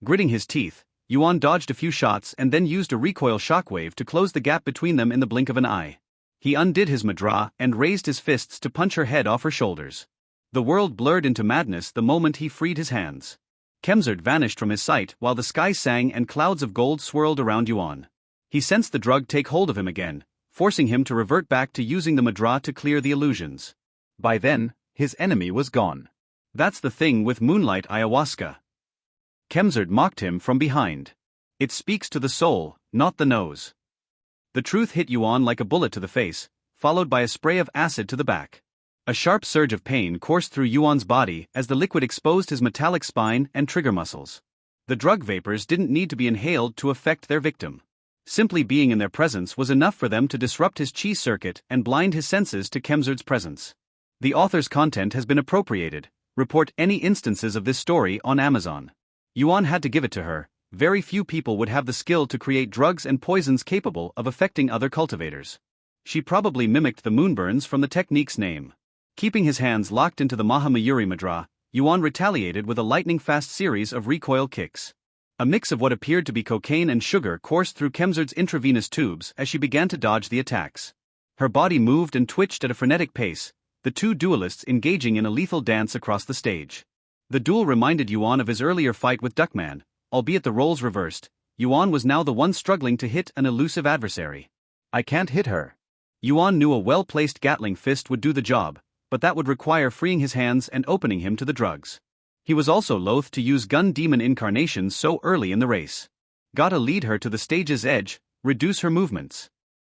Gritting his teeth, Yuan dodged a few shots and then used a recoil shockwave to close the gap between them in the blink of an eye. He undid his mudra and raised his fists to punch her head off her shoulders. The world blurred into madness the moment he freed his hands. Kemzard vanished from his sight while the sky sang and clouds of gold swirled around Yuan. He sensed the drug take hold of him again, forcing him to revert back to using the mudra to clear the illusions. By then, his enemy was gone. "That's the thing with moonlight ayahuasca." Kemzard mocked him from behind. "It speaks to the soul, not the nose." The truth hit Yuan like a bullet to the face, followed by a spray of acid to the back. A sharp surge of pain coursed through Yuan's body as the liquid exposed his metallic spine and trigger muscles. The drug vapors didn't need to be inhaled to affect their victim. Simply being in their presence was enough for them to disrupt his chi circuit and blind his senses to Kemzard's presence. The author's content has been appropriated. Report any instances of this story on Amazon. Yuan had to give it to her. Very few people would have the skill to create drugs and poisons capable of affecting other cultivators. She probably mimicked the moonburns from the technique's name. Keeping his hands locked into the Mahamayuri Mudra, Yuan retaliated with a lightning-fast series of recoil kicks. A mix of what appeared to be cocaine and sugar coursed through Kemzerd's intravenous tubes as she began to dodge the attacks. Her body moved and twitched at a frenetic pace, the two duelists engaging in a lethal dance across the stage. The duel reminded Yuan of his earlier fight with Duckman, albeit the roles reversed. Yuan was now the one struggling to hit an elusive adversary. I can't hit her. Yuan knew a well-placed Gatling fist would do the job, but that would require freeing his hands and opening him to the drugs. He was also loath to use gun demon incarnations so early in the race. Gotta lead her to the stage's edge, reduce her movements.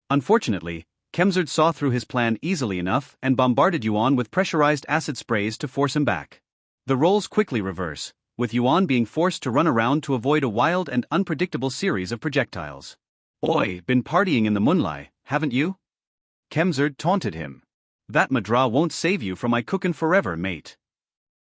Unfortunately, Kemzerd saw through his plan easily enough and bombarded Yuan with pressurized acid sprays to force him back. The roles quickly reverse, with Yuan being forced to run around to avoid a wild and unpredictable series of projectiles. Oi, been partying in the moonlight, haven't you? Kemzerd taunted him. That madra won't save you from my cookin' forever, mate.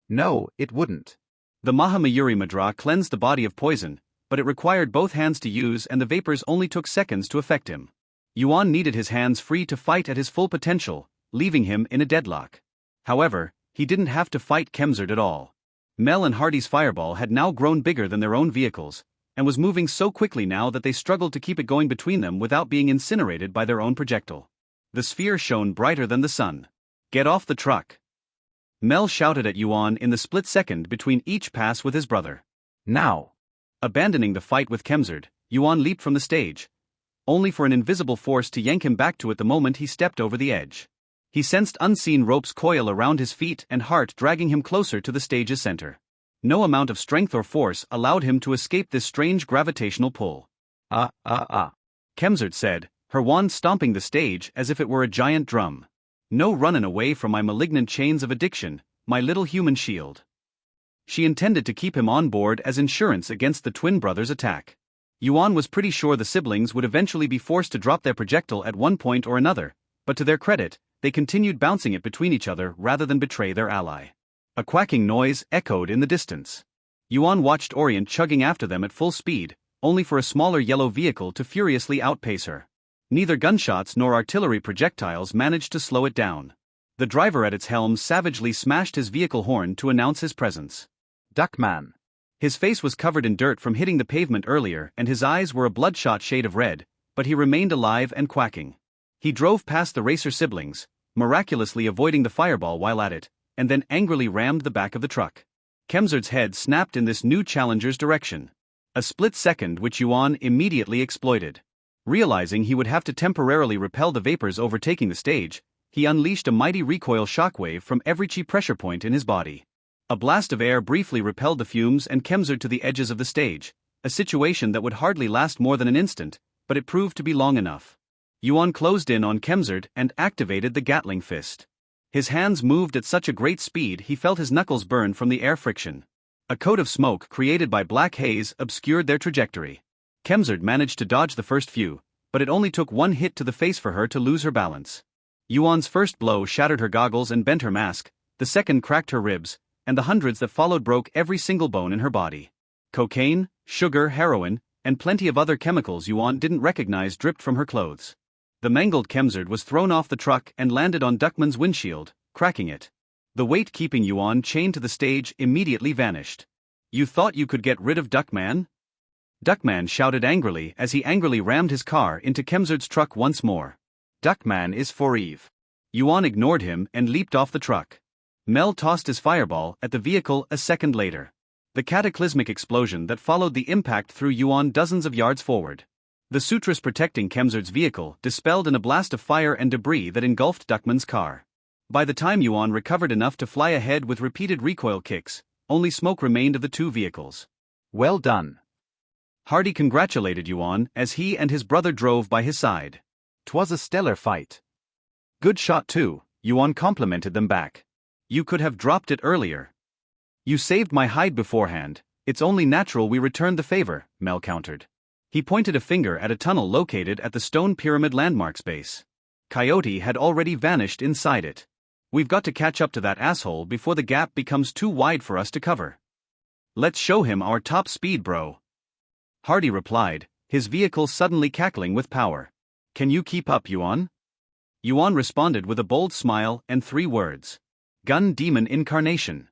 No, it wouldn't. The Mahamayuri Mudra cleansed the body of poison, but it required both hands to use and the vapors only took seconds to affect him. Yuan needed his hands free to fight at his full potential, leaving him in a deadlock. However, he didn't have to fight Kemzerd at all. Mel and Hardy's fireball had now grown bigger than their own vehicles, and was moving so quickly now that they struggled to keep it going between them without being incinerated by their own projectile. The sphere shone brighter than the sun. Get off the truck. Mel shouted at Yuan in the split second between each pass with his brother. Now. Abandoning the fight with Kemzerd, Yuan leaped from the stage, only for an invisible force to yank him back to it the moment he stepped over the edge. He sensed unseen ropes coil around his feet and heart dragging him closer to the stage's center. No amount of strength or force allowed him to escape this strange gravitational pull. Kemzerd said, her wand stomping the stage as if it were a giant drum. No runnin' away from my malignant chains of addiction, my little human shield. She intended to keep him on board as insurance against the twin brothers' attack. Yuan was pretty sure the siblings would eventually be forced to drop their projectile at one point or another, but to their credit, they continued bouncing it between each other rather than betray their ally. A quacking noise echoed in the distance. Yuan watched Orient chugging after them at full speed, only for a smaller yellow vehicle to furiously outpace her. Neither gunshots nor artillery projectiles managed to slow it down. The driver at its helm savagely smashed his vehicle horn to announce his presence. Duckman. His face was covered in dirt from hitting the pavement earlier and his eyes were a bloodshot shade of red, but he remained alive and quacking. He drove past the racer siblings, miraculously avoiding the fireball while at it, and then angrily rammed the back of the truck. Kemzerd's head snapped in this new challenger's direction. A split second which Yuan immediately exploited. Realizing he would have to temporarily repel the vapors overtaking the stage, he unleashed a mighty recoil shockwave from every chi pressure point in his body. A blast of air briefly repelled the fumes and Kemzerd to the edges of the stage, a situation that would hardly last more than an instant, but it proved to be long enough. Yuan closed in on Kemzerd and activated the Gatling fist. His hands moved at such a great speed he felt his knuckles burn from the air friction. A coat of smoke created by black haze obscured their trajectory. Kemzerd managed to dodge the first few, but it only took one hit to the face for her to lose her balance. Yuan's first blow shattered her goggles and bent her mask, the second cracked her ribs, and the hundreds that followed broke every single bone in her body. Cocaine, sugar, heroin, and plenty of other chemicals Yuan didn't recognize dripped from her clothes. The mangled Kemzerd was thrown off the truck and landed on Duckman's windshield, cracking it. The weight keeping Yuan chained to the stage immediately vanished. You thought you could get rid of Duckman? Duckman shouted angrily as he angrily rammed his car into Kemzerd's truck once more. Duckman is for Eve. Yuan ignored him and leaped off the truck. Mel tossed his fireball at the vehicle a second later. The cataclysmic explosion that followed the impact threw Yuan dozens of yards forward. The sutras protecting Kemzerd's vehicle dispelled in a blast of fire and debris that engulfed Duckman's car. By the time Yuan recovered enough to fly ahead with repeated recoil kicks, only smoke remained of the two vehicles. Well done. Hardy congratulated Yuan as he and his brother drove by his side. 'Twas a stellar fight. Good shot too, Yuan complimented them back. You could have dropped it earlier. You saved my hide beforehand, it's only natural we returned the favor, Mel countered. He pointed a finger at a tunnel located at the stone pyramid landmark's base. Coyote had already vanished inside it. We've got to catch up to that asshole before the gap becomes too wide for us to cover. Let's show him our top speed, bro. Hardy replied, his vehicle suddenly cackling with power. Can you keep up, Yuan? Yuan responded with a bold smile and 3 words. Gun Demon Incarnation.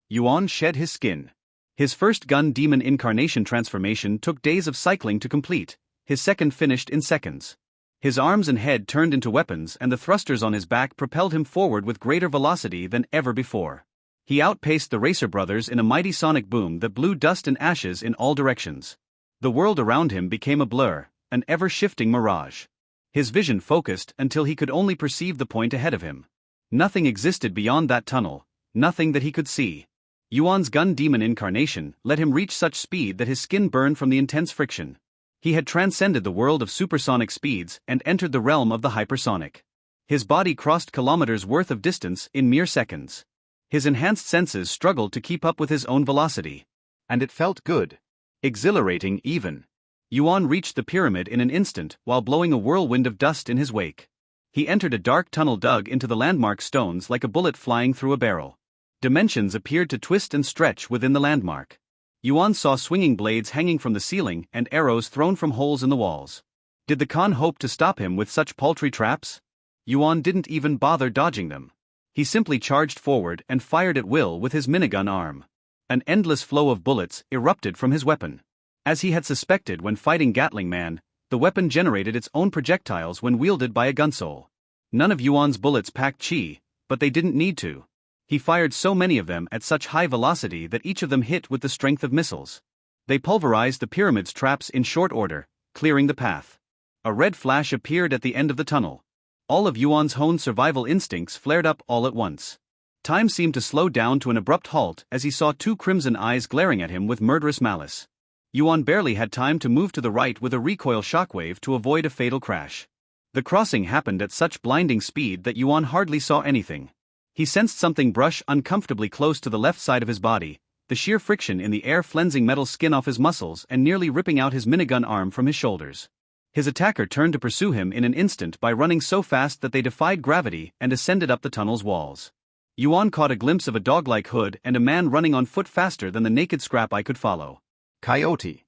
Yuan shed his skin. His first Gun Demon Incarnation transformation took days of cycling to complete, his second finished in seconds. His arms and head turned into weapons and the thrusters on his back propelled him forward with greater velocity than ever before. He outpaced the Racer brothers in a mighty sonic boom that blew dust and ashes in all directions. The world around him became a blur, an ever-shifting mirage. His vision focused until he could only perceive the point ahead of him. Nothing existed beyond that tunnel, nothing that he could see. Yuan's Gun Demon Incarnation let him reach such speed that his skin burned from the intense friction. He had transcended the world of supersonic speeds and entered the realm of the hypersonic. His body crossed kilometers worth of distance in mere seconds. His enhanced senses struggled to keep up with his own velocity. And it felt good. Exhilarating even. Yuan reached the pyramid in an instant while blowing a whirlwind of dust in his wake. He entered a dark tunnel dug into the landmark stones like a bullet flying through a barrel. Dimensions appeared to twist and stretch within the landmark. Yuan saw swinging blades hanging from the ceiling and arrows thrown from holes in the walls. Did the Khan hope to stop him with such paltry traps? Yuan didn't even bother dodging them. He simply charged forward and fired at will with his minigun arm. An endless flow of bullets erupted from his weapon. As he had suspected when fighting Gatling Man, the weapon generated its own projectiles when wielded by a gunsole. None of Yuan's bullets packed chi, but they didn't need to. He fired so many of them at such high velocity that each of them hit with the strength of missiles. They pulverized the pyramid's traps in short order, clearing the path. A red flash appeared at the end of the tunnel. All of Yuan's honed survival instincts flared up all at once. Time seemed to slow down to an abrupt halt as he saw 2 crimson eyes glaring at him with murderous malice. Yuan barely had time to move to the right with a recoil shockwave to avoid a fatal crash. The crossing happened at such blinding speed that Yuan hardly saw anything. He sensed something brush uncomfortably close to the left side of his body, the sheer friction in the air flensing metal skin off his muscles and nearly ripping out his minigun arm from his shoulders. His attacker turned to pursue him in an instant by running so fast that they defied gravity and ascended up the tunnel's walls. Yuan caught a glimpse of a dog-like hood and a man running on foot faster than the naked scrap eye could follow. Coyote.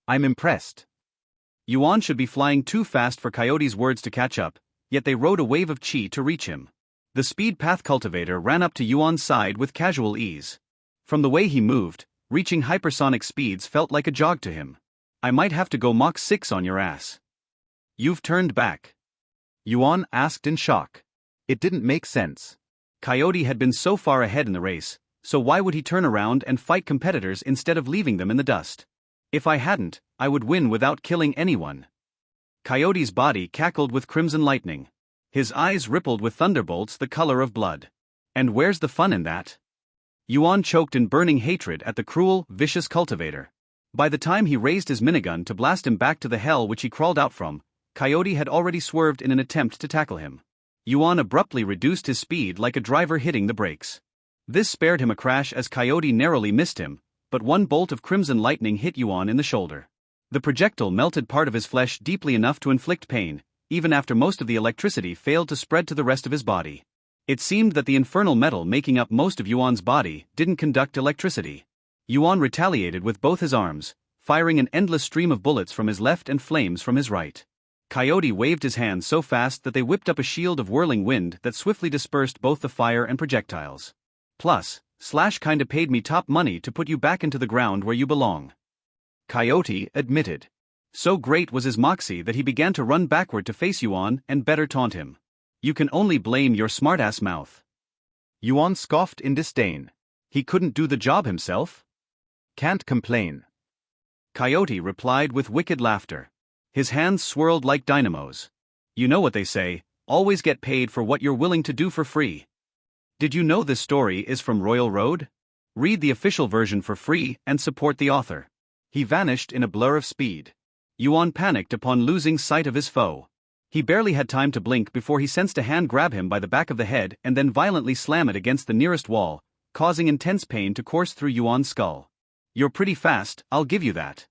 I'm impressed. Yuan should be flying too fast for Coyote's words to catch up, yet they rode a wave of chi to reach him. The speed path cultivator ran up to Yuan's side with casual ease. From the way he moved, reaching hypersonic speeds felt like a jog to him. I might have to go Mach 6 on your ass. You've turned back? Yuan asked in shock. It didn't make sense. Coyote had been so far ahead in the race, so why would he turn around and fight competitors instead of leaving them in the dust? If I hadn't, I would win without killing anyone. Coyote's body cackled with crimson lightning. His eyes rippled with thunderbolts the color of blood. And where's the fun in that? Yuan choked in burning hatred at the cruel, vicious cultivator. By the time he raised his minigun to blast him back to the hell which he crawled out from, Coyote had already swerved in an attempt to tackle him. Yuan abruptly reduced his speed like a driver hitting the brakes. This spared him a crash as Coyote narrowly missed him, but one bolt of crimson lightning hit Yuan in the shoulder. The projectile melted part of his flesh deeply enough to inflict pain, even after most of the electricity failed to spread to the rest of his body. It seemed that the infernal metal making up most of Yuan's body didn't conduct electricity. Yuan retaliated with both his arms, firing an endless stream of bullets from his left and flames from his right. Coyote waved his hands so fast that they whipped up a shield of whirling wind that swiftly dispersed both the fire and projectiles. Plus, Slash kinda paid me top money to put you back into the ground where you belong. Coyote admitted. So great was his moxie that he began to run backward to face Yuan and better taunt him. You can only blame your smartass mouth. Yuan scoffed in disdain. He couldn't do the job himself? Can't complain. Coyote replied with wicked laughter. His hands swirled like dynamos. You know what they say, always get paid for what you're willing to do for free. Did you know this story is from Royal Road? Read the official version for free and support the author. He vanished in a blur of speed. Yuan panicked upon losing sight of his foe. He barely had time to blink before he sensed a hand grab him by the back of the head and then violently slam it against the nearest wall, causing intense pain to course through Yuan's skull. You're pretty fast, I'll give you that.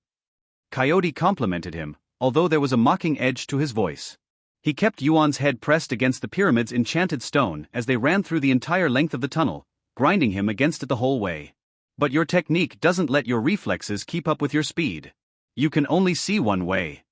Coyote complimented him, although there was a mocking edge to his voice. He kept Yuan's head pressed against the pyramid's enchanted stone as they ran through the entire length of the tunnel, grinding him against it the whole way. But your technique doesn't let your reflexes keep up with your speed. You can only see one way.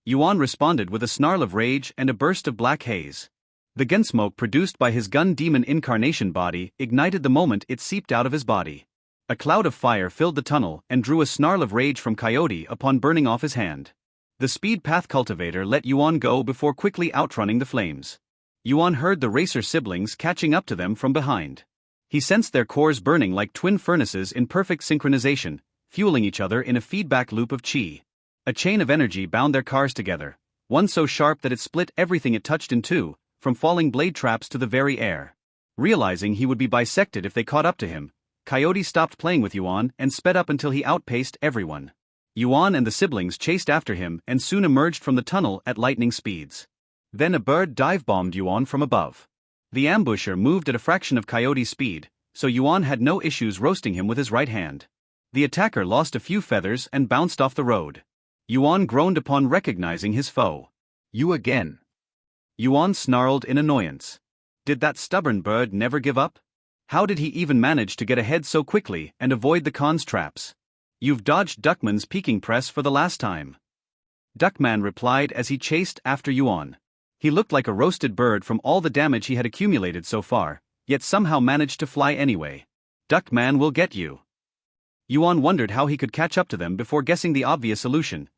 Yuan responded with a snarl of rage and a burst of black haze. The gun smoke produced by his gun demon incarnation body ignited the moment it seeped out of his body. A cloud of fire filled the tunnel and drew a snarl of rage from Coyote upon burning off his hand. The speed path cultivator let Yuan go before quickly outrunning the flames. Yuan heard the racer siblings catching up to them from behind. He sensed their cores burning like twin furnaces in perfect synchronization, fueling each other in a feedback loop of chi. A chain of energy bound their cars together, one so sharp that it split everything it touched in two, from falling blade traps to the very air. Realizing he would be bisected if they caught up to him, Coyote stopped playing with Yuan and sped up until he outpaced everyone. Yuan and the siblings chased after him and soon emerged from the tunnel at lightning speeds. Then a bird dive-bombed Yuan from above. The ambusher moved at a fraction of Coyote's speed, so Yuan had no issues roasting him with his right hand. The attacker lost a few feathers and bounced off the road. Yuan groaned upon recognizing his foe. "You again." Yuan snarled in annoyance. Did that stubborn bird never give up? How did he even manage to get ahead so quickly and avoid the Khan's traps? "You've dodged Duckman's peeking press for the last time." Duckman replied as he chased after Yuan. He looked like a roasted bird from all the damage he had accumulated so far, yet somehow managed to fly anyway. "Duckman will get you." Yuan wondered how he could catch up to them before guessing the obvious solution.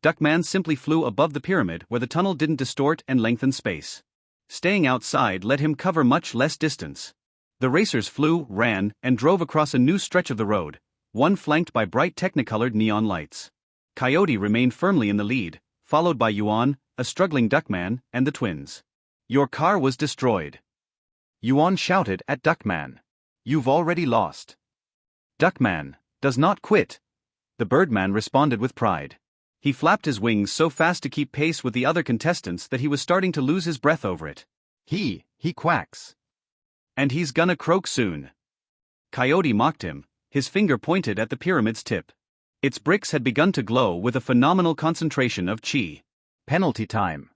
Duckman simply flew above the pyramid where the tunnel didn't distort and lengthen space. Staying outside let him cover much less distance. The racers flew, ran, and drove across a new stretch of the road, one flanked by bright technicolored neon lights. Coyote remained firmly in the lead, followed by Yuan, a struggling Duckman, and the twins. "Your car was destroyed." Yuan shouted at Duckman. "You've already lost." "Duckman does not quit," the Birdman responded with pride. He flapped his wings so fast to keep pace with the other contestants that he was starting to lose his breath over it. He quacks. "And he's gonna croak soon." Coyote mocked him, his finger pointed at the pyramid's tip. Its bricks had begun to glow with a phenomenal concentration of chi. "Penalty time."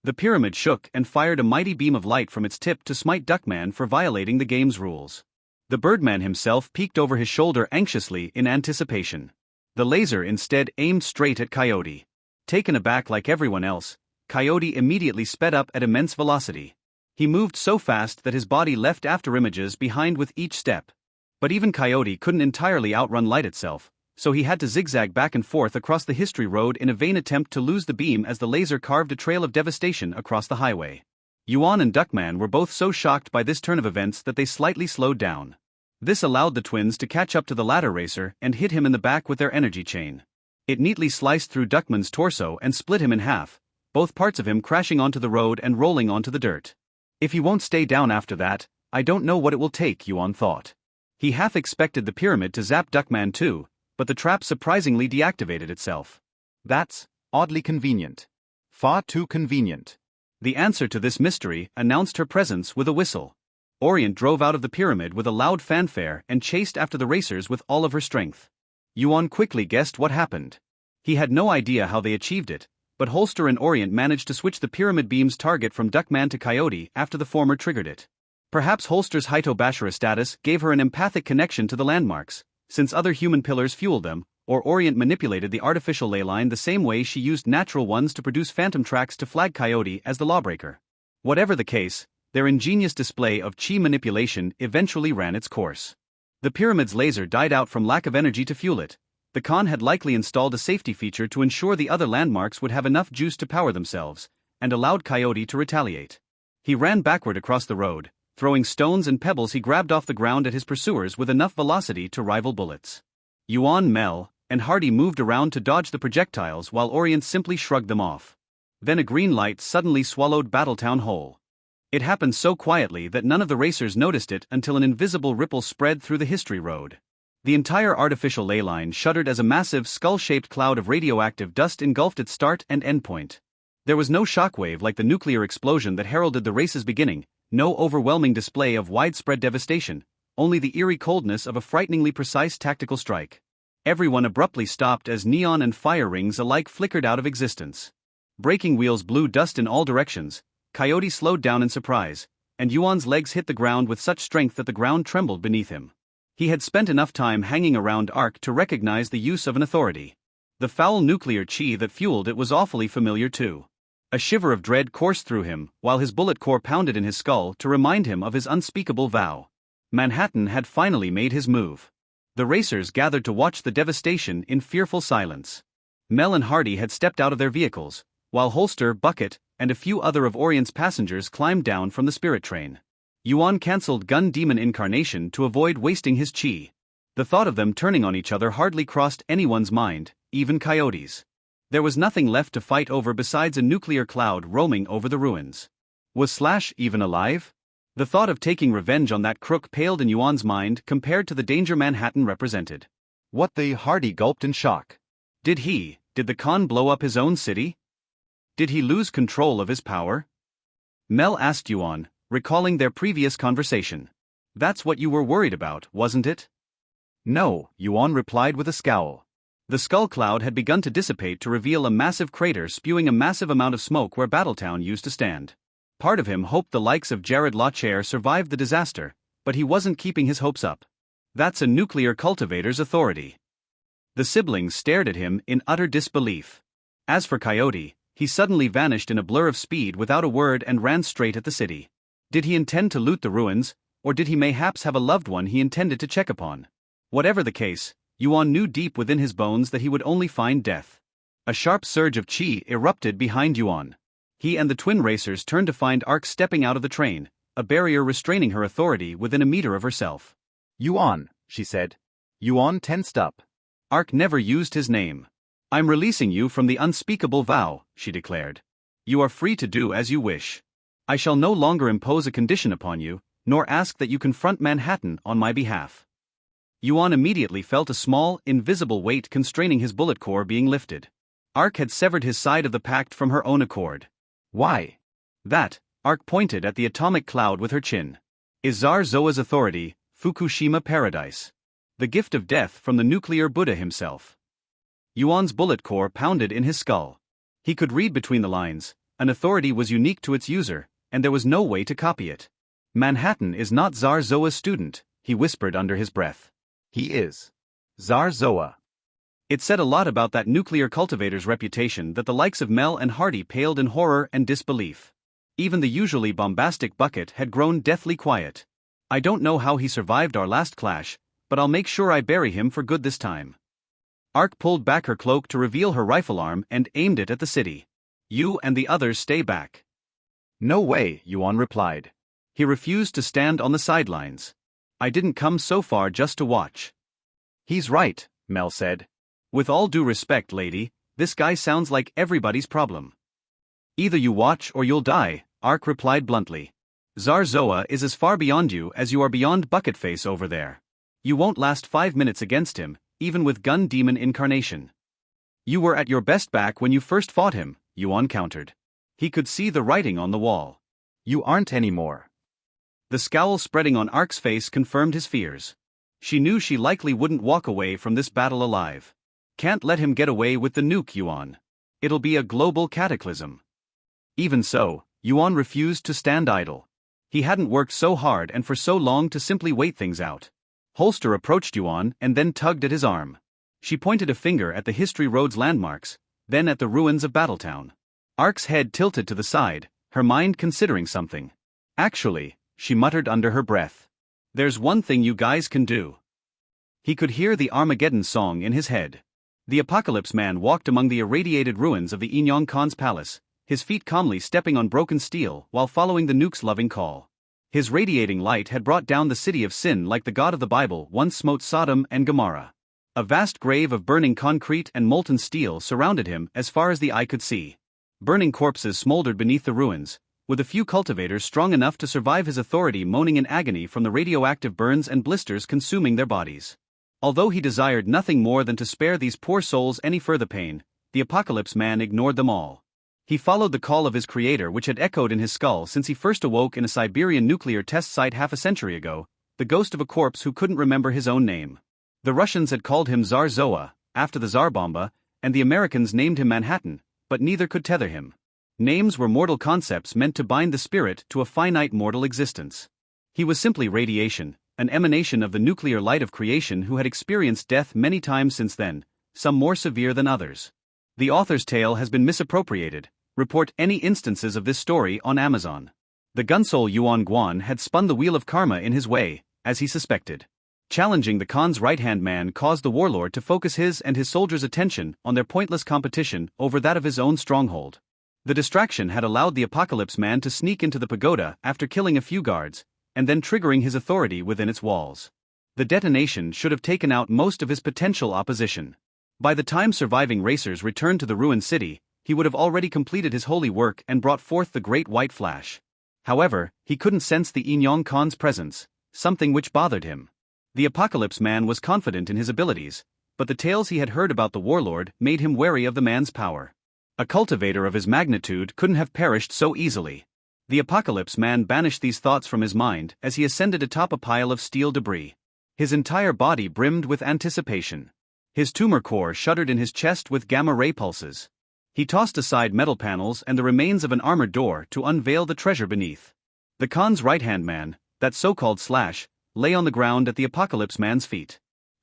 The pyramid shook and fired a mighty beam of light from its tip to smite Duckman for violating the game's rules. The Birdman himself peeked over his shoulder anxiously in anticipation. The laser instead aimed straight at Coyote. Taken aback like everyone else, Coyote immediately sped up at immense velocity. He moved so fast that his body left afterimages behind with each step. But even Coyote couldn't entirely outrun light itself, so he had to zigzag back and forth across the history road in a vain attempt to lose the beam as the laser carved a trail of devastation across the highway. Yuan and Duckman were both so shocked by this turn of events that they slightly slowed down. This allowed the twins to catch up to the latter racer and hit him in the back with their energy chain. It neatly sliced through Duckman's torso and split him in half, both parts of him crashing onto the road and rolling onto the dirt. If he won't stay down after that, I don't know what it will take, Yuan thought. He half expected the pyramid to zap Duckman too, but the trap surprisingly deactivated itself. That's oddly convenient. Far too convenient. The answer to this mystery announced her presence with a whistle. Orient drove out of the pyramid with a loud fanfare and chased after the racers with all of her strength. Yuan quickly guessed what happened. He had no idea how they achieved it, but Holster and Orient managed to switch the pyramid beam's target from Duckman to Coyote after the former triggered it. Perhaps Holster's Hitobashira status gave her an empathic connection to the landmarks, since other human pillars fueled them, or Orient manipulated the artificial ley line the same way she used natural ones to produce phantom tracks to flag Coyote as the lawbreaker. Whatever the case, their ingenious display of chi manipulation eventually ran its course. The pyramid's laser died out from lack of energy to fuel it. The Khan had likely installed a safety feature to ensure the other landmarks would have enough juice to power themselves, and allowed Coyote to retaliate. He ran backward across the road, throwing stones and pebbles he grabbed off the ground at his pursuers with enough velocity to rival bullets. Yuan, Mel, and Hardy moved around to dodge the projectiles while Orient simply shrugged them off. Then a green light suddenly swallowed Battletown whole. It happened so quietly that none of the racers noticed it until an invisible ripple spread through the history road. The entire artificial ley line shuddered as a massive skull-shaped cloud of radioactive dust engulfed its start and end point. There was no shockwave like the nuclear explosion that heralded the race's beginning, no overwhelming display of widespread devastation, only the eerie coldness of a frighteningly precise tactical strike. Everyone abruptly stopped as neon and fire rings alike flickered out of existence. Braking wheels blew dust in all directions. Coyote slowed down in surprise, and Yuan's legs hit the ground with such strength that the ground trembled beneath him. He had spent enough time hanging around Ark to recognize the use of an authority. The foul nuclear chi that fueled it was awfully familiar too. A shiver of dread coursed through him, while his bullet core pounded in his skull to remind him of his unspeakable vow. Manhattan had finally made his move. The racers gathered to watch the devastation in fearful silence. Mel and Hardy had stepped out of their vehicles, while Holster, Bucket, and a few other of Orient's passengers climbed down from the spirit train. Yuan cancelled Gun Demon Incarnation to avoid wasting his chi. The thought of them turning on each other hardly crossed anyone's mind, even Coyote's. There was nothing left to fight over besides a nuclear cloud roaming over the ruins. Was Slash even alive? The thought of taking revenge on that crook paled in Yuan's mind compared to the danger Manhattan represented. What the Hardy gulped in shock. Did the Khan blow up his own city? Did he lose control of his power? Mel asked Yuan, recalling their previous conversation. That's what you were worried about, wasn't it? No, Yuan replied with a scowl. The skull cloud had begun to dissipate to reveal a massive crater spewing a massive amount of smoke where Battletown used to stand. Part of him hoped the likes of Jared Lachair survived the disaster, but he wasn't keeping his hopes up. That's a nuclear cultivator's authority. The siblings stared at him in utter disbelief. As for Coyote, he suddenly vanished in a blur of speed without a word and ran straight at the city. Did he intend to loot the ruins, or did he mayhaps have a loved one he intended to check upon? Whatever the case, Yuan knew deep within his bones that he would only find death. A sharp surge of chi erupted behind Yuan. He and the twin racers turned to find Ark stepping out of the train, a barrier restraining her authority within a meter of herself. Yuan, she said. Yuan tensed up. Ark never used his name. I'm releasing you from the unspeakable vow, she declared. You are free to do as you wish. I shall no longer impose a condition upon you, nor ask that you confront Manhattan on my behalf. Yuan immediately felt a small, invisible weight constraining his bullet core being lifted. Ark had severed his side of the pact from her own accord. Why? That, Ark pointed at the atomic cloud with her chin, is Tsar Zoa's authority, Fukushima Paradise. The gift of death from the nuclear Buddha himself. Yuan's bullet core pounded in his skull. He could read between the lines. An authority was unique to its user, and there was no way to copy it. Manhattan is not Tsar Zoa's student, he whispered under his breath. He is. Tsar Zoa. It said a lot about that nuclear cultivator's reputation that the likes of Mel and Hardy paled in horror and disbelief. Even the usually bombastic Bucket had grown deathly quiet. I don't know how he survived our last clash, but I'll make sure I bury him for good this time. Ark pulled back her cloak to reveal her rifle arm and aimed it at the city. You and the others stay back. No way, Yuan replied. He refused to stand on the sidelines. I didn't come so far just to watch. He's right, Mel said. With all due respect, lady, this guy sounds like everybody's problem. Either you watch or you'll die, Ark replied bluntly. Tsar Zoa is as far beyond you as you are beyond Bucketface over there. You won't last 5 minutes against him, even with Gun Demon Incarnation. You were at your best back when you first fought him, Yuan countered. He could see the writing on the wall. You aren't anymore. The scowl spreading on Ark's face confirmed his fears. She knew she likely wouldn't walk away from this battle alive. Can't let him get away with the nuke, Yuan. It'll be a global cataclysm. Even so, Yuan refused to stand idle. He hadn't worked so hard and for so long to simply wait things out. Holster approached Yuan and then tugged at his arm. She pointed a finger at the History Road's landmarks, then at the ruins of Battletown. Ark's head tilted to the side, her mind considering something. Actually, she muttered under her breath. There's one thing you guys can do. He could hear the Armageddon song in his head. The Apocalypse Man walked among the irradiated ruins of the Enyong Khan's palace, his feet calmly stepping on broken steel while following the nuke's loving call. His radiating light had brought down the city of sin like the God of the Bible once smote Sodom and Gomorrah. A vast grave of burning concrete and molten steel surrounded him as far as the eye could see. Burning corpses smoldered beneath the ruins, with a few cultivators strong enough to survive his authority moaning in agony from the radioactive burns and blisters consuming their bodies. Although he desired nothing more than to spare these poor souls any further pain, the Apocalypse Man ignored them all. He followed the call of his creator which had echoed in his skull since he first awoke in a Siberian nuclear test site half a century ago, the ghost of a corpse who couldn't remember his own name. The Russians had called him Tsar Zoa, after the Tsar Bomba, and the Americans named him Manhattan, but neither could tether him. Names were mortal concepts meant to bind the spirit to a finite mortal existence. He was simply radiation, an emanation of the nuclear light of creation who had experienced death many times since then, some more severe than others. The author's tale has been misappropriated. Report any instances of this story on Amazon. The Gunsoul Yuan Guan had spun the wheel of karma in his way, as he suspected. Challenging the Khan's right-hand man caused the warlord to focus his and his soldiers' attention on their pointless competition over that of his own stronghold. The distraction had allowed the Apocalypse Man to sneak into the pagoda after killing a few guards, and then triggering his authority within its walls. The detonation should have taken out most of his potential opposition. By the time surviving racers returned to the ruined city, he would have already completed his holy work and brought forth the great white flash. However, he couldn't sense the Inyong Khan's presence, something which bothered him. The Apocalypse Man was confident in his abilities, but the tales he had heard about the warlord made him wary of the man's power. A cultivator of his magnitude couldn't have perished so easily. The Apocalypse Man banished these thoughts from his mind as he ascended atop a pile of steel debris. His entire body brimmed with anticipation. His tumor core shuddered in his chest with gamma-ray pulses. He tossed aside metal panels and the remains of an armored door to unveil the treasure beneath. The Khan's right-hand man, that so-called Slash, lay on the ground at the Apocalypse Man's feet.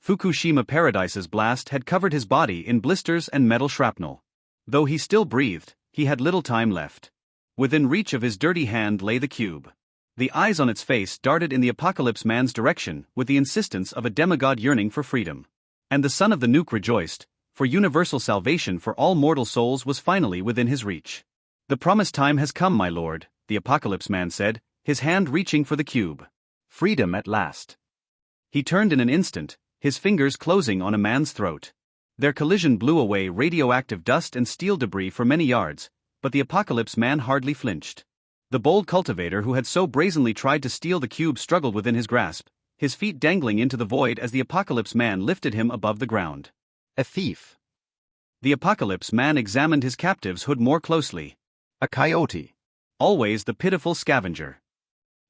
Fukushima Paradise's blast had covered his body in blisters and metal shrapnel. Though he still breathed, he had little time left. Within reach of his dirty hand lay the cube. The eyes on its face darted in the Apocalypse Man's direction with the insistence of a demigod yearning for freedom. And the son of the nuke rejoiced, for universal salvation for all mortal souls was finally within his reach. "The promised time has come, my lord," the Apocalypse Man said, his hand reaching for the cube. "Freedom at last." He turned in an instant, his fingers closing on a man's throat. Their collision blew away radioactive dust and steel debris for many yards, but the Apocalypse Man hardly flinched. The bold cultivator who had so brazenly tried to steal the cube struggled within his grasp, his feet dangling into the void as the Apocalypse Man lifted him above the ground. "A thief." The Apocalypse Man examined his captive's hood more closely. "A coyote." Always the pitiful scavenger.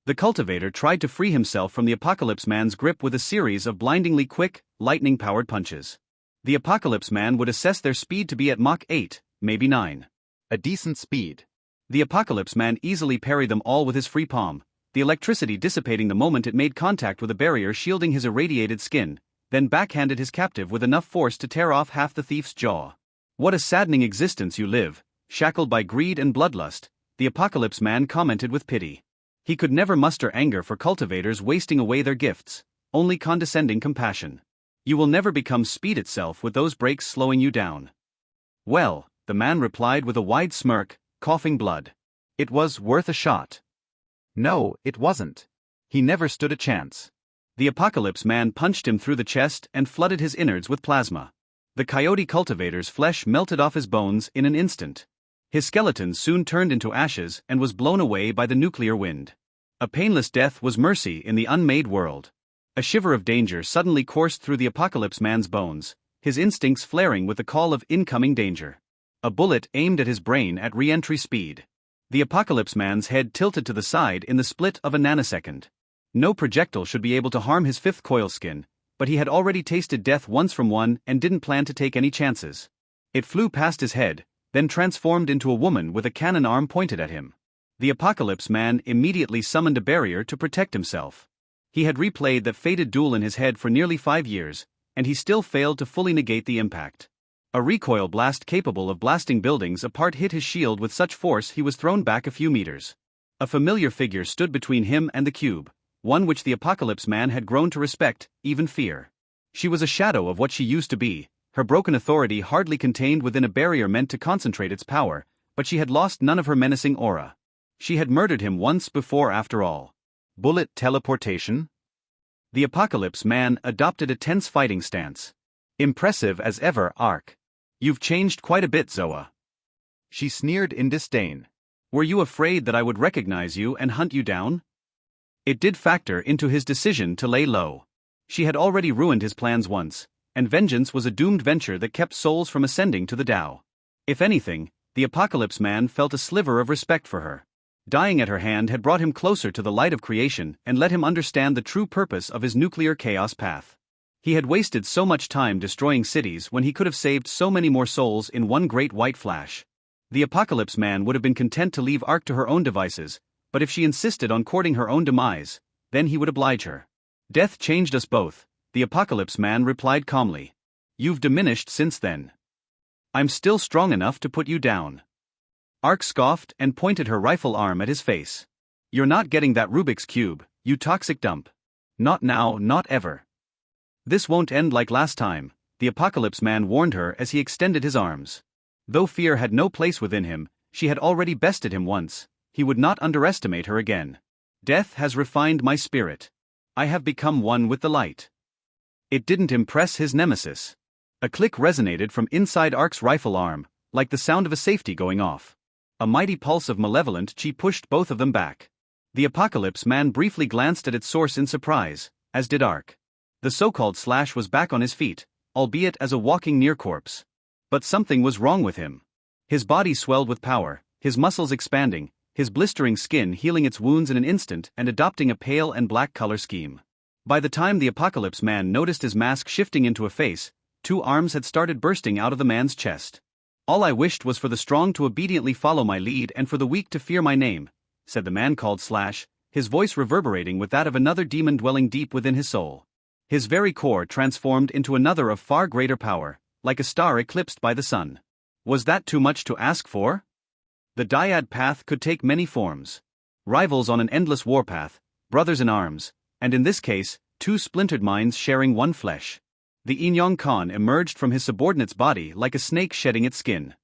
The cultivator tried to free himself from the Apocalypse Man's grip with a series of blindingly quick, lightning-powered punches. The Apocalypse Man would assess their speed to be at Mach 8, maybe 9. A decent speed. The Apocalypse Man easily parried them all with his free palm, the electricity dissipating the moment it made contact with a barrier shielding his irradiated skin, then backhanded his captive with enough force to tear off half the thief's jaw. "What a saddening existence you live, shackled by greed and bloodlust," the Apocalypse Man commented with pity. He could never muster anger for cultivators wasting away their gifts, only condescending compassion. "You will never become speed itself with those brakes slowing you down." "Well," the man replied with a wide smirk, coughing blood. "It was worth a shot." "No, it wasn't. He never stood a chance." The Apocalypse Man punched him through the chest and flooded his innards with plasma. The coyote cultivator's flesh melted off his bones in an instant. His skeleton soon turned into ashes and was blown away by the nuclear wind. A painless death was mercy in the unmade world. A shiver of danger suddenly coursed through the Apocalypse Man's bones, his instincts flaring with the call of incoming danger. A bullet aimed at his brain at re-entry speed. The Apocalypse Man's head tilted to the side in the split of a nanosecond. No projectile should be able to harm his fifth coil skin, but he had already tasted death once from one and didn't plan to take any chances. It flew past his head, then transformed into a woman with a cannon arm pointed at him. The Apocalypse Man immediately summoned a barrier to protect himself. He had replayed that fated duel in his head for nearly 5 years, and he still failed to fully negate the impact. A recoil blast capable of blasting buildings apart hit his shield with such force he was thrown back a few meters. A familiar figure stood between him and the cube, one which the Apocalypse Man had grown to respect, even fear. She was a shadow of what she used to be, her broken authority hardly contained within a barrier meant to concentrate its power, but she had lost none of her menacing aura. She had murdered him once before after all. Bullet teleportation? The Apocalypse Man adopted a tense fighting stance. "Impressive as ever, Ark. You've changed quite a bit, Zoa." She sneered in disdain. "Were you afraid that I would recognize you and hunt you down?" It did factor into his decision to lay low. She had already ruined his plans once, and vengeance was a doomed venture that kept souls from ascending to the Tao. If anything, the Apocalypse Man felt a sliver of respect for her. Dying at her hand had brought him closer to the light of creation and let him understand the true purpose of his nuclear chaos path. He had wasted so much time destroying cities when he could have saved so many more souls in one great white flash. The Apocalypse Man would have been content to leave Ark to her own devices, but if she insisted on courting her own demise, then he would oblige her. Death changed us both, the Apocalypse Man replied calmly. You've diminished since then. I'm still strong enough to put you down. Ark scoffed and pointed her rifle arm at his face. You're not getting that Rubik's Cube, you toxic dump. Not now, not ever. This won't end like last time, the Apocalypse Man warned her as he extended his arms. Though fear had no place within him, she had already bested him once, he would not underestimate her again. Death has refined my spirit. I have become one with the light. It didn't impress his nemesis. A click resonated from inside Ark's rifle arm, like the sound of a safety going off. A mighty pulse of malevolent chi pushed both of them back. The Apocalypse Man briefly glanced at its source in surprise, as did Ark. The so-called Slash was back on his feet, albeit as a walking near corpse. But something was wrong with him. His body swelled with power, his muscles expanding, his blistering skin healing its wounds in an instant and adopting a pale and black color scheme. By the time the Apocalypse Man noticed his mask shifting into a face, 2 arms had started bursting out of the man's chest. All I wished was for the strong to obediently follow my lead and for the weak to fear my name, said the man called Slash, his voice reverberating with that of another demon dwelling deep within his soul. His very core transformed into another of far greater power, like a star eclipsed by the sun. Was that too much to ask for? The dyad path could take many forms. Rivals on an endless warpath, brothers in arms, and in this case, 2 splintered minds sharing one flesh. The Inyong Khan emerged from his subordinate's body like a snake shedding its skin.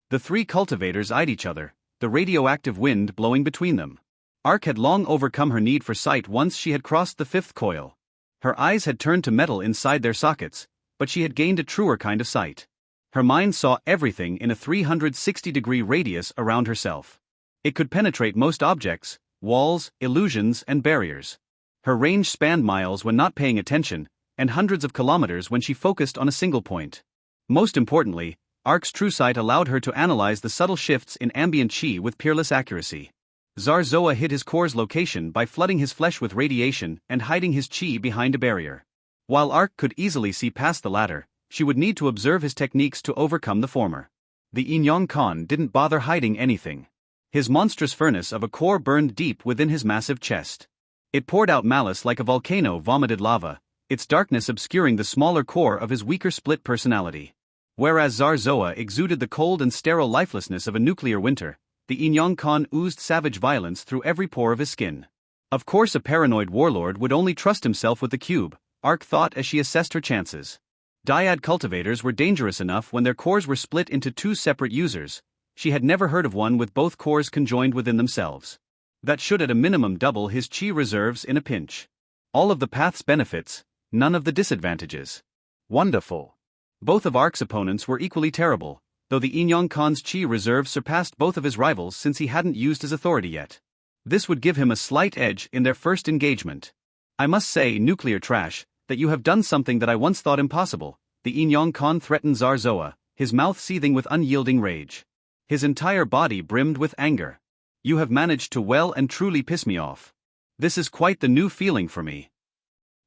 The 3 cultivators eyed each other, the radioactive wind blowing between them. Ark had long overcome her need for sight once she had crossed the 5th coil. Her eyes had turned to metal inside their sockets, but she had gained a truer kind of sight. Her mind saw everything in a 360-degree radius around herself. It could penetrate most objects, walls, illusions, and barriers. Her range spanned miles when not paying attention, and hundreds of kilometers when she focused on a single point. Most importantly, Ark's true sight allowed her to analyze the subtle shifts in ambient chi with peerless accuracy. Zarzoa hid his core's location by flooding his flesh with radiation and hiding his chi behind a barrier. While Ark could easily see past the latter, she would need to observe his techniques to overcome the former. The Inyong Khan didn't bother hiding anything. His monstrous furnace of a core burned deep within his massive chest. It poured out malice like a volcano vomited lava, its darkness obscuring the smaller core of his weaker split personality. Whereas Zarzoa exuded the cold and sterile lifelessness of a nuclear winter, the Inyong Khan oozed savage violence through every pore of his skin. Of course a paranoid warlord would only trust himself with the cube, Ark thought as she assessed her chances. Dyad cultivators were dangerous enough when their cores were split into 2 separate users. She had never heard of one with both cores conjoined within themselves. That should at a minimum double his chi reserves in a pinch. All of the path's benefits, none of the disadvantages. Wonderful. Both of Ark's opponents were equally terrible, though the Inyong Khan's chi reserve surpassed both of his rivals since he hadn't used his authority yet. This would give him a slight edge in their first engagement. I must say, nuclear trash, that you have done something that I once thought impossible, the Inyong Khan threatened Zarzoa, his mouth seething with unyielding rage. His entire body brimmed with anger. You have managed to well and truly piss me off. This is quite the new feeling for me.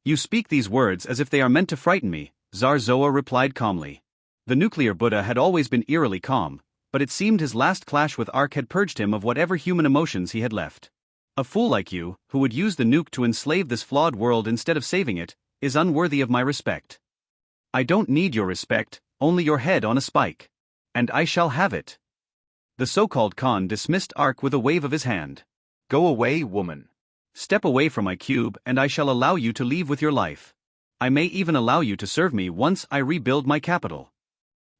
You speak these words as if they are meant to frighten me, Zarzoa replied calmly. The nuclear Buddha had always been eerily calm, but it seemed his last clash with Ark had purged him of whatever human emotions he had left. A fool like you, who would use the nuke to enslave this flawed world instead of saving it, is unworthy of my respect. I don't need your respect, only your head on a spike. And I shall have it. The so-called Khan dismissed Ark with a wave of his hand. Go away, woman. Step away from my cube and I shall allow you to leave with your life. I may even allow you to serve me once I rebuild my capital.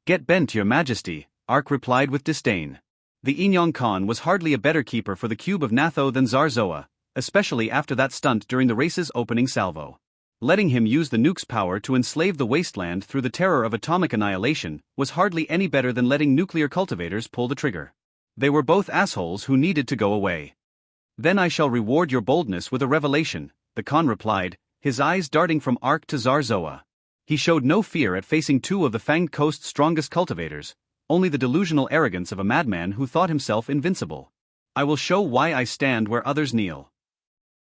Get bent, your majesty, Ark replied with disdain. The Inyong Khan was hardly a better keeper for the cube of Natho than Zarzoa, especially after that stunt during the race's opening salvo. Letting him use the nuke's power to enslave the wasteland through the terror of atomic annihilation was hardly any better than letting nuclear cultivators pull the trigger. They were both assholes who needed to go away. Then I shall reward your boldness with a revelation, the Khan replied, his eyes darting from Ark to Zarzoa. He showed no fear at facing 2 of the Fanged Coast's strongest cultivators, only the delusional arrogance of a madman who thought himself invincible. I will show why I stand where others kneel.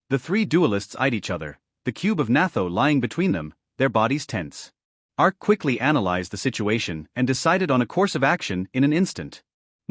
The 3 duelists eyed each other, the cube of Natho lying between them, their bodies tense. Ark quickly analyzed the situation and decided on a course of action in an instant.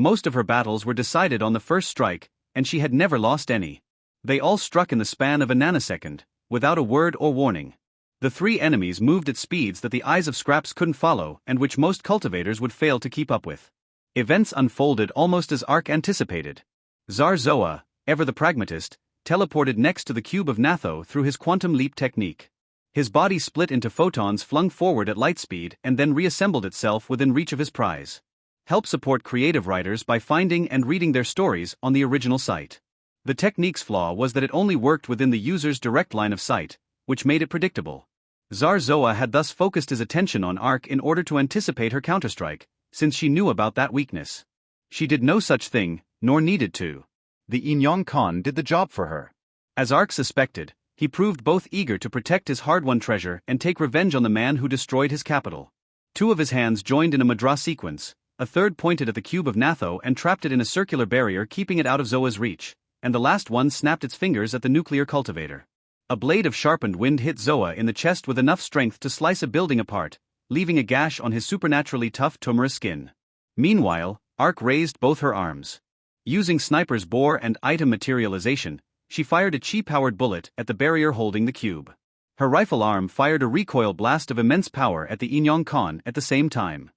Most of her battles were decided on the first strike, and she had never lost any. They all struck in the span of a nanosecond, without a word or warning. The three enemies moved at speeds that the eyes of Scraps couldn't follow and which most cultivators would fail to keep up with. Events unfolded almost as Ark anticipated. Zarzoa, ever the pragmatist, teleported next to the cube of Natho through his quantum leap technique. His body split into photons flung forward at light speed and then reassembled itself within reach of his prize. Help support creative writers by finding and reading their stories on the original site. The technique's flaw was that it only worked within the user's direct line of sight, which made it predictable. Zarzoa had thus focused his attention on Ark in order to anticipate her counterstrike, since she knew about that weakness. She did no such thing, nor needed to. The Inyong Khan did the job for her. As Ark suspected, he proved both eager to protect his hard-won treasure and take revenge on the man who destroyed his capital. Two of his hands joined in a Madras sequence, a third pointed at the cube of Natho and trapped it in a circular barrier keeping it out of Zoa's reach, and the last one snapped its fingers at the nuclear cultivator. A blade of sharpened wind hit Zoa in the chest with enough strength to slice a building apart, leaving a gash on his supernaturally tough Tumura skin. Meanwhile, Ark raised both her arms. Using sniper's bore and item materialization, she fired a chi-powered bullet at the barrier holding the cube. Her rifle arm fired a recoil blast of immense power at the Inyong Khan at the same time.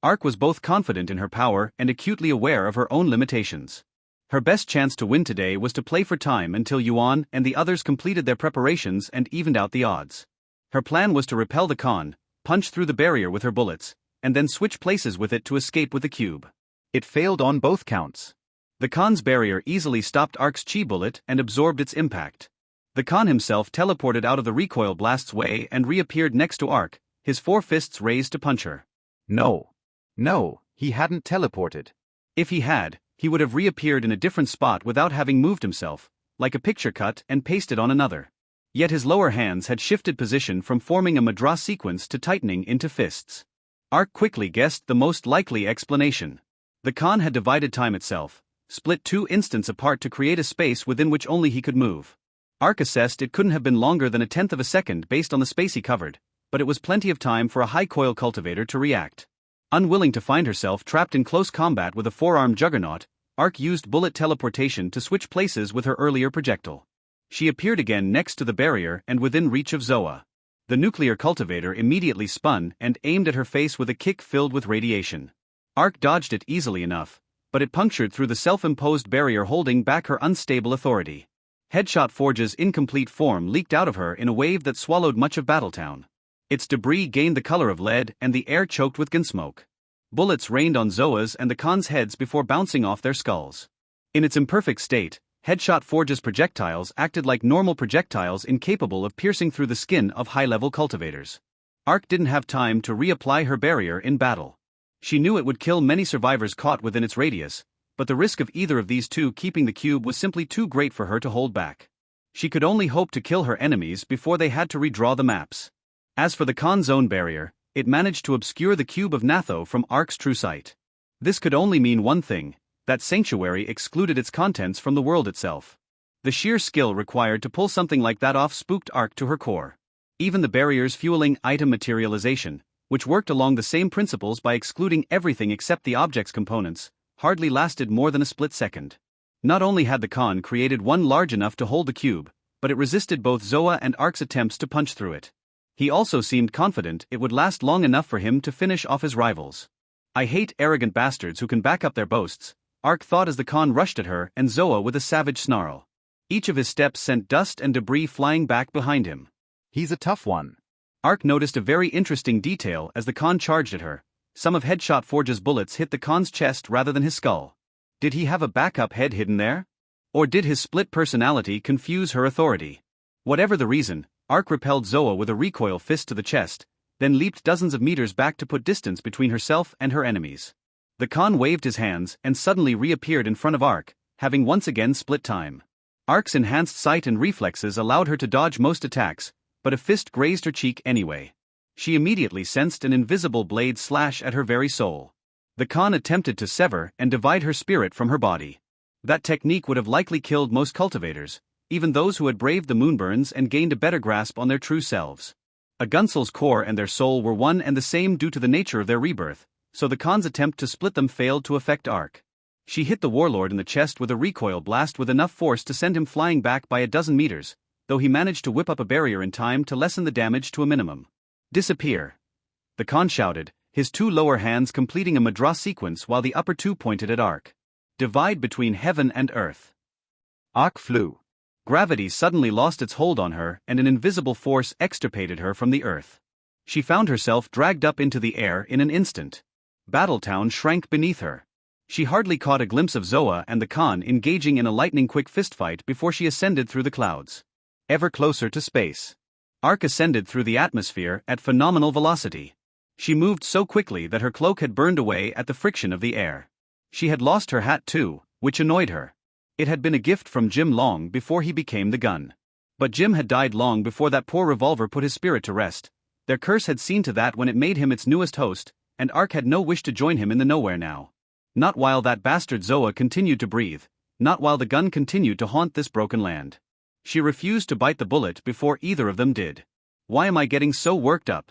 Ark was both confident in her power and acutely aware of her own limitations. Her best chance to win today was to play for time until Yuan and the others completed their preparations and evened out the odds. Her plan was to repel the Khan, punch through the barrier with her bullets, and then switch places with it to escape with the cube. It failed on both counts. The Khan's barrier easily stopped Ark's chi bullet and absorbed its impact. The Khan himself teleported out of the recoil blast's way and reappeared next to Ark, his four fists raised to punch her. No, he hadn't teleported. If he had, he would have reappeared in a different spot without having moved himself, like a picture cut and pasted on another. Yet his lower hands had shifted position from forming a Madras sequence to tightening into fists. Ark quickly guessed the most likely explanation. The Khan had divided time itself, split two instants apart to create a space within which only he could move. Ark assessed it couldn't have been longer than a tenth of a second based on the space he covered, but it was plenty of time for a high-coil cultivator to react. Unwilling to find herself trapped in close combat with a four-armed juggernaut, Ark used bullet teleportation to switch places with her earlier projectile. She appeared again next to the barrier and within reach of Zoa. The nuclear cultivator immediately spun and aimed at her face with a kick filled with radiation. Ark dodged it easily enough, but it punctured through the self-imposed barrier holding back her unstable authority. Headshot Forge's incomplete form leaked out of her in a wave that swallowed much of Battletown. Its debris gained the color of lead and the air choked with gunsmoke. Bullets rained on Zoa's and the Khan's heads before bouncing off their skulls. In its imperfect state, Headshot Forge's projectiles acted like normal projectiles incapable of piercing through the skin of high-level cultivators. Ark didn't have time to reapply her barrier in battle. She knew it would kill many survivors caught within its radius, but the risk of either of these two keeping the cube was simply too great for her to hold back. She could only hope to kill her enemies before they had to redraw the maps. As for the Khan's own barrier, it managed to obscure the cube of Natho from Ark's true sight. This could only mean one thing: that sanctuary excluded its contents from the world itself. The sheer skill required to pull something like that off spooked Ark to her core. Even the barrier's fueling item materialization, which worked along the same principles by excluding everything except the object's components, hardly lasted more than a split second. Not only had the Khan created one large enough to hold the cube, but it resisted both Zoa and Ark's attempts to punch through it. He also seemed confident it would last long enough for him to finish off his rivals. I hate arrogant bastards who can back up their boasts, Ark thought as the Khan rushed at her and Zoa with a savage snarl. Each of his steps sent dust and debris flying back behind him. He's a tough one. Ark noticed a very interesting detail as the Khan charged at her. Some of Headshot Forge's bullets hit the Khan's chest rather than his skull. Did he have a backup head hidden there? Or did his split personality confuse her authority? Whatever the reason, Ark repelled Zoa with a recoil fist to the chest, then leaped dozens of meters back to put distance between herself and her enemies. The Khan waved his hands and suddenly reappeared in front of Ark, having once again split time. Ark's enhanced sight and reflexes allowed her to dodge most attacks, but a fist grazed her cheek anyway. She immediately sensed an invisible blade slash at her very soul. The Khan attempted to sever and divide her spirit from her body. That technique would have likely killed most cultivators, even those who had braved the moonburns and gained a better grasp on their true selves. A Gunsel's core and their soul were one and the same due to the nature of their rebirth, so the Khan's attempt to split them failed to affect Ark. She hit the warlord in the chest with a recoil blast with enough force to send him flying back by a dozen meters, though he managed to whip up a barrier in time to lessen the damage to a minimum. Disappear! The Khan shouted, his two lower hands completing a madras sequence while the upper two pointed at Ark. Divide between heaven and earth. Ark flew. Gravity suddenly lost its hold on her and an invisible force extirpated her from the earth. She found herself dragged up into the air in an instant. Battletown shrank beneath her. She hardly caught a glimpse of Zoa and the Khan engaging in a lightning-quick fistfight before she ascended through the clouds. Ever closer to space. Ark ascended through the atmosphere at phenomenal velocity. She moved so quickly that her cloak had burned away at the friction of the air. She had lost her hat too, which annoyed her. It had been a gift from Jim long before he became the gun. But Jim had died long before that poor revolver put his spirit to rest. Their curse had seen to that when it made him its newest host, and Ark had no wish to join him in the nowhere now. Not while that bastard Zoa continued to breathe, not while the gun continued to haunt this broken land. She refused to bite the bullet before either of them did. Why am I getting so worked up?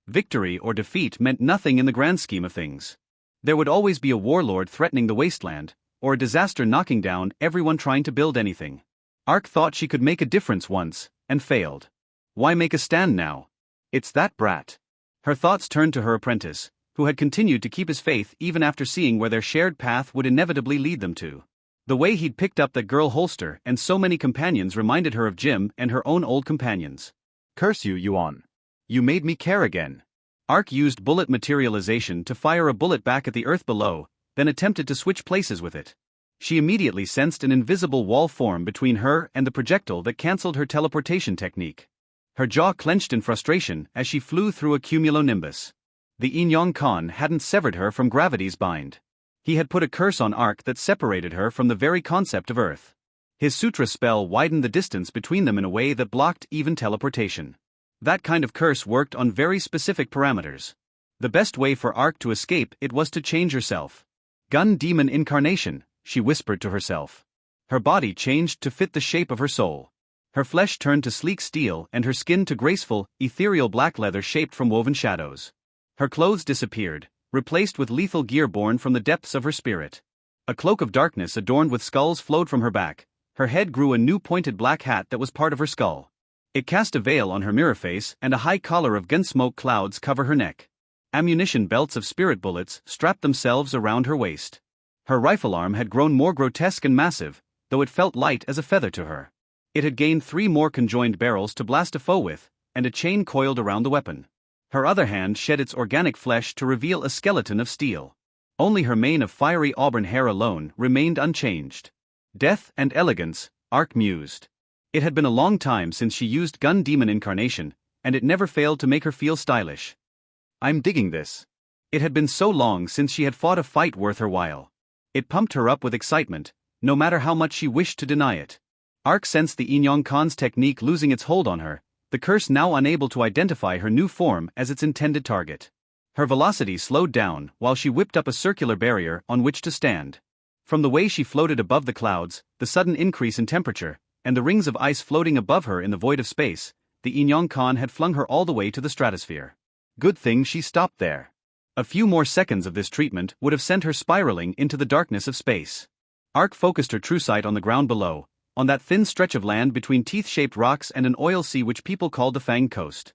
Victory or defeat meant nothing in the grand scheme of things. There would always be a warlord threatening the wasteland, or a disaster knocking down everyone trying to build anything. Ark thought she could make a difference once, and failed. Why make a stand now? It's that brat. Her thoughts turned to her apprentice, who had continued to keep his faith even after seeing where their shared path would inevitably lead them to. The way he'd picked up that girl holster and so many companions reminded her of Jim and her own old companions. Curse you, Yuan. You made me care again. Ark used bullet materialization to fire a bullet back at the earth below, then attempted to switch places with it. She immediately sensed an invisible wall form between her and the projectile that cancelled her teleportation technique. Her jaw clenched in frustration as she flew through a cumulonimbus. The Inyong Khan hadn't severed her from gravity's bind. He had put a curse on Ark that separated her from the very concept of Earth. His sutra spell widened the distance between them in a way that blocked even teleportation. That kind of curse worked on very specific parameters. The best way for Ark to escape it was to change herself. Gun demon incarnation, she whispered to herself. Her body changed to fit the shape of her soul. Her flesh turned to sleek steel and her skin to graceful, ethereal black leather shaped from woven shadows. Her clothes disappeared, replaced with lethal gear born from the depths of her spirit. A cloak of darkness adorned with skulls flowed from her back. Her head grew a new pointed black hat that was part of her skull. It cast a veil on her mirror face and a high collar of gun smoke clouds cover her neck. Ammunition belts of spirit bullets strapped themselves around her waist. Her rifle arm had grown more grotesque and massive, though it felt light as a feather to her. It had gained 3 more conjoined barrels to blast a foe with, and a chain coiled around the weapon. Her other hand shed its organic flesh to reveal a skeleton of steel. Only her mane of fiery auburn hair alone remained unchanged. Death and elegance, Ark mused. It had been a long time since she used gun demon incarnation, and it never failed to make her feel stylish. I'm digging this. It had been so long since she had fought a fight worth her while. It pumped her up with excitement, no matter how much she wished to deny it. Ark sensed the Inyong Khan's technique losing its hold on her, the curse now unable to identify her new form as its intended target. Her velocity slowed down while she whipped up a circular barrier on which to stand. From the way she floated above the clouds, the sudden increase in temperature, and the rings of ice floating above her in the void of space, the Inyong Khan had flung her all the way to the stratosphere. Good thing she stopped there. A few more seconds of this treatment would have sent her spiraling into the darkness of space. Ark focused her true sight on the ground below, on that thin stretch of land between teeth-shaped rocks and an oil sea which people called the Fang Coast.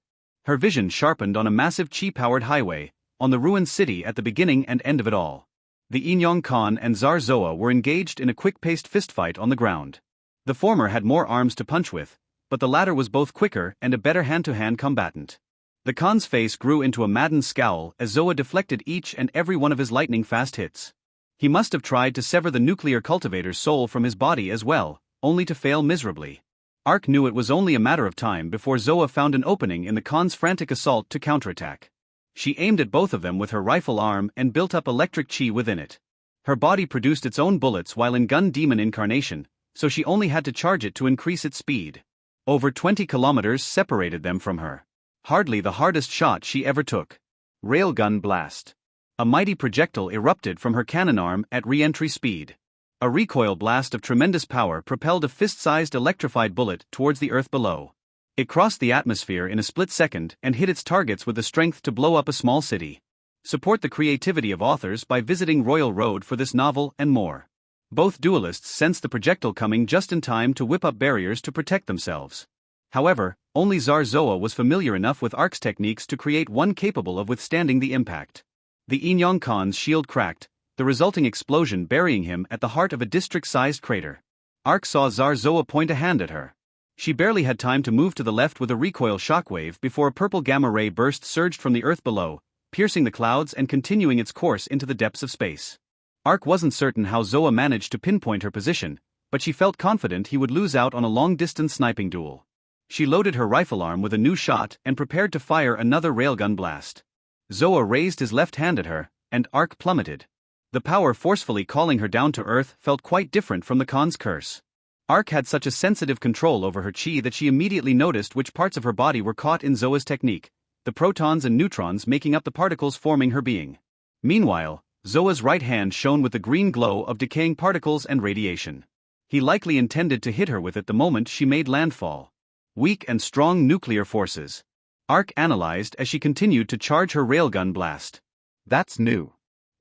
Her vision sharpened on a massive chi-powered highway, on the ruined city at the beginning and end of it all. The Inyong Khan and Zar Zoa were engaged in a quick-paced fistfight on the ground. The former had more arms to punch with, but the latter was both quicker and a better hand-to-hand combatant. The Khan's face grew into a maddened scowl as Zoa deflected each and every one of his lightning-fast hits. He must have tried to sever the nuclear cultivator's soul from his body as well, only to fail miserably. Ark knew it was only a matter of time before Zoa found an opening in the Khan's frantic assault to counterattack. She aimed at both of them with her rifle arm and built up electric chi within it. Her body produced its own bullets while in gun demon incarnation, so she only had to charge it to increase its speed. Over 20 kilometers separated them from her. Hardly the hardest shot she ever took. Railgun blast. A mighty projectile erupted from her cannon arm at re-entry speed. A recoil blast of tremendous power propelled a fist-sized electrified bullet towards the earth below. It crossed the atmosphere in a split second and hit its targets with the strength to blow up a small city. Support the creativity of authors by visiting Royal Road for this novel and more. Both duelists sensed the projectile coming just in time to whip up barriers to protect themselves. However, only Zarzoa was familiar enough with Ark's techniques to create one capable of withstanding the impact. The Inyong Khan's shield cracked, the resulting explosion burying him at the heart of a district-sized crater. Ark saw Zarzoa point a hand at her. She barely had time to move to the left with a recoil shockwave before a purple gamma ray burst surged from the earth below, piercing the clouds and continuing its course into the depths of space. Ark wasn't certain how Zoa managed to pinpoint her position, but she felt confident he would lose out on a long-distance sniping duel. She loaded her rifle arm with a new shot and prepared to fire another railgun blast. Zoa raised his left hand at her, and Ark plummeted. The power forcefully calling her down to earth felt quite different from the Khan's curse. Ark had such a sensitive control over her chi that she immediately noticed which parts of her body were caught in Zoa's technique, the protons and neutrons making up the particles forming her being. Meanwhile, Zoa's right hand shone with the green glow of decaying particles and radiation. He likely intended to hit her with it the moment she made landfall. Weak and strong nuclear forces. Ark analyzed as she continued to charge her railgun blast. That's new.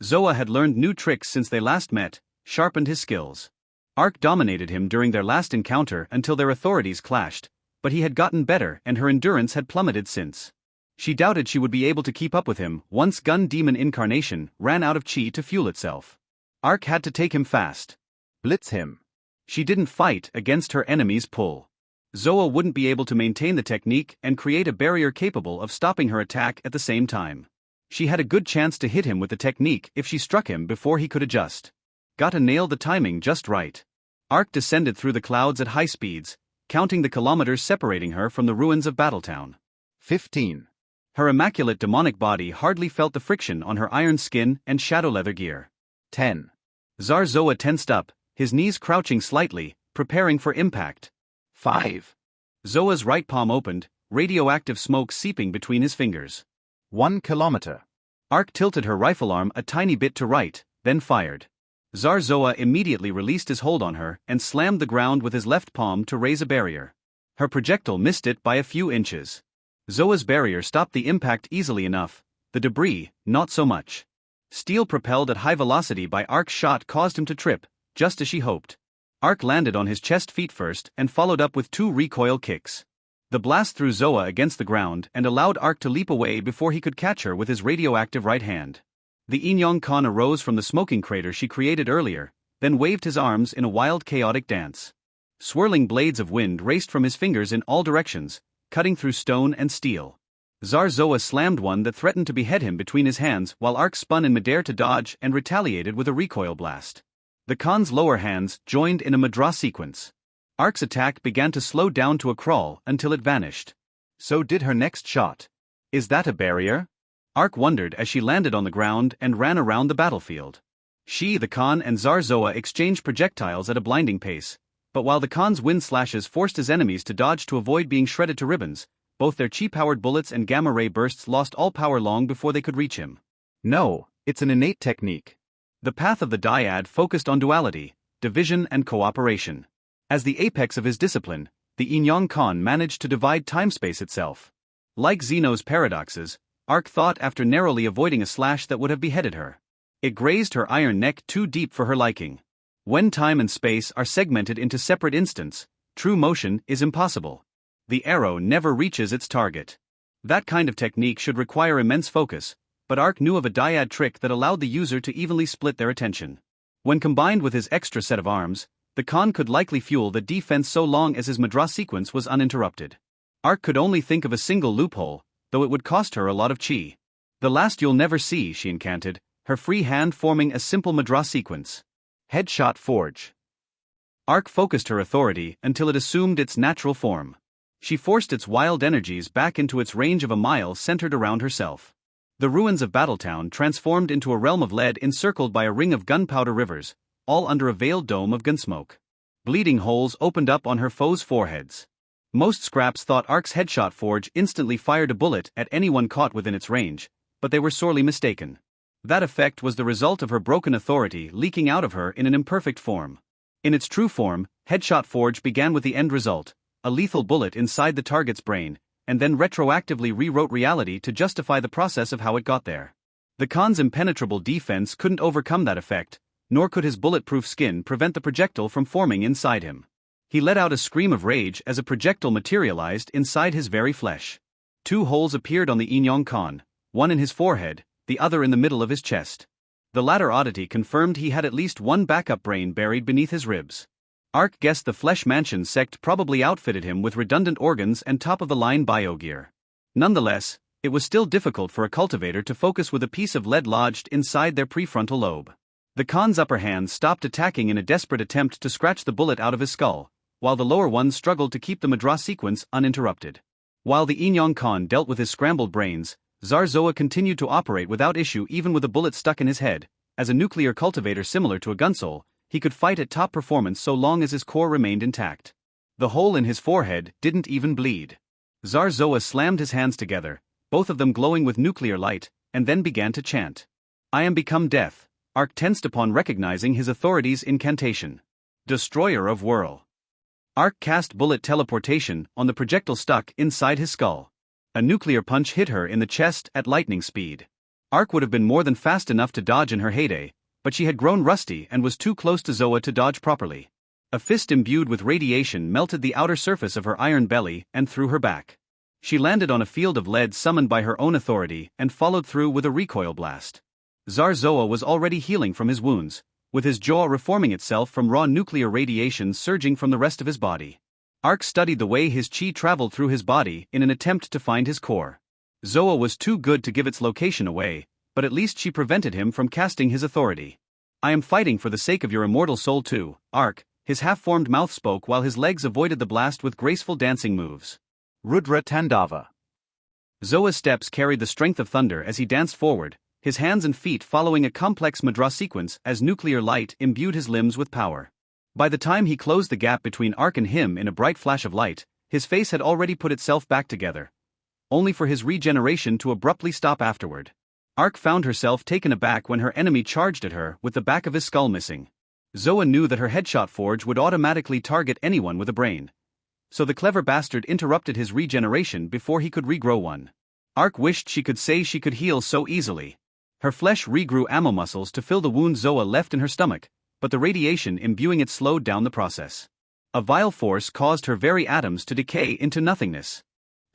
Zoa had learned new tricks since they last met, sharpened his skills. Ark dominated him during their last encounter until their authorities clashed, but he had gotten better and her endurance had plummeted since. She doubted she would be able to keep up with him once Gun Demon Incarnation ran out of chi to fuel itself. Ark had to take him fast. Blitz him. She didn't fight against her enemy's pull. Zoa wouldn't be able to maintain the technique and create a barrier capable of stopping her attack at the same time. She had a good chance to hit him with the technique if she struck him before he could adjust. Gotta nail the timing just right. Ark descended through the clouds at high speeds, counting the kilometers separating her from the ruins of Battletown. 15. Her immaculate demonic body hardly felt the friction on her iron skin and shadow leather gear. 10. Zarzoa tensed up, his knees crouching slightly, preparing for impact. 5. Zoa's right palm opened, radioactive smoke seeping between his fingers. 1 kilometer. Ark tilted her rifle arm a tiny bit to right, then fired. Zarzoa immediately released his hold on her and slammed the ground with his left palm to raise a barrier. Her projectile missed it by a few inches. Zoa's barrier stopped the impact easily enough, the debris, not so much. Steel propelled at high velocity by Ark's shot caused him to trip, just as she hoped. Ark landed on his chest feet first and followed up with 2 recoil kicks. The blast threw Zoa against the ground and allowed Ark to leap away before he could catch her with his radioactive right hand. The Inyong Khan arose from the smoking crater she created earlier, then waved his arms in a wild chaotic dance. Swirling blades of wind raced from his fingers in all directions, cutting through stone and steel. Zarzoa slammed one that threatened to behead him between his hands while Ark spun in midair to dodge and retaliated with a recoil blast. The Khan's lower hands joined in a madras sequence. Ark's attack began to slow down to a crawl until it vanished. So did her next shot. Is that a barrier? Ark wondered as she landed on the ground and ran around the battlefield. She, the Khan, and Zarzoa exchanged projectiles at a blinding pace, but while the Khan's wind slashes forced his enemies to dodge to avoid being shredded to ribbons, both their chi-powered bullets and gamma-ray bursts lost all power long before they could reach him. No, it's an innate technique. The path of the dyad focused on duality, division and cooperation. As the apex of his discipline, the Inyong Khan managed to divide time-space itself. Like Zeno's paradoxes, Ark thought after narrowly avoiding a slash that would have beheaded her. It grazed her iron neck too deep for her liking. When time and space are segmented into separate instants, true motion is impossible. The arrow never reaches its target. That kind of technique should require immense focus, but Ark knew of a dyad trick that allowed the user to evenly split their attention. When combined with his extra set of arms, the Khan could likely fuel the defense so long as his madras sequence was uninterrupted. Ark could only think of a single loophole, though it would cost her a lot of chi. The last you'll never see, she incanted, her free hand forming a simple madras sequence. Headshot forge. Ark focused her authority until it assumed its natural form. She forced its wild energies back into its range of a mile centered around herself. The ruins of Battletown transformed into a realm of lead encircled by a ring of gunpowder rivers, all under a veiled dome of gunsmoke. Bleeding holes opened up on her foes' foreheads. Most scraps thought Ark's headshot forge instantly fired a bullet at anyone caught within its range, but they were sorely mistaken. That effect was the result of her broken authority leaking out of her in an imperfect form. In its true form, headshot forge began with the end result, a lethal bullet inside the target's brain, and then retroactively rewrote reality to justify the process of how it got there. The Khan's impenetrable defense couldn't overcome that effect, nor could his bulletproof skin prevent the projectile from forming inside him. He let out a scream of rage as a projectile materialized inside his very flesh. 2 holes appeared on the Inyong Khan, one in his forehead, the other in the middle of his chest. The latter oddity confirmed he had at least one backup brain buried beneath his ribs. Ark guessed the Flesh Mansion sect probably outfitted him with redundant organs and top-of-the-line biogear. Nonetheless, it was still difficult for a cultivator to focus with a piece of lead lodged inside their prefrontal lobe. The Khan's upper hand stopped attacking in a desperate attempt to scratch the bullet out of his skull, while the lower one struggled to keep the Madras sequence uninterrupted. While the Inyong Khan dealt with his scrambled brains, Zarzoa continued to operate without issue even with a bullet stuck in his head. As a nuclear cultivator similar to a gunsoul, he could fight at top performance so long as his core remained intact. The hole in his forehead didn't even bleed. Zarzoa slammed his hands together, both of them glowing with nuclear light, and then began to chant. I am become death. Ark tensed upon recognizing his authority's incantation. Destroyer of Whirl. Ark cast bullet teleportation on the projectile stuck inside his skull. A nuclear punch hit her in the chest at lightning speed. Ark would have been more than fast enough to dodge in her heyday, but she had grown rusty and was too close to Zoa to dodge properly. A fist imbued with radiation melted the outer surface of her iron belly and threw her back. She landed on a field of lead summoned by her own authority and followed through with a recoil blast. Zarzoa was already healing from his wounds, with his jaw reforming itself from raw nuclear radiation surging from the rest of his body. Ark studied the way his chi traveled through his body in an attempt to find his core. Zoa was too good to give its location away, but at least she prevented him from casting his authority. I am fighting for the sake of your immortal soul too, Ark, his half-formed mouth spoke while his legs avoided the blast with graceful dancing moves. Rudra Tandava. Zoa's steps carried the strength of thunder as he danced forward, his hands and feet following a complex Madras sequence as nuclear light imbued his limbs with power. By the time he closed the gap between Ark and him in a bright flash of light, his face had already put itself back together, only for his regeneration to abruptly stop afterward. Ark found herself taken aback when her enemy charged at her with the back of his skull missing. Zoa knew that her headshot forge would automatically target anyone with a brain, so the clever bastard interrupted his regeneration before he could regrow one. Ark wished she could say she could heal so easily. Her flesh regrew ammo muscles to fill the wound Zoa left in her stomach, but the radiation imbuing it slowed down the process. A vile force caused her very atoms to decay into nothingness.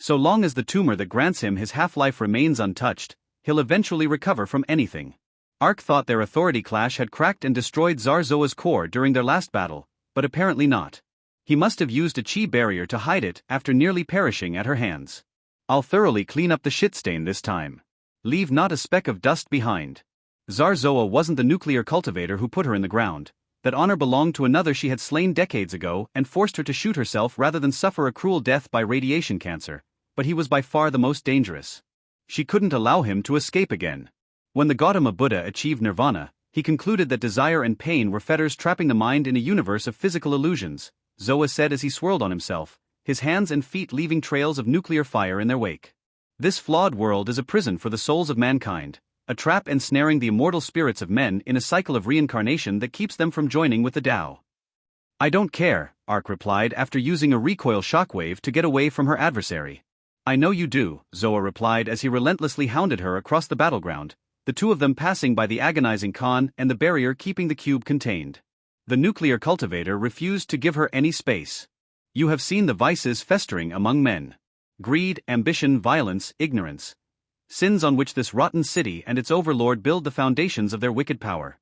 So long as the tumor that grants him his half-life remains untouched, he'll eventually recover from anything. Ark thought their authority clash had cracked and destroyed Zarzoa's core during their last battle, but apparently not. He must have used a chi barrier to hide it after nearly perishing at her hands. I'll thoroughly clean up the shit stain this time. Leave not a speck of dust behind. Zarzoa wasn't the nuclear cultivator who put her in the ground. That honor belonged to another she had slain decades ago and forced her to shoot herself rather than suffer a cruel death by radiation cancer, but he was by far the most dangerous. She couldn't allow him to escape again. When the Gautama Buddha achieved nirvana, he concluded that desire and pain were fetters trapping the mind in a universe of physical illusions, Zoa said as he swirled on himself, his hands and feet leaving trails of nuclear fire in their wake. This flawed world is a prison for the souls of mankind, a trap ensnaring the immortal spirits of men in a cycle of reincarnation that keeps them from joining with the Tao. I don't care, Ark replied after using a recoil shockwave to get away from her adversary. I know you do, Zoa replied as he relentlessly hounded her across the battleground, the two of them passing by the agonizing Khan and the barrier keeping the cube contained. The nuclear cultivator refused to give her any space. You have seen the vices festering among men. Greed, ambition, violence, ignorance. Sins on which this rotten city and its overlord build the foundations of their wicked power.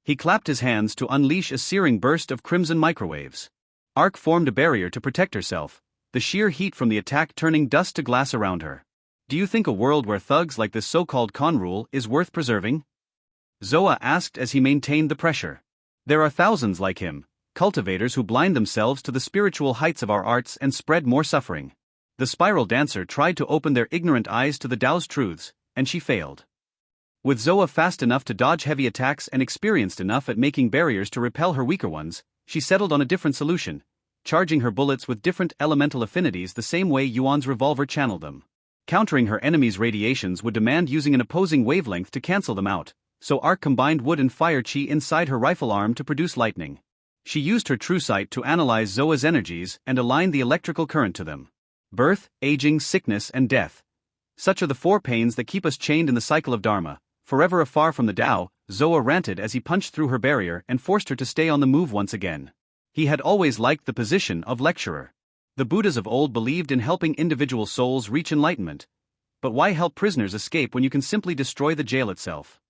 He clapped his hands to unleash a searing burst of crimson microwaves. Ark formed a barrier to protect herself, the sheer heat from the attack turning dust to glass around her. Do you think a world where thugs like this so-called Khan rule is worth preserving? Zoa asked as he maintained the pressure. There are thousands like him, cultivators who blind themselves to the spiritual heights of our arts and spread more suffering. The spiral dancer tried to open their ignorant eyes to the Tao's truths, and she failed. With Zoa fast enough to dodge heavy attacks and experienced enough at making barriers to repel her weaker ones, she settled on a different solution, charging her bullets with different elemental affinities the same way Yuan's revolver channeled them. Countering her enemy's radiations would demand using an opposing wavelength to cancel them out, so Ark combined wood and fire chi inside her rifle arm to produce lightning. She used her true sight to analyze Zoa's energies and align the electrical current to them. Birth, aging, sickness, and death. Such are the four pains that keep us chained in the cycle of Dharma, forever afar from the Tao, Zoa ranted as he punched through her barrier and forced her to stay on the move once again. He had always liked the position of lecturer. The Buddhas of old believed in helping individual souls reach enlightenment. But why help prisoners escape when you can simply destroy the jail itself?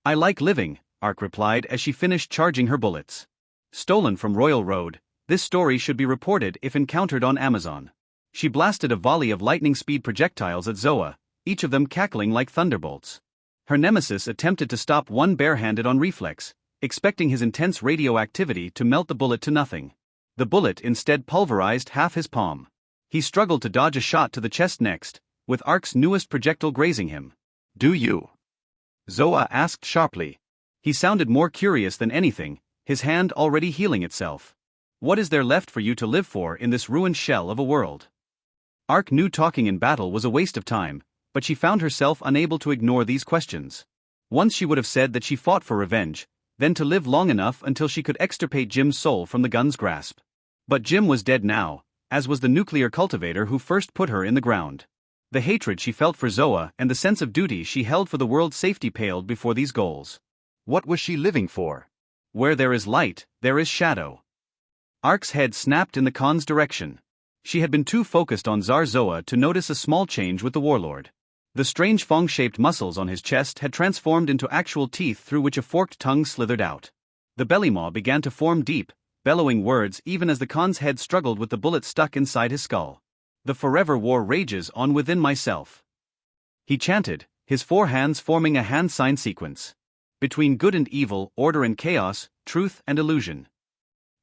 I like living, Ark replied as she finished charging her bullets. Stolen from Royal Road, this story should be reported if encountered on Amazon. She blasted a volley of lightning-speed projectiles at Zoa, each of them cackling like thunderbolts. Her nemesis attempted to stop one barehanded on reflex, expecting his intense radioactivity to melt the bullet to nothing. The bullet instead pulverized half his palm. He struggled to dodge a shot to the chest next, with Ark's newest projectile grazing him. "Do you?" Zoa asked sharply. He sounded more curious than anything, his hand already healing itself. "What is there left for you to live for in this ruined shell of a world?" Ark knew talking in battle was a waste of time, but she found herself unable to ignore these questions. Once she would have said that she fought for revenge, then to live long enough until she could extirpate Jim's soul from the gun's grasp. But Jim was dead now, as was the nuclear cultivator who first put her in the ground. The hatred she felt for Zoa and the sense of duty she held for the world's safety paled before these goals. What was she living for? Where there is light, there is shadow. Ark's head snapped in the Khan's direction. She had been too focused on Tsar Zoa to notice a small change with the warlord. The strange fong-shaped muscles on his chest had transformed into actual teeth through which a forked tongue slithered out. The belly maw began to form deep, bellowing words even as the Khan's head struggled with the bullet stuck inside his skull. "The forever war rages on within myself," he chanted, his four hands forming a hand sign sequence. Between good and evil, order and chaos, truth and illusion.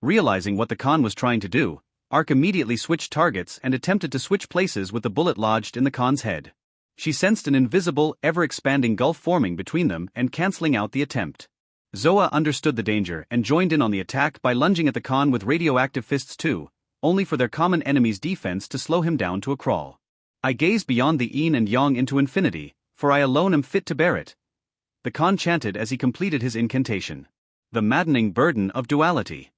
Realizing what the Khan was trying to do, Ark immediately switched targets and attempted to switch places with the bullet lodged in the Khan's head. She sensed an invisible, ever-expanding gulf forming between them and canceling out the attempt. Zoa understood the danger and joined in on the attack by lunging at the Khan with radioactive fists too, only for their common enemy's defense to slow him down to a crawl. "I gaze beyond the yin and yang into infinity, for I alone am fit to bear it," the Khan chanted as he completed his incantation. The maddening burden of duality.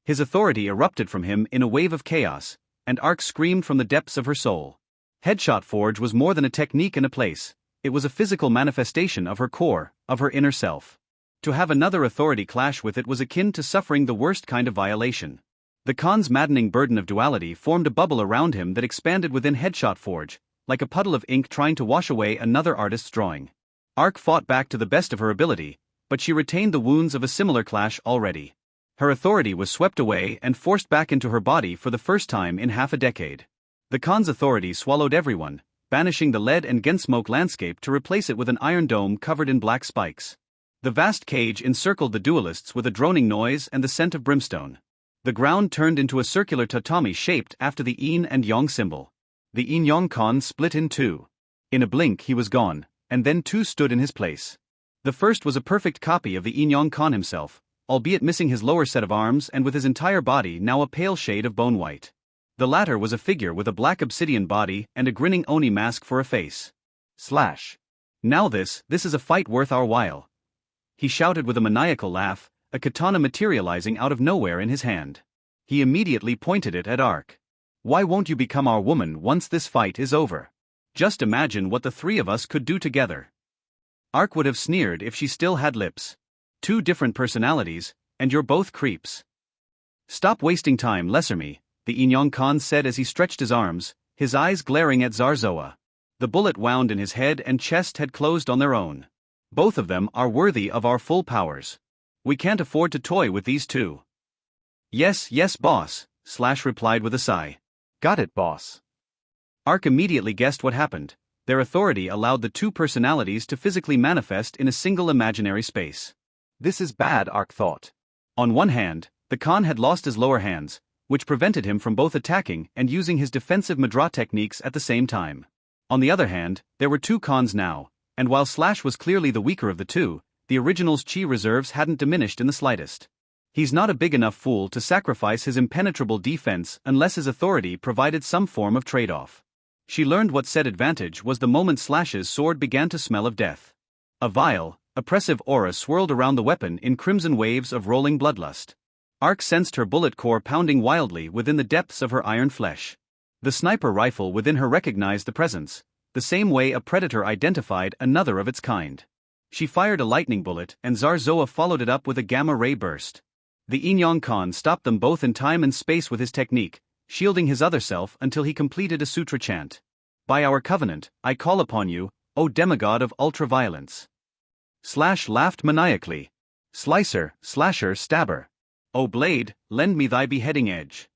His authority erupted from him in a wave of chaos, and Ark screamed from the depths of her soul. Headshot Forge was more than a technique and a place, it was a physical manifestation of her core, of her inner self. To have another authority clash with it was akin to suffering the worst kind of violation. The Khan's maddening burden of duality formed a bubble around him that expanded within Headshot Forge, like a puddle of ink trying to wash away another artist's drawing. Ark fought back to the best of her ability, but she retained the wounds of a similar clash already. Her authority was swept away and forced back into her body for the first time in half a decade. The Khan's authority swallowed everyone, banishing the lead and Gensmoke landscape to replace it with an iron dome covered in black spikes. The vast cage encircled the duelists with a droning noise and the scent of brimstone. The ground turned into a circular tatami shaped after the yin and yang symbol. The yin-yang Khan split in two. In a blink he was gone, and then two stood in his place. The first was a perfect copy of the yin-yang Khan himself, albeit missing his lower set of arms and with his entire body now a pale shade of bone white. The latter was a figure with a black obsidian body and a grinning Oni mask for a face. Slash. "Now this is a fight worth our while," he shouted with a maniacal laugh, a katana materializing out of nowhere in his hand. He immediately pointed it at Ark. "Why won't you become our woman once this fight is over? Just imagine what the three of us could do together." Ark would have sneered if she still had lips. "Two different personalities, and you're both creeps." "Stop wasting time, Lesserme," the yin-yang Khan said as he stretched his arms, his eyes glaring at Tsar Zoa. The bullet wound in his head and chest had closed on their own. "Both of them are worthy of our full powers. We can't afford to toy with these two." Yes, boss," Slash replied with a sigh. "Got it, boss." Ark immediately guessed what happened. Their authority allowed the two personalities to physically manifest in a single imaginary space. This is bad, Ark thought. On one hand, the Khan had lost his lower hands, which prevented him from both attacking and using his defensive Madra techniques at the same time. On the other hand, there were two Khans now, and while Slash was clearly the weaker of the two, the original's chi reserves hadn't diminished in the slightest. He's not a big enough fool to sacrifice his impenetrable defense unless his authority provided some form of trade-off. She learned what said advantage was the moment Slash's sword began to smell of death. A vile, oppressive aura swirled around the weapon in crimson waves of rolling bloodlust. Ark sensed her bullet core pounding wildly within the depths of her iron flesh. The sniper rifle within her recognized the presence, the same way a predator identified another of its kind. She fired a lightning bullet and Zarzoa followed it up with a gamma-ray burst. The Inyong Khan stopped them both in time and space with his technique, shielding his other self until he completed a sutra chant. By our covenant, I call upon you, O demigod of ultraviolence. Slash laughed maniacally. Slicer, slasher, stabber. O blade, lend me thy beheading edge.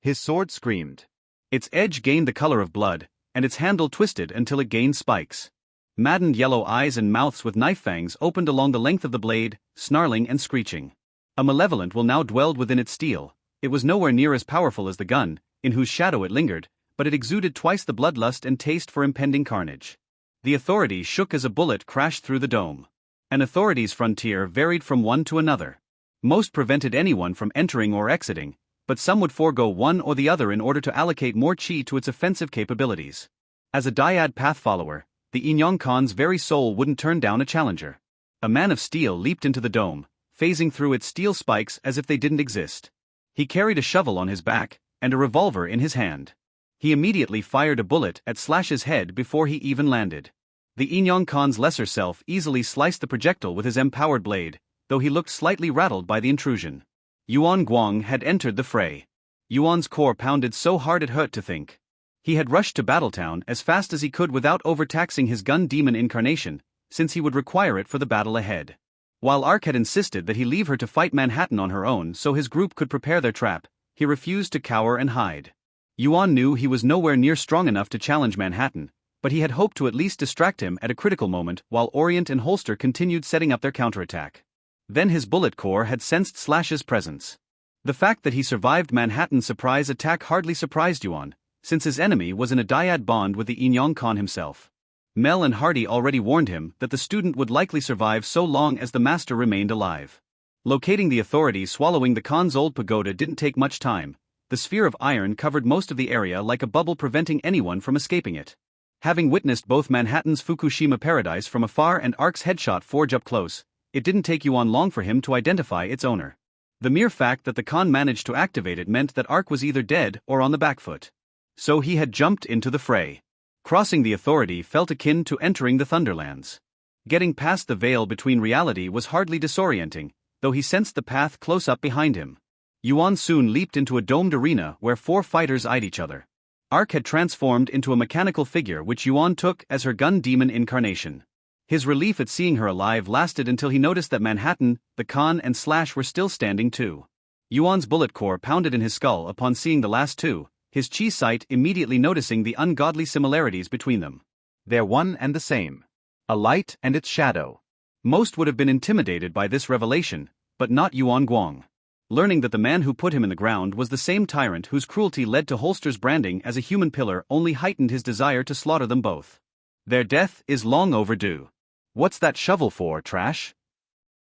His sword screamed. Its edge gained the color of blood, and its handle twisted until it gained spikes. Maddened yellow eyes and mouths with knife fangs opened along the length of the blade, snarling and screeching. A malevolent will now dwelled within its steel. It was nowhere near as powerful as the gun, in whose shadow it lingered, but it exuded twice the bloodlust and taste for impending carnage. The authorities shook as a bullet crashed through the dome. An authorities' frontier varied from one to another. Most prevented anyone from entering or exiting, but some would forego one or the other in order to allocate more chi to its offensive capabilities. As a dyad path follower, the Inyong Khan's very soul wouldn't turn down a challenger. A man of steel leaped into the dome, phasing through its steel spikes as if they didn't exist. He carried a shovel on his back, and a revolver in his hand. He immediately fired a bullet at Slash's head before he even landed. The Inyong Khan's lesser self easily sliced the projectile with his empowered blade, though he looked slightly rattled by the intrusion. Yuan Guang had entered the fray. Yuan's core pounded so hard it hurt to think. He had rushed to Battletown as fast as he could without overtaxing his gun demon incarnation, since he would require it for the battle ahead. While Ark had insisted that he leave her to fight Manhattan on her own so his group could prepare their trap, he refused to cower and hide. Yuan knew he was nowhere near strong enough to challenge Manhattan, but he had hoped to at least distract him at a critical moment while Orient and Holster continued setting up their counterattack. Then his bullet core had sensed Slash's presence. The fact that he survived Manhattan's surprise attack hardly surprised Yuan, since his enemy was in a dyad bond with the Inyong Khan himself. Mel and Hardy already warned him that the student would likely survive so long as the master remained alive. Locating the authorities swallowing the Khan's old pagoda didn't take much time. The sphere of iron covered most of the area like a bubble preventing anyone from escaping it. Having witnessed both Manhattan's Fukushima paradise from afar and Ark's headshot forge up close, it didn't take Yuan long for him to identify its owner. The mere fact that the Khan managed to activate it meant that Ark was either dead or on the back foot. So he had jumped into the fray. Crossing the authority felt akin to entering the Thunderlands. Getting past the veil between reality was hardly disorienting, though he sensed the path close up behind him. Yuan soon leaped into a domed arena where 4 fighters eyed each other. Ark had transformed into a mechanical figure which Yuan took as her gun demon incarnation. His relief at seeing her alive lasted until he noticed that Manhattan, the Khan and Slash were still standing too. Yuan's bullet core pounded in his skull upon seeing the last two, his chi sight immediately noticing the ungodly similarities between them. They're one and the same. A light and its shadow. Most would have been intimidated by this revelation, but not Yuan Guang. Learning that the man who put him in the ground was the same tyrant whose cruelty led to Holster's branding as a human pillar only heightened his desire to slaughter them both. Their death is long overdue. What's that shovel for, trash?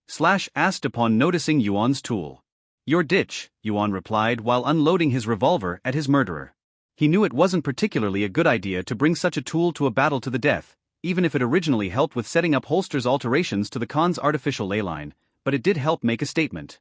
Slash asked upon noticing Yuan's tool. Your ditch, Yuan replied while unloading his revolver at his murderer. He knew it wasn't particularly a good idea to bring such a tool to a battle to the death, even if it originally helped with setting up Holster's alterations to the Khan's artificial ley line, but it did help make a statement.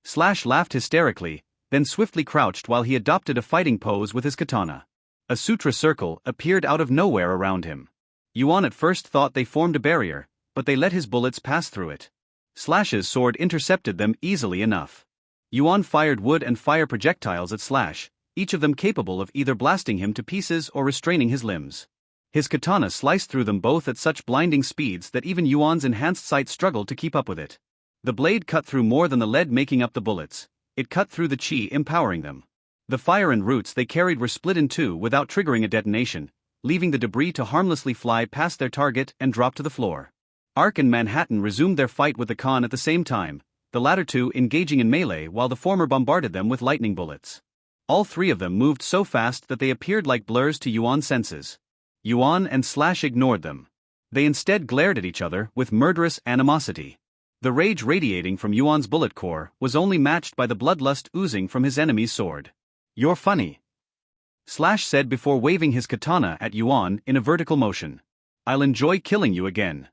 Slash laughed hysterically, then swiftly crouched while he adopted a fighting pose with his katana. A sutra circle appeared out of nowhere around him. Yuan at first thought they formed a barrier, but they let his bullets pass through it. Slash's sword intercepted them easily enough. Yuan fired wood and fire projectiles at Slash, each of them capable of either blasting him to pieces or restraining his limbs. His katana sliced through them both at such blinding speeds that even Yuan's enhanced sight struggled to keep up with it. The blade cut through more than the lead making up the bullets. It cut through the chi empowering them. The fire and roots they carried were split in two without triggering a detonation, leaving the debris to harmlessly fly past their target and drop to the floor. Ark and Manhattan resumed their fight with the Khan at the same time, the latter two engaging in melee while the former bombarded them with lightning bullets. All 3 of them moved so fast that they appeared like blurs to Yuan's senses. Yuan and Slash ignored them. They instead glared at each other with murderous animosity. The rage radiating from Yuan's bullet core was only matched by the bloodlust oozing from his enemy's sword. You're funny, Slash said before waving his katana at Yuan in a vertical motion. I'll enjoy killing you again.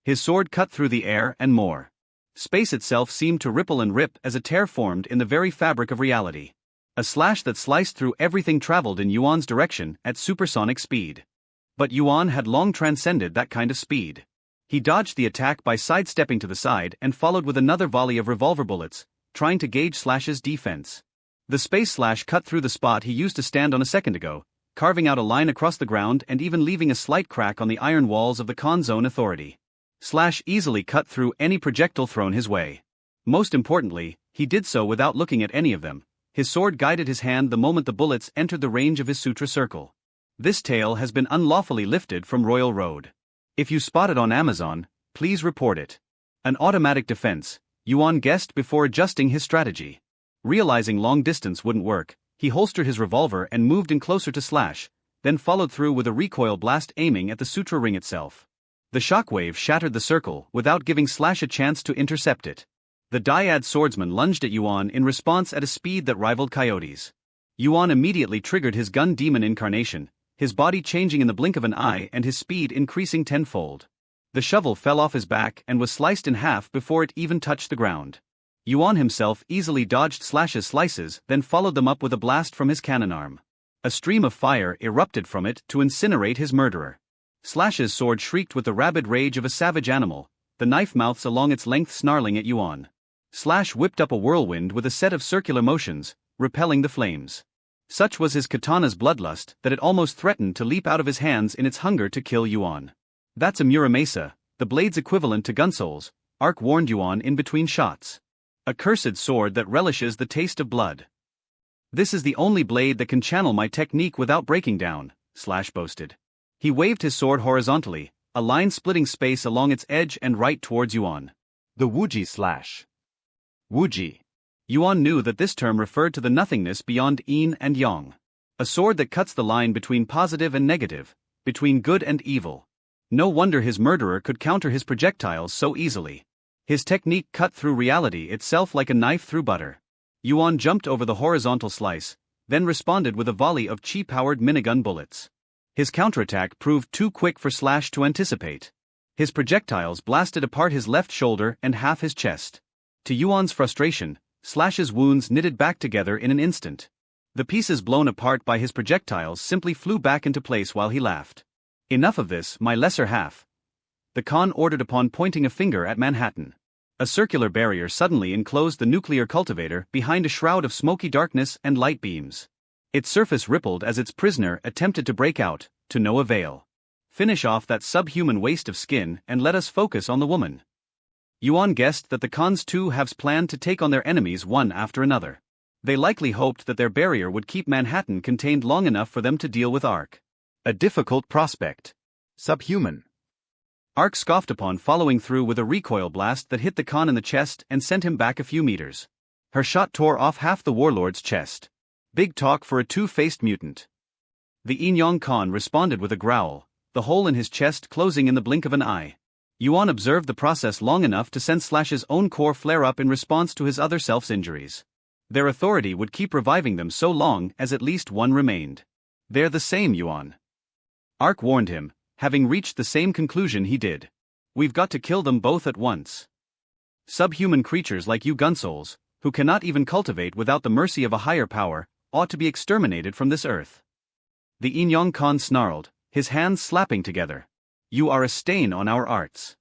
His sword cut through the air and more. Space itself seemed to ripple and rip as a tear formed in the very fabric of reality. A slash that sliced through everything traveled in Yuan's direction at supersonic speed. But Yuan had long transcended that kind of speed. He dodged the attack by sidestepping to the side and followed with another volley of revolver bullets, trying to gauge Slash's defense. The space slash cut through the spot he used to stand on a second ago, carving out a line across the ground and even leaving a slight crack on the iron walls of the con zone authority. Slash easily cut through any projectile thrown his way. Most importantly, he did so without looking at any of them. His sword guided his hand the moment the bullets entered the range of his sutra circle. This tale has been unlawfully lifted from Royal Road. If you spot it on Amazon, please report it. An automatic defense, Yuan guessed before adjusting his strategy. Realizing long distance wouldn't work, he holstered his revolver and moved in closer to Slash, then followed through with a recoil blast aiming at the sutra ring itself. The shockwave shattered the circle without giving Slash a chance to intercept it. The dyad swordsman lunged at Yuan in response at a speed that rivaled Coyote's. Yuan immediately triggered his gun demon incarnation, his body changing in the blink of an eye and his speed increasing tenfold. The shovel fell off his back and was sliced in half before it even touched the ground. Yuan himself easily dodged Slash's slices, then followed them up with a blast from his cannon arm. A stream of fire erupted from it to incinerate his murderer. Slash's sword shrieked with the rabid rage of a savage animal, the knife mouths along its length snarling at Yuan. Slash whipped up a whirlwind with a set of circular motions, repelling the flames. Such was his katana's bloodlust that it almost threatened to leap out of his hands in its hunger to kill Yuan. That's a Muramasa, the blade's equivalent to Gunsoul's, Ark warned Yuan in between shots. A cursed sword that relishes the taste of blood. This is the only blade that can channel my technique without breaking down, Slash boasted. He waved his sword horizontally, a line splitting space along its edge and right towards Yuan. The Wuji slash. Wuji. Yuan knew that this term referred to the nothingness beyond yin and yang. A sword that cuts the line between positive and negative, between good and evil. No wonder his murderer could counter his projectiles so easily. His technique cut through reality itself like a knife through butter. Yuan jumped over the horizontal slice, then responded with a volley of chi-powered minigun bullets. His counterattack proved too quick for Slash to anticipate. His projectiles blasted apart his left shoulder and half his chest. To Yuan's frustration, Slash's wounds knitted back together in an instant. The pieces blown apart by his projectiles simply flew back into place while he laughed. Enough of this, my lesser half. The Khan ordered upon pointing a finger at Manhattan. A circular barrier suddenly enclosed the nuclear cultivator behind a shroud of smoky darkness and light beams. Its surface rippled as its prisoner attempted to break out, to no avail. Finish off that subhuman waste of skin and let us focus on the woman. Yuan guessed that the Khan's two halves planned to take on their enemies one after another. They likely hoped that their barrier would keep Manhattan contained long enough for them to deal with Ark. A difficult prospect. Subhuman. Ark scoffed upon following through with a recoil blast that hit the Khan in the chest and sent him back a few meters. Her shot tore off half the warlord's chest. Big talk for a two-faced mutant. The Inyong Khan responded with a growl, the hole in his chest closing in the blink of an eye. Yuan observed the process long enough to sense Slash's own core flare up in response to his other self's injuries. Their authority would keep reviving them so long as at least one remained. They're the same, Yuan. Ark warned him, having reached the same conclusion he did. We've got to kill them both at once. Subhuman creatures like you Gunsouls, who cannot even cultivate without the mercy of a higher power, ought to be exterminated from this earth. The Inyong Khan snarled, his hands slapping together. You are a stain on our arts.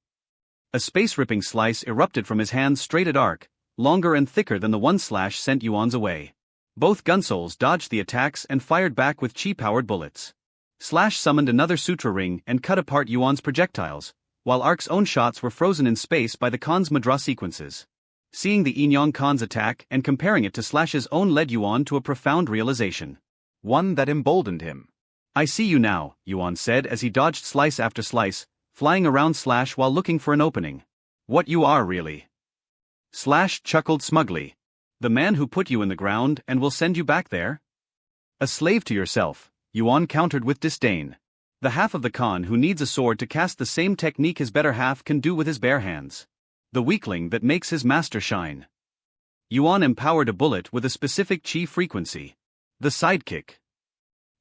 A space-ripping slice erupted from his hand straight at Ark, longer and thicker than the one Slash sent Yuan's away. Both Gunsouls dodged the attacks and fired back with chi-powered bullets. Slash summoned another sutra ring and cut apart Yuan's projectiles, while Ark's own shots were frozen in space by the Khan's Madra sequences. Seeing the Inyong Khan's attack and comparing it to Slash's own led Yuan to a profound realization. One that emboldened him. I see you now, Yuan said as he dodged slice after slice, flying around Slash while looking for an opening. What you are really. Slash chuckled smugly. The man who put you in the ground and will send you back there? A slave to yourself, Yuan countered with disdain. The half of the Khan who needs a sword to cast the same technique his better half can do with his bare hands. The weakling that makes his master shine. Yuan empowered a bullet with a specific chi frequency. The sidekick.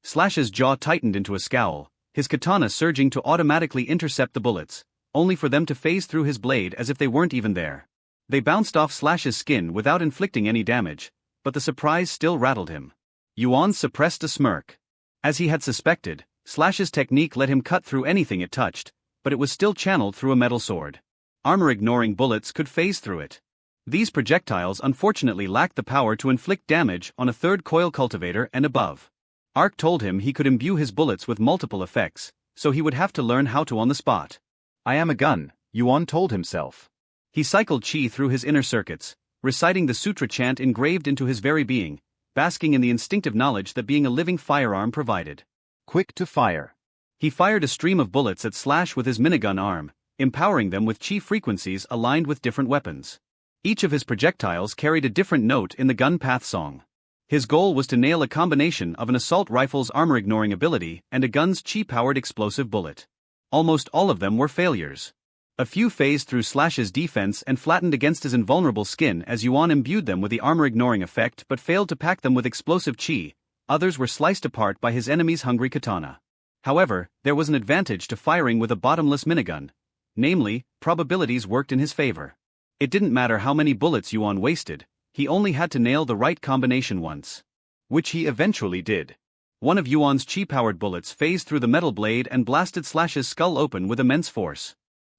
Slash's jaw tightened into a scowl, his katana surging to automatically intercept the bullets, only for them to phase through his blade as if they weren't even there. They bounced off Slash's skin without inflicting any damage, but the surprise still rattled him. Yuan suppressed a smirk. As he had suspected, Slash's technique let him cut through anything it touched, but it was still channeled through a metal sword. Armor-ignoring bullets could phase through it. These projectiles unfortunately lacked the power to inflict damage on a third coil cultivator and above. Ark told him he could imbue his bullets with multiple effects, so he would have to learn how to on the spot. I am a gun, Yuan told himself. He cycled chi through his inner circuits, reciting the sutra chant engraved into his very being, basking in the instinctive knowledge that being a living firearm provided. Quick to fire. He fired a stream of bullets at Slash with his minigun arm, empowering them with chi frequencies aligned with different weapons. Each of his projectiles carried a different note in the gun path song. His goal was to nail a combination of an assault rifle's armor-ignoring ability and a gun's chi-powered explosive bullet. Almost all of them were failures. A few phased through Slash's defense and flattened against his invulnerable skin as Yuan imbued them with the armor-ignoring effect but failed to pack them with explosive chi. Others were sliced apart by his enemy's hungry katana. However, there was an advantage to firing with a bottomless minigun. Namely, probabilities worked in his favor. It didn't matter how many bullets Yuan wasted, he only had to nail the right combination once. Which he eventually did. One of Yuan's chi-powered bullets phased through the metal blade and blasted Slash's skull open with immense force.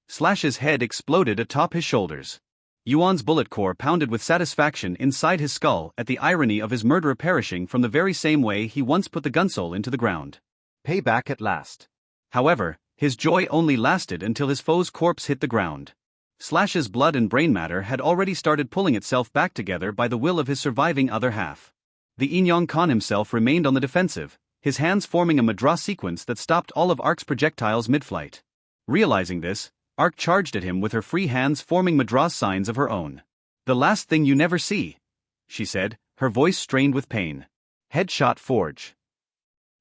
Slash's head exploded atop his shoulders. Yuan's bullet core pounded with satisfaction inside his skull at the irony of his murderer perishing from the very same way he once put the gunsole into the ground. Payback at last. However, his joy only lasted until his foe's corpse hit the ground. Slash's blood and brain matter had already started pulling itself back together by the will of his surviving other half. The Inyong Khan himself remained on the defensive, his hands forming a madras sequence that stopped all of Ark's projectiles mid-flight. Realizing this, Ark charged at him with her free hands forming madras signs of her own. "The last thing you never see," she said, her voice strained with pain. Headshot forge.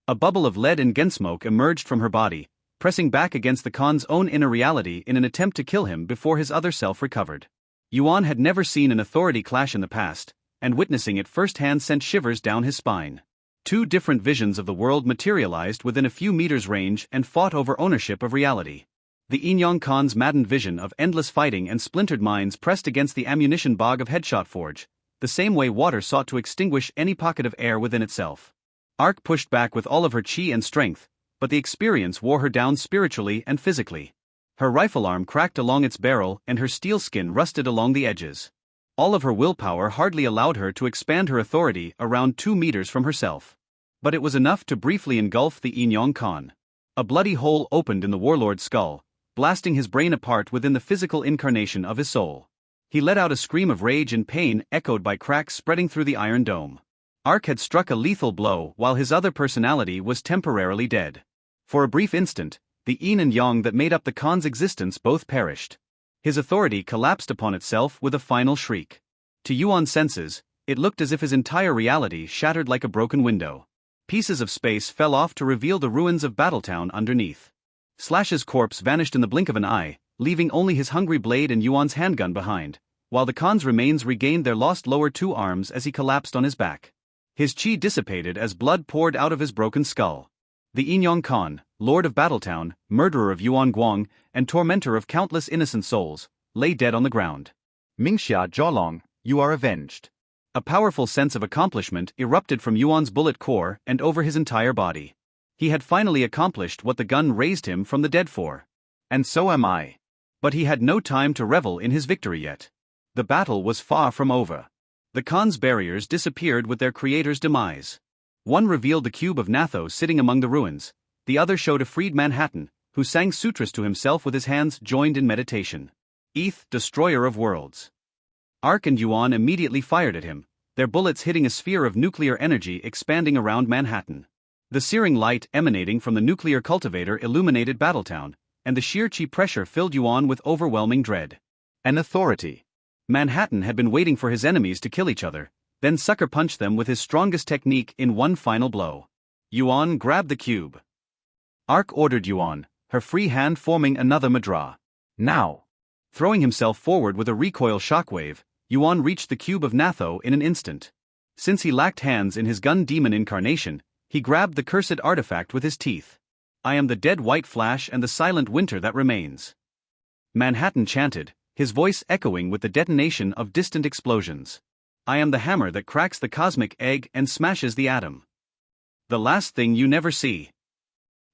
A bubble of lead and gensmoke emerged from her body, pressing back against the Khan's own inner reality in an attempt to kill him before his other self recovered. Yuan had never seen an authority clash in the past, and witnessing it firsthand sent shivers down his spine. Two different visions of the world materialized within a few meters range and fought over ownership of reality. The Inyong Khan's maddened vision of endless fighting and splintered minds pressed against the ammunition bog of Headshot Forge, the same way water sought to extinguish any pocket of air within itself. Ark pushed back with all of her chi and strength, but the experience wore her down spiritually and physically. Her rifle arm cracked along its barrel and her steel skin rusted along the edges. All of her willpower hardly allowed her to expand her authority around 2 meters from herself. But it was enough to briefly engulf the Inyong Khan. A bloody hole opened in the warlord's skull, blasting his brain apart within the physical incarnation of his soul. He let out a scream of rage and pain echoed by cracks spreading through the iron dome. Ark had struck a lethal blow while his other personality was temporarily dead. For a brief instant, the yin and yang that made up the Khan's existence both perished. His authority collapsed upon itself with a final shriek. To Yuan's senses, it looked as if his entire reality shattered like a broken window. Pieces of space fell off to reveal the ruins of Battletown underneath. Slash's corpse vanished in the blink of an eye, leaving only his hungry blade and Yuan's handgun behind, while the Khan's remains regained their lost lower 2 arms as he collapsed on his back. His chi dissipated as blood poured out of his broken skull. The Inyong Khan, Lord of Battletown, murderer of Yuan Guang, and tormentor of countless innocent souls, lay dead on the ground. Mingxia Jialong, you are avenged. A powerful sense of accomplishment erupted from Yuan's bullet core and over his entire body. He had finally accomplished what the gun raised him from the dead for. And so am I. But he had no time to revel in his victory yet. The battle was far from over. The Khan's barriers disappeared with their creator's demise. One revealed the cube of Natho sitting among the ruins, the other showed a freed Manhattan, who sang sutras to himself with his hands joined in meditation. Eth, destroyer of worlds. Ark and Yuan immediately fired at him, their bullets hitting a sphere of nuclear energy expanding around Manhattan. The searing light emanating from the nuclear cultivator illuminated Battletown, and the sheer chi pressure filled Yuan with overwhelming dread. An authority. Manhattan had been waiting for his enemies to kill each other, then sucker punched them with his strongest technique in one final blow. Yuan grabbed the cube. Ark ordered Yuan, her free hand forming another madra. Now. Throwing himself forward with a recoil shockwave, Yuan reached the cube of Natho in an instant. Since he lacked hands in his gun demon incarnation, he grabbed the cursed artifact with his teeth. I am the dead white flash and the silent winter that remains. Manhattan chanted, his voice echoing with the detonation of distant explosions. I am the hammer that cracks the cosmic egg and smashes the atom. The last thing you never see.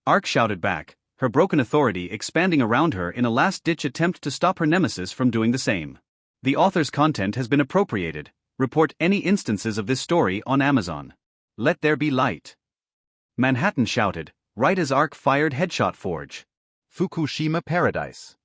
Ark shouted back, her broken authority expanding around her in a last-ditch attempt to stop her nemesis from doing the same. The author's content has been appropriated. Report any instances of this story on Amazon. Let there be light. Manhattan shouted, right as Ark fired Headshot Forge. Fukushima Paradise.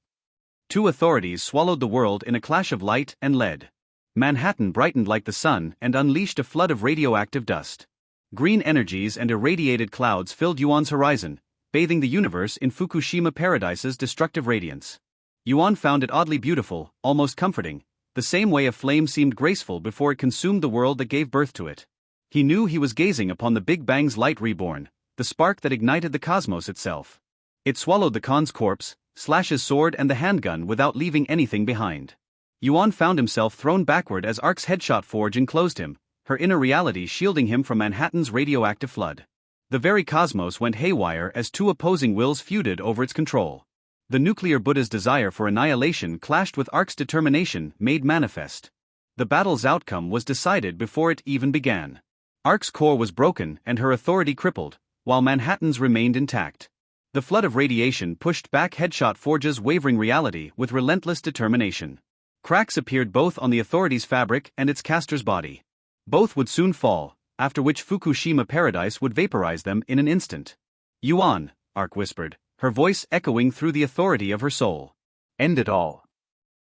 Two authorities swallowed the world in a clash of light and lead. Manhattan brightened like the sun and unleashed a flood of radioactive dust. Green energies and irradiated clouds filled Yuan's horizon, bathing the universe in Fukushima Paradise's destructive radiance. Yuan found it oddly beautiful, almost comforting, the same way a flame seemed graceful before it consumed the world that gave birth to it. He knew he was gazing upon the Big Bang's light reborn, the spark that ignited the cosmos itself. It swallowed the Khan's corpse, Slash's sword and the handgun without leaving anything behind. Yuan found himself thrown backward as Ark's Headshot Forge enclosed him, her inner reality shielding him from Manhattan's radioactive flood. The very cosmos went haywire as two opposing wills feuded over its control. The nuclear Buddha's desire for annihilation clashed with Ark's determination made manifest. The battle's outcome was decided before it even began. Ark's core was broken and her authority crippled, while Manhattan's remained intact. The flood of radiation pushed back Headshot Forge's wavering reality with relentless determination. Cracks appeared both on the authority's fabric and its caster's body. Both would soon fall, after which Fukushima Paradise would vaporize them in an instant. Yuan, Ark whispered, her voice echoing through the authority of her soul. End it all.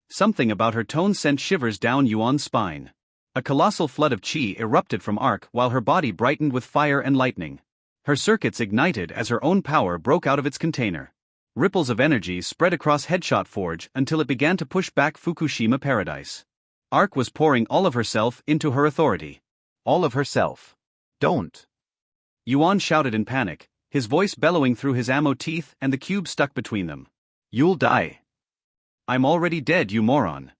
Something about her tone sent shivers down Yuan's spine. A colossal flood of qi erupted from Ark while her body brightened with fire and lightning. Her circuits ignited as her own power broke out of its container. Ripples of energy spread across Headshot Forge until it began to push back Fukushima Paradise. Ark was pouring all of herself into her authority. All of herself. Don't. Yuan shouted in panic, his voice bellowing through his ammo teeth and the cube stuck between them. You'll die. I'm already dead, you moron.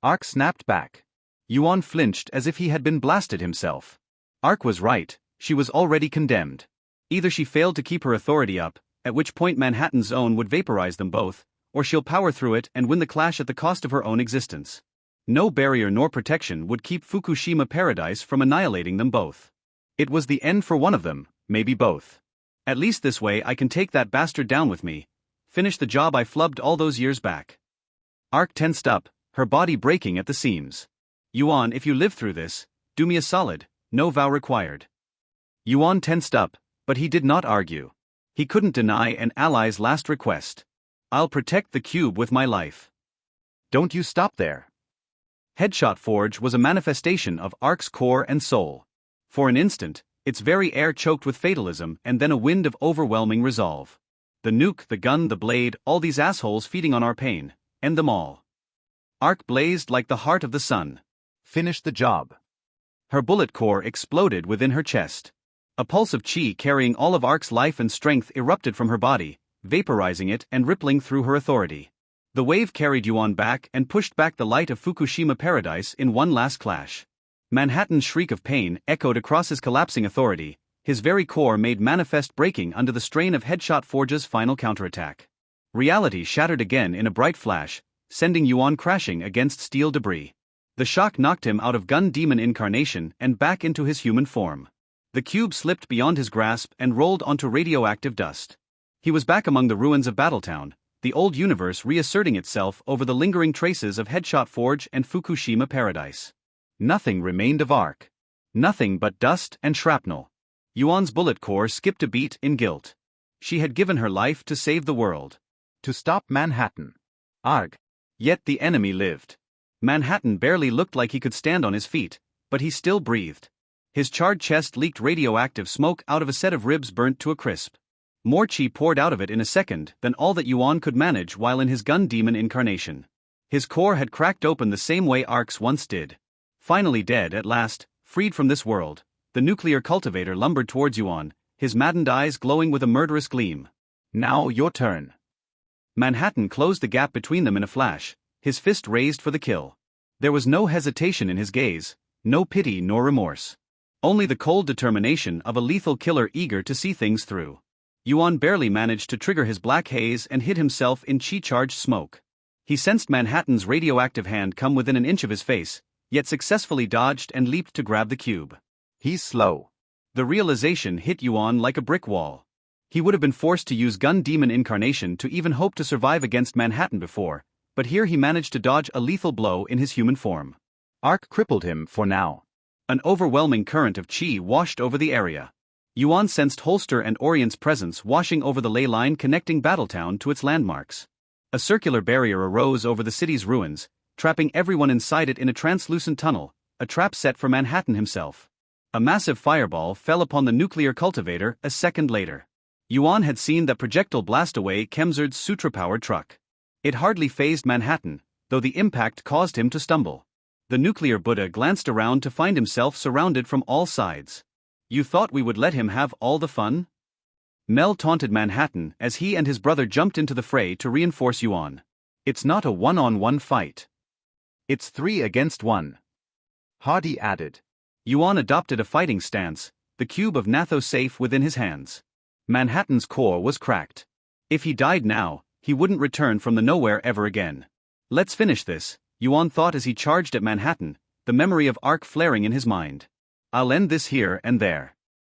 Ark snapped back. Yuan flinched as if he had been blasted himself. Ark was right, she was already condemned. Either she failed to keep her authority up, at which point Manhattan's own would vaporize them both, or she'll power through it and win the clash at the cost of her own existence. No barrier nor protection would keep Fukushima Paradise from annihilating them both. It was the end for one of them, maybe both. At least this way I can take that bastard down with me, finish the job I flubbed all those years back. Ark tensed up, her body breaking at the seams. Yuan, if you live through this, do me a solid, no vow required. Yuan tensed up, but he did not argue. He couldn't deny an ally's last request. I'll protect the cube with my life. Don't you stop there. Headshot Forge was a manifestation of Ark's core and soul. For an instant, its very air choked with fatalism and then a wind of overwhelming resolve. The nuke, the gun, the blade, all these assholes feeding on our pain, end them all. Ark blazed like the heart of the sun. Finish the job. Her bullet core exploded within her chest. A pulse of qi carrying all of Ark's life and strength erupted from her body, vaporizing it and rippling through her authority. The wave carried Yuan back and pushed back the light of Fukushima Paradise in one last clash. Manhattan's shriek of pain echoed across his collapsing authority, his very core made manifest breaking under the strain of Headshot Forge's final counterattack. Reality shattered again in a bright flash, sending Yuan crashing against steel debris. The shock knocked him out of Gun Demon incarnation and back into his human form. The cube slipped beyond his grasp and rolled onto radioactive dust. He was back among the ruins of Battletown, the old universe reasserting itself over the lingering traces of Headshot Forge and Fukushima Paradise. Nothing remained of Ark. Nothing but dust and shrapnel. Yuan's bullet core skipped a beat in guilt. She had given her life to save the world. To stop Manhattan. Arg. Yet the enemy lived. Manhattan barely looked like he could stand on his feet, but he still breathed. His charred chest leaked radioactive smoke out of a set of ribs burnt to a crisp. More qi poured out of it in a second than all that Yuan could manage while in his Gun Demon incarnation. His core had cracked open the same way Ark's once did. Finally dead at last, freed from this world, the nuclear cultivator lumbered towards Yuan, his maddened eyes glowing with a murderous gleam. Now your turn. Manhattan closed the gap between them in a flash, his fist raised for the kill. There was no hesitation in his gaze, no pity nor remorse. Only the cold determination of a lethal killer eager to see things through. Yuan barely managed to trigger his black haze and hid himself in qi-charged smoke. He sensed Manhattan's radioactive hand come within an inch of his face, yet successfully dodged and leaped to grab the cube. He's slow. The realization hit Yuan like a brick wall. He would have been forced to use Gun Demon Incarnation to even hope to survive against Manhattan before, but here he managed to dodge a lethal blow in his human form. Arc crippled him for now. An overwhelming current of chi washed over the area. Yuan sensed Holster and Orient's presence washing over the ley line connecting Battletown to its landmarks. A circular barrier arose over the city's ruins, trapping everyone inside it in a translucent tunnel, a trap set for Manhattan himself. A massive fireball fell upon the nuclear cultivator a second later. Yuan had seen that projectile blast away Kemzerd's Sutra-powered truck. It hardly fazed Manhattan, though the impact caused him to stumble. The nuclear Buddha glanced around to find himself surrounded from all sides. You thought we would let him have all the fun? Mel taunted Manhattan as he and his brother jumped into the fray to reinforce Yuan. It's not a one-on-one fight. It's 3 against 1. Hardy added. Yuan adopted a fighting stance, the cube of Natho safe within his hands. Manhattan's core was cracked. If he died now, he wouldn't return from the nowhere ever again. Let's finish this, Yuan thought as he charged at Manhattan, the memory of Arc flaring in his mind. I'll end this here and there.